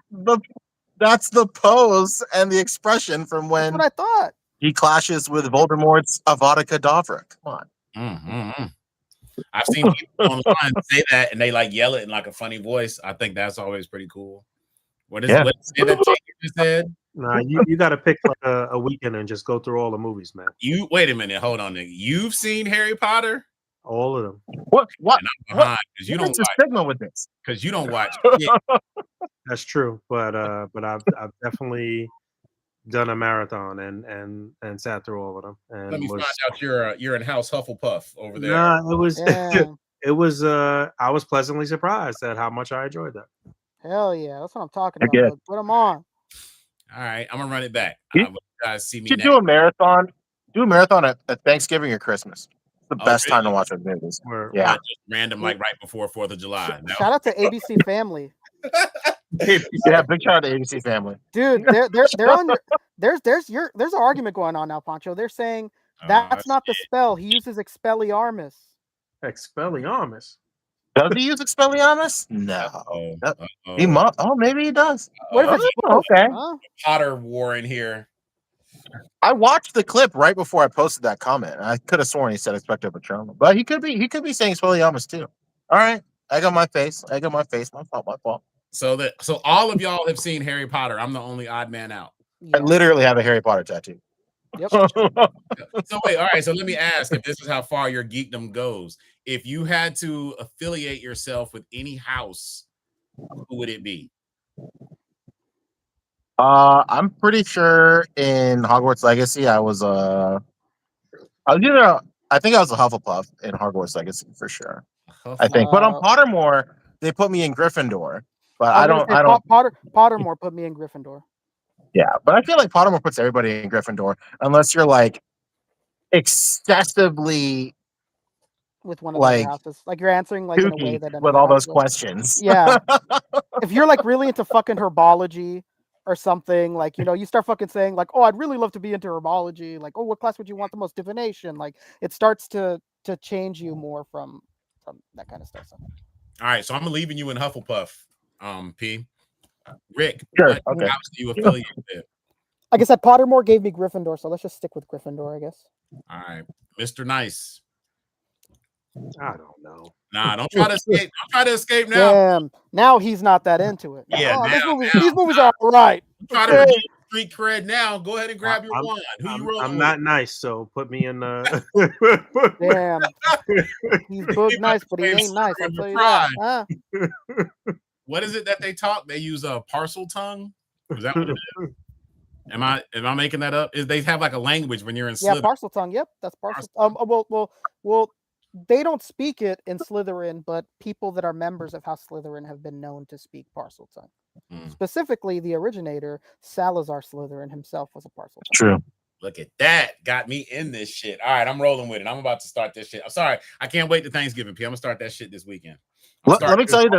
that's the pose and the expression from when That's what I thought. he clashes with Voldemort's Avada Kedavra. Come on. I've seen people online say that and they like yell it in like a funny voice. I think that's always pretty cool. What is it? What is that Ting just said? Nah, you got to pick like a weekend and just go through all the movies, man. You wait a minute, hold on, nigga. You've seen Harry Potter? All of them. What? And I'm behind because you don't watch. Stigma with this? Because you don't watch. That's true, but I've definitely done a marathon and sat through all of them. And let me find out you're in House Hufflepuff over there. Nah, it was it was I was pleasantly surprised at how much I enjoyed that. Hell yeah, that's what I'm talking about. Put them on. All right, I'm gonna run it back. Guys, see me. You do a marathon. Do a marathon at Thanksgiving or Christmas. It's the best time to watch those movies. Yeah, just random like right before 4th of July. No. Shout out to ABC Family. Yeah, big shout out to ABC Family. Dude, they're on. There's an argument going on now, Poncho. They're saying that's not the spell. He uses Expelliarmus. Expelliarmus. Does he use Expelliarmus? No. He must. Oh, maybe he does. What if it's okay? Potter war in here. I watched the clip right before I posted that comment. I could have sworn he said Expecto Patronum, but he could be saying Expelliarmus too. All right, I got my face. My fault. So all of y'all have seen Harry Potter. I'm the only odd man out. I literally have a Harry Potter tattoo. Yep. So wait, all right. So let me ask if this is how far your geekdom goes. If you had to affiliate yourself with any house, who would it be? I'm pretty sure in Hogwarts Legacy, I was I think I was a Hufflepuff in Hogwarts Legacy for sure. I think, but on Pottermore, they put me in Gryffindor. But I don't. Pottermore put me in Gryffindor. Yeah, but I feel like Pottermore puts everybody in Gryffindor unless you're like excessively with one of the houses. Like you're answering like in a way that with all those questions. Yeah. If you're like really into fucking herbology or something, like, you know, you start fucking saying like, oh, I'd really love to be into herbology. Like, oh, what class would you want the most? Divination. Like it starts to change you more from that kind of stuff. So. All right. So I'm leaving you in Hufflepuff, P. Rick, sure. What house do you affiliate with? Like I said, Pottermore gave me Gryffindor, so let's just stick with Gryffindor, I guess. All right. Mr. Nice. I don't know. Nah, don't try to escape. Don't try to escape now. Damn. Now he's not that into it. Yeah, these movies are all right. Try to redeem street cred now. Go ahead and grab your wand. Who you rolling I'm not nice, so put me in Damn. He's booked nice, but he ain't nice. I'll tell you that. Huh? What is it that they talk? They use a parcel tongue? Is that what it is? Am I making that up? Is they have like a language when you're in Slytherin? Yeah, parcel tongue. Yep, that's parcel. Well, they don't speak it in Slytherin, but people that are members of House Slytherin have been known to speak parcel tongue. Specifically, the originator, Salazar Slytherin himself, was a parcel tongue. True. Look at that. Got me in this shit. All right, I'm rolling with it. I'm about to start this shit. I'm sorry. I can't wait to Thanksgiving, P. I'm going to start that shit this weekend. Let me tell you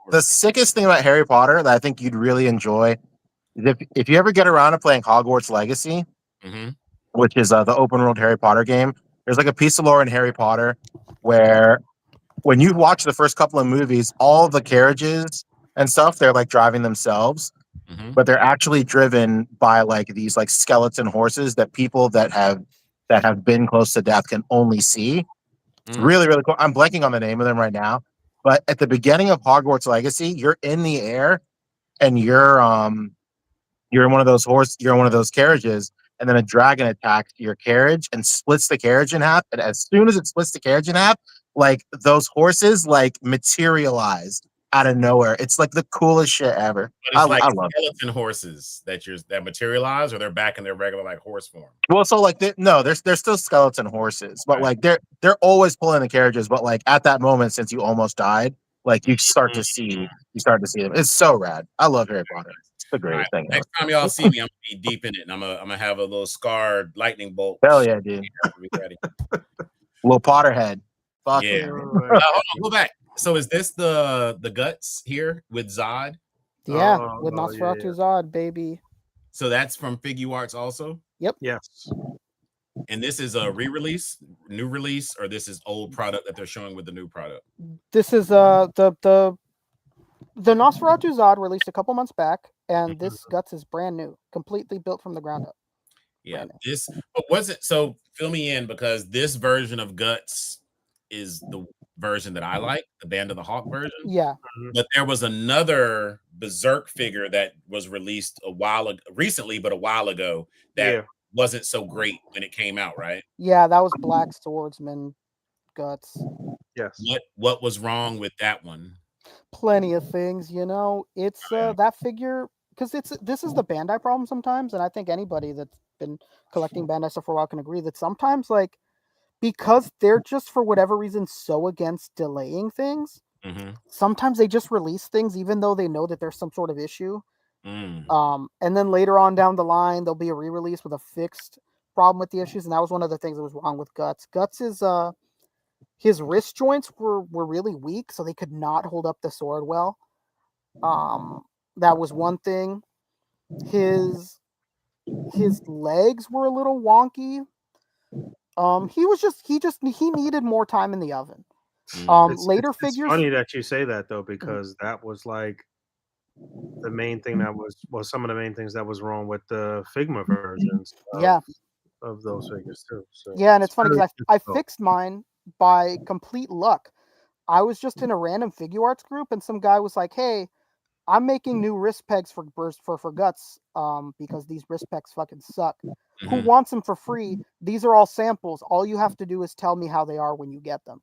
the sickest thing about Harry Potter that I think you'd really enjoy is if you ever get around to playing Hogwarts Legacy, which is the open world Harry Potter game, there's like a piece of lore in Harry Potter where when you watch the first couple of movies, all the carriages and stuff, they're like driving themselves, but they're actually driven by like these like skeleton horses that people that have been close to death can only see. It's really, really cool. I'm blanking on the name of them right now, but at the beginning of Hogwarts Legacy, you're in the air and you're in one of those carriages, and then a dragon attacks your carriage and splits the carriage in half. And as soon as it splits the carriage in half, like those horses like materialize out of nowhere. It's like the coolest shit ever. But it's I love skeleton horses that materialize, or they're back in their regular like horse form. Well, so like they're still skeleton horses, but like they're always pulling the carriages. But like at that moment, since you almost died, like you start to see them. It's so rad. I love Harry Potter. It's the All right, greatest thing ever. next time y'all see me, I'm gonna be deep in it, and I'm gonna have a little scarred lightning bolt. Hell yeah, dude. Be ready. Little Potterhead. Fuck Yeah. yeah. Hold on, go back. So is this the guts here with Zod? Yeah, with Nosferatu Zod, baby. So that's from Figure Arts also? Yep. Yes. And this is a re-release, new release, or this is old product that they're showing with the new product? This is the Nosferatu Zod released a couple months back, and this Guts is brand new, completely built from the ground up. Yeah, this wasn't, so fill me in, because this version of Guts is the version that I like, the Band of the Hawk version. Yeah. But there was another Berserk figure that was released recently, but a while ago, that wasn't so great when it came out, right? Yeah, that was Black Swordsman Guts. Yes. What was wrong with that one? Plenty of things, you know. It's that figure, because this is the Bandai problem sometimes, and I think anybody that's been collecting Bandai stuff for a while can agree that sometimes, like, because they're just for whatever reason so against delaying things, sometimes they just release things even though they know that there's some sort of issue. And then later on down the line, there'll be a re-release with a fixed problem with the issues, and that was one of the things that was wrong with Guts. Guts is his wrist joints were really weak, so they could not hold up the sword well. That was one thing. His legs were a little wonky. He needed more time in the oven. Later figures. It's funny that you say that though, because that was like the main thing that was some of the main things that was wrong with the Figma versions. Of those figures too. So yeah, and it's funny because I fixed mine by complete luck. I was just in a random Figure Arts group, and some guy was like, "Hey, I'm making new wrist pegs for Guts, because these wrist pegs fucking suck. Who wants them for free? These are all samples. All you have to do is tell me how they are when you get them."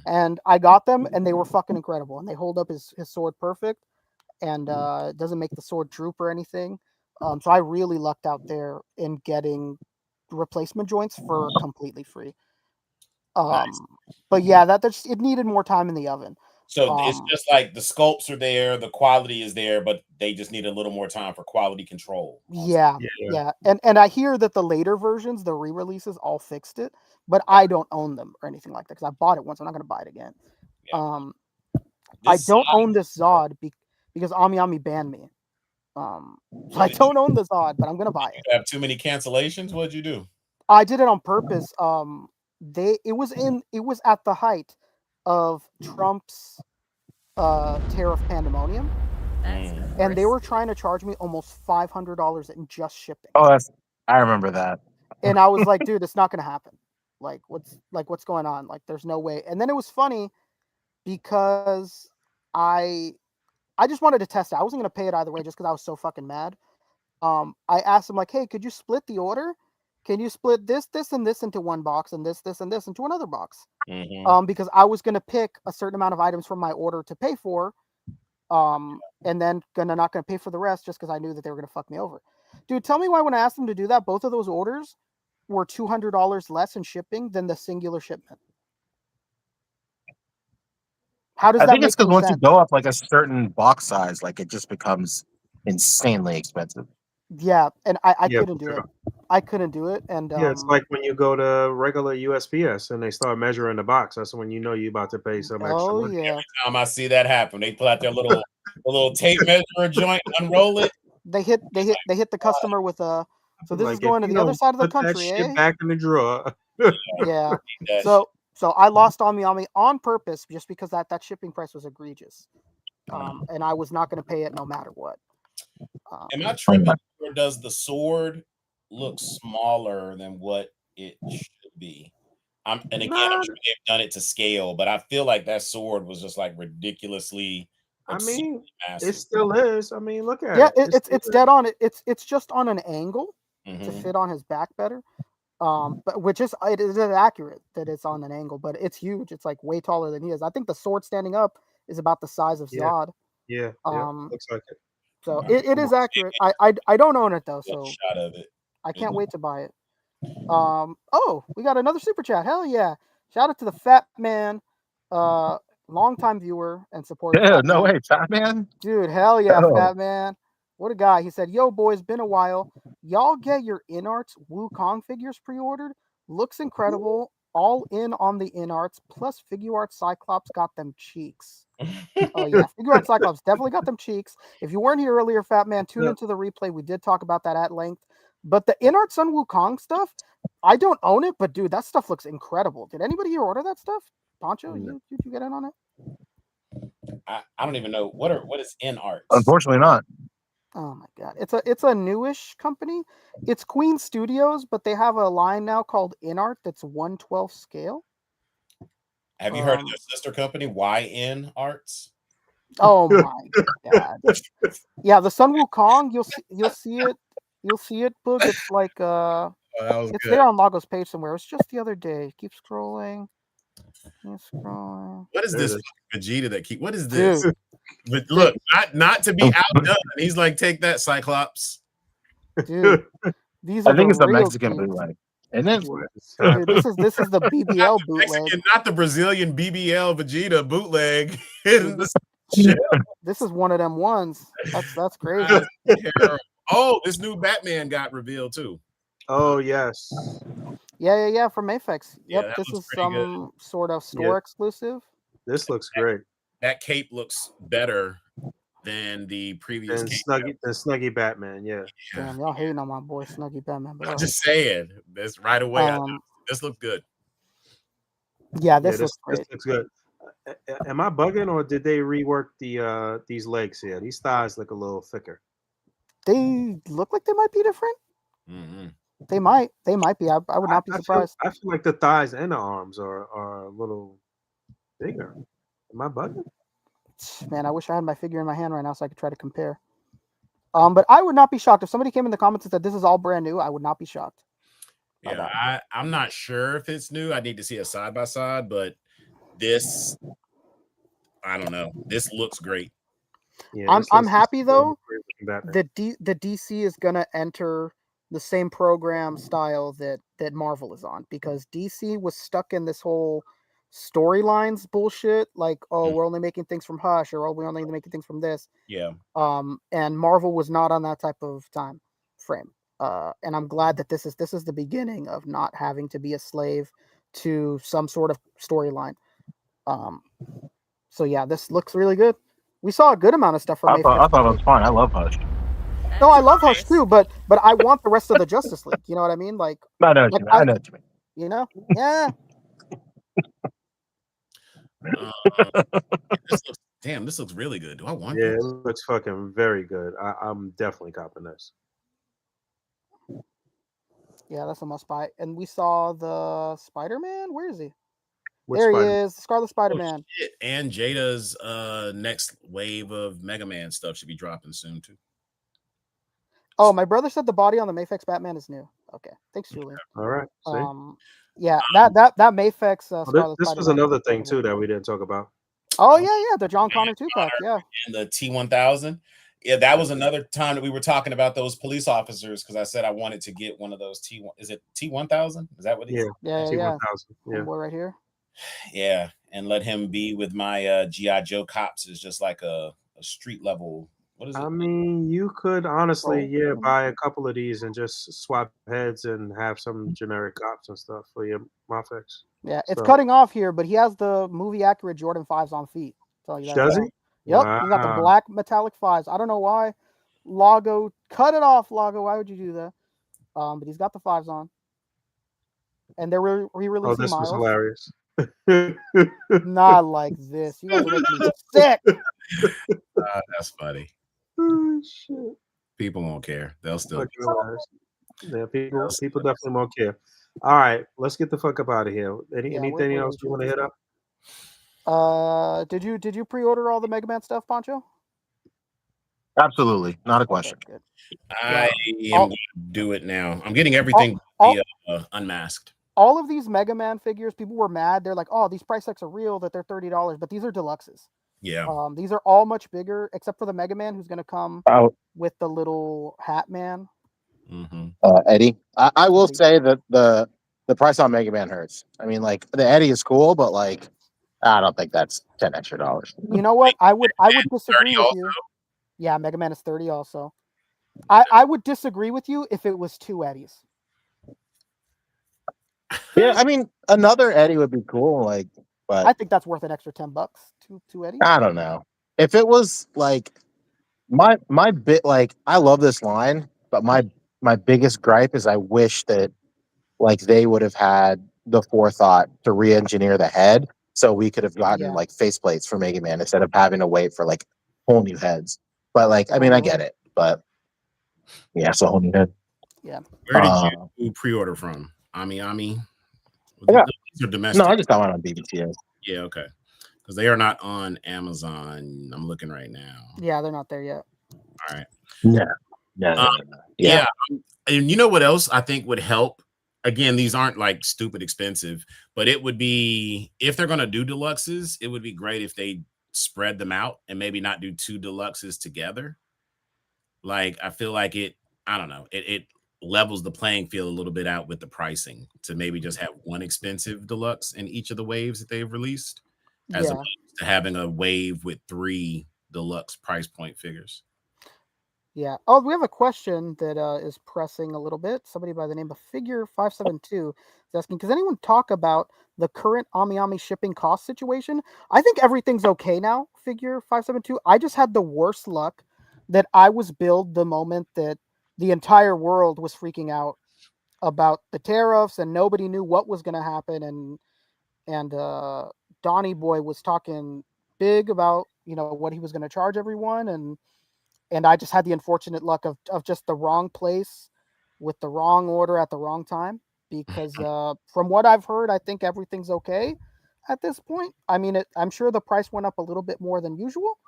And I got them, and they were fucking incredible. And they hold up his sword perfect, and it doesn't make the sword droop or anything. So I really lucked out there in getting replacement joints for completely free. But yeah, it needed more time in the oven. So it's just like the sculpts are there, the quality is there, but they just need a little more time for quality control. Yeah. And I hear that the later versions, the re-releases, all fixed it, but I don't own them or anything like that because I bought it once. I'm not going to buy it again. I don't own this Zod because Ami Ami banned me. So I don't own the Zod, but I'm going to buy it. You have too many cancellations? What'd you do? I did it on purpose. It was at the height of Trump's tariff pandemonium, and they were trying to charge me almost $500 in just shipping. I remember that. And I was like, dude, it's not gonna happen. What's going on? Like, there's no way. And then it was funny because I just wanted to test it. I wasn't gonna pay it either way just because I was so fucking mad. I asked him, like, hey, could you split the order? Can you split this, and this into one box, and this, and this into another box? Because I was going to pick a certain amount of items from my order to pay for, and then not going to pay for the rest just because I knew that they were going to fuck me over. Dude, tell me why when I asked them to do that, both of those orders were $200 less in shipping than the singular shipment. How does that make sense? I think it's because once you go up like a certain box size, like it just becomes insanely expensive. Yeah, and I couldn't do it. I couldn't do it, and it's like when you go to regular USPS and they start measuring the box. That's when you know you're about to pay some extra money. Yeah. Every time I see that happen, they pull out their little tape measure joint, unroll it. They hit the customer with a. So this is going to the other side of the country, that shit back in the drawer. Yeah. So I lost Ami Ami on purpose just because that shipping price was egregious, and I was not going to pay it no matter what. Am I tripping, or does the sword look smaller than what it should be? I'm sure they've done it to scale, but I feel like that sword was just like ridiculously. Massive. It still is. I mean, look at it. Yeah, it's dead on. It's just on an angle to fit on his back better. But it is accurate that it's on an angle, but it's huge. It's like way taller than he is. I think the sword standing up is about the size of Zod. Yeah. Looks like it. So it is accurate. I don't own it though, so shot of it. I can't wait to buy it. We got another super chat. Hell yeah! Shout out to the Fat Man. longtime viewer and supporter. Yeah, Fat no Man. way, Batman. Dude, hell yeah, Oh. Fat Man. What a guy. He said, yo, boys, been a while. Y'all get your InArts Wukong figures pre-ordered? Looks incredible. All in on the InArts. Plus, FiguArt Cyclops got them cheeks. Oh, yeah. FiguArt Cyclops definitely got them cheeks. If you weren't here earlier, Fat Man, tune into the replay. We did talk about that at length. But the InArts on Wukong stuff, I don't own it, but dude, that stuff looks incredible. Did anybody here order that stuff? Poncho, you get in on it? I don't even know what is in arts. Unfortunately, not. Oh my god, it's a newish company. It's Queen Studios, but they have a line now called InArt that's 1/12 scale. Have you heard of their sister company, YN Arts? Oh my god, yeah, the Sun Wukong. You'll see it. Boog. It's like it's good. there on Lago's page somewhere. It's just the other day. Keep scrolling. What is this Vegeta that keep? What is this? Dude. But look, not to be outdone. He's like, take that, Cyclops. Dude, these are I think it's the real Mexican cheeks. bootleg. And then Dude, this is the BBL bootleg. Not the Brazilian BBL Vegeta bootleg. This is one of them ones. That's crazy. Oh, this new Batman got revealed too. Oh yes. Yeah, from Aphex. Yep, Yeah, this is some sort of store exclusive. This looks great. That cape looks better than the previous cape. Snuggy Batman, yeah. Damn, y'all hating on my boy Snuggy Batman. But I'm just saying, this right away. This looks good. Yeah, this looks great. This looks good. Am I bugging, or did they rework these legs here? These thighs look a little thicker. They look like they might be different. Mm-hmm. They might be. I would not be surprised. I feel like the thighs and the arms are a little bigger. Am I bugging? Man, I wish I had my figure in my hand right now so I could try to compare. But I would not be shocked if somebody came in the comments and said this is all brand new. I would not be shocked. Yeah, I'm not sure if it's new. I need to see a side by side, but this, I don't know. This looks great. Yeah, I'm happy though. The DC is gonna enter the same program style that Marvel is on, because DC was stuck in this whole storylines bullshit, like, oh, we're only making things from Hush, or oh, we're only making things from this. Yeah. And Marvel was not on that type of time frame. And I'm glad that this is the beginning of not having to be a slave to some sort of storyline. So yeah, this looks really good. We saw a good amount of stuff from. I thought it was fun. I love Hush. No, I love Hush too, but I want the rest of the Justice League. You know what I mean? Like, I know what you mean. I know what you mean. You know? Yeah. This looks really good. Do I want this? It looks fucking very good. I'm definitely copping this. Yeah, that's a must buy. And we saw the Spider-Man. Where is he? Which there Spider-Man? He is, the Scarlet Spider-Man. Oh, and Jada's next wave of Mega Man stuff should be dropping soon too. Oh, my brother said the body on the Mayex Batman is new. Okay, thanks, Julian. All right. Yeah, that Mayex Scarlet this was another thing too that we didn't talk about. Oh yeah, the John Connor 2-pack, yeah. And the T-1000. Yeah, that was another time that we were talking about those police officers, because I said I wanted to get one of those T1. Is it T-1000? Is that what it is? Yeah. T-1000. Yeah. Boy right here. Yeah, and let him be with my G.I. Joe cops is just like a street level. What is it? I mean, you could honestly, buy a couple of these and just swap heads and have some generic cops and stuff for your Mafex. Yeah, it's cutting off here, but he has the movie accurate Jordan 5s on feet. Does he? Yep, He got the black metallic 5s. I don't know why. Lago, cut it off, Lago. Why would you do that? But he's got the 5s on. And they're re-releasing Miles. Miles. Was hilarious. Not like this. You guys are making me sick. That's funny. Oh, shit. People won't care. They'll still. Yeah, people definitely won't care. All right, let's get the fuck up out of here. Anything else you want to hit up? Did you pre-order all the Mega Man stuff, Poncho? Absolutely, not a question. Okay, I am going to do it now. I'm getting everything unmasked. All of these Mega Man figures, people were mad. They're like, "Oh, these price tags are real. That they're $30, but these are deluxes." Yeah. These are all much bigger, except for the Mega Man, who's going to come with the little Hat Man. Mm-hmm. Eddie, I will say that the price on Mega Man hurts. I mean, like, the Eddie is cool, but like, I don't think that's $10 extra. You know what? I would disagree 30 with also? you. Yeah, Mega Man is 30 also. I would disagree with you if it was 2 Eddies. Yeah, I mean, another Eddie would be cool. Like, but I think that's worth an extra $10. Two Eddies. I don't know. If it was like my bit, like I love this line, but my biggest gripe is I wish that like they would have had the forethought to re-engineer the head so we could have gotten like faceplates for Mega Man instead of having to wait for like whole new heads. But like, I mean, I get it, but yeah, it's a whole new head. Yeah. Where did you pre-order from? Ami? These are domestic. No, I just got one on BBTS. Yeah, okay. Because they are not on Amazon. I'm looking right now. Yeah, they're not there yet. All right. No. Yeah. And you know what else I think would help? Again, these aren't like stupid expensive, but it would be, if they're going to do deluxes, it would be great if they spread them out and maybe not do 2 deluxes together. Like, I feel like it levels the playing field a little bit out with the pricing to maybe just have one expensive deluxe in each of the waves that they've released, as opposed to having a wave with 3 deluxe price point figures. Yeah. Oh, we have a question that is pressing a little bit. Somebody by the name of Figure 572 is asking, does anyone talk about the current Ami shipping cost situation? I think everything's okay now, Figure 572. I just had the worst luck that I was billed the moment that the entire world was freaking out about the tariffs and nobody knew what was going to happen. And Donnie Boy was talking big about, what he was going to charge everyone. And I just had the unfortunate luck of just the wrong place with the wrong order at the wrong time, because from what I've heard, I think everything's okay at this point. I mean, I'm sure the price went up a little bit more than usual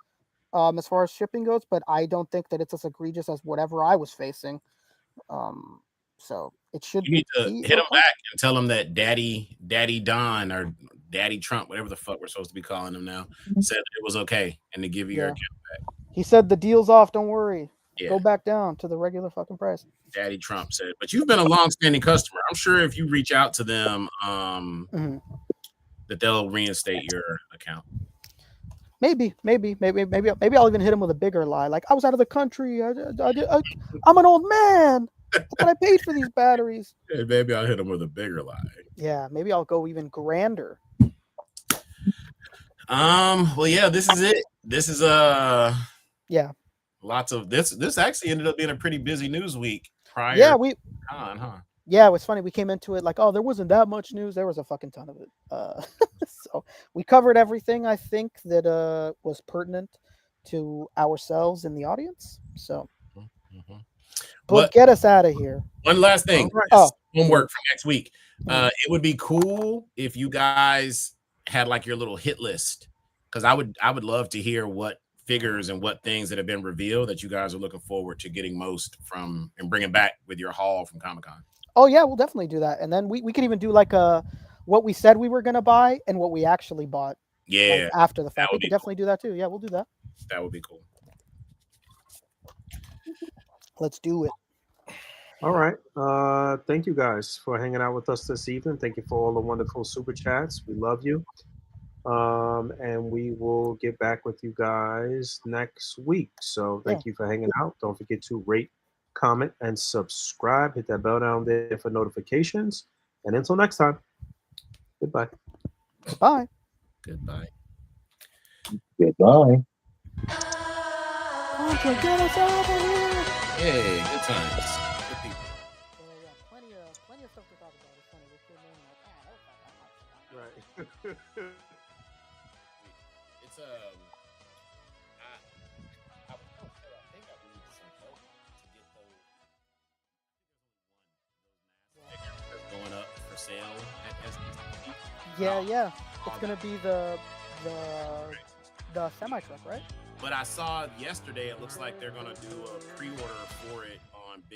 as far as shipping goes, but I don't think that it's as egregious as whatever I was facing. So it should. You need to hit him back and tell him that Daddy Don or Daddy Trump, whatever the fuck we're supposed to be calling him now, said that it was okay and to give you your account back. He said the deal's off. Don't worry. Yeah. Go back down to the regular fucking price. Daddy Trump said, but you've been a long-standing customer. I'm sure if you reach out to them, that they'll reinstate your account. Maybe I'll even hit him with a bigger lie. Like, I was out of the country. I'm an old man. But I paid for these batteries. Yeah, maybe I'll hit him with a bigger lie. Yeah, maybe I'll go even grander. Well, yeah, this is it. This is lots of this actually ended up being a pretty busy news week prior. Yeah, Yeah, it was funny. We came into it like, oh, there wasn't that much news. There was a fucking ton of it. So we covered everything I think that was pertinent to ourselves in the audience. So but get us out of here. One last thing. Right. Homework for next week. It would be cool if you guys had like your little hit list, because I would love to hear what figures and what things that have been revealed that you guys are looking forward to getting most from and bringing back with your haul from Comic-Con. Oh yeah, we'll definitely do that. And then we could even do like what we said we were gonna buy and what we actually bought. Yeah, like after the fact. We could definitely do that too. Yeah, we'll do that. That would be cool. Let's do it. All right. Thank you guys for hanging out with us this evening. Thank you for all the wonderful super chats. We love you. And we will get back with you guys next week. So thank you for hanging out. Don't forget to rate, comment, and subscribe. Hit that bell down there for notifications. And until next time, goodbye. Bye. Goodbye. Goodbye. Get us out of here. Hey, good times. Good people. Yeah, plenty of stuff to talk about. It's funny. We're still doing like, that was not that much. Right. It's I think I need some help to get those that's going up for sale at SDCC. Yeah. It's gonna be the semi truck, right? But I saw yesterday, it looks like they're gonna do a pre-order for it on Big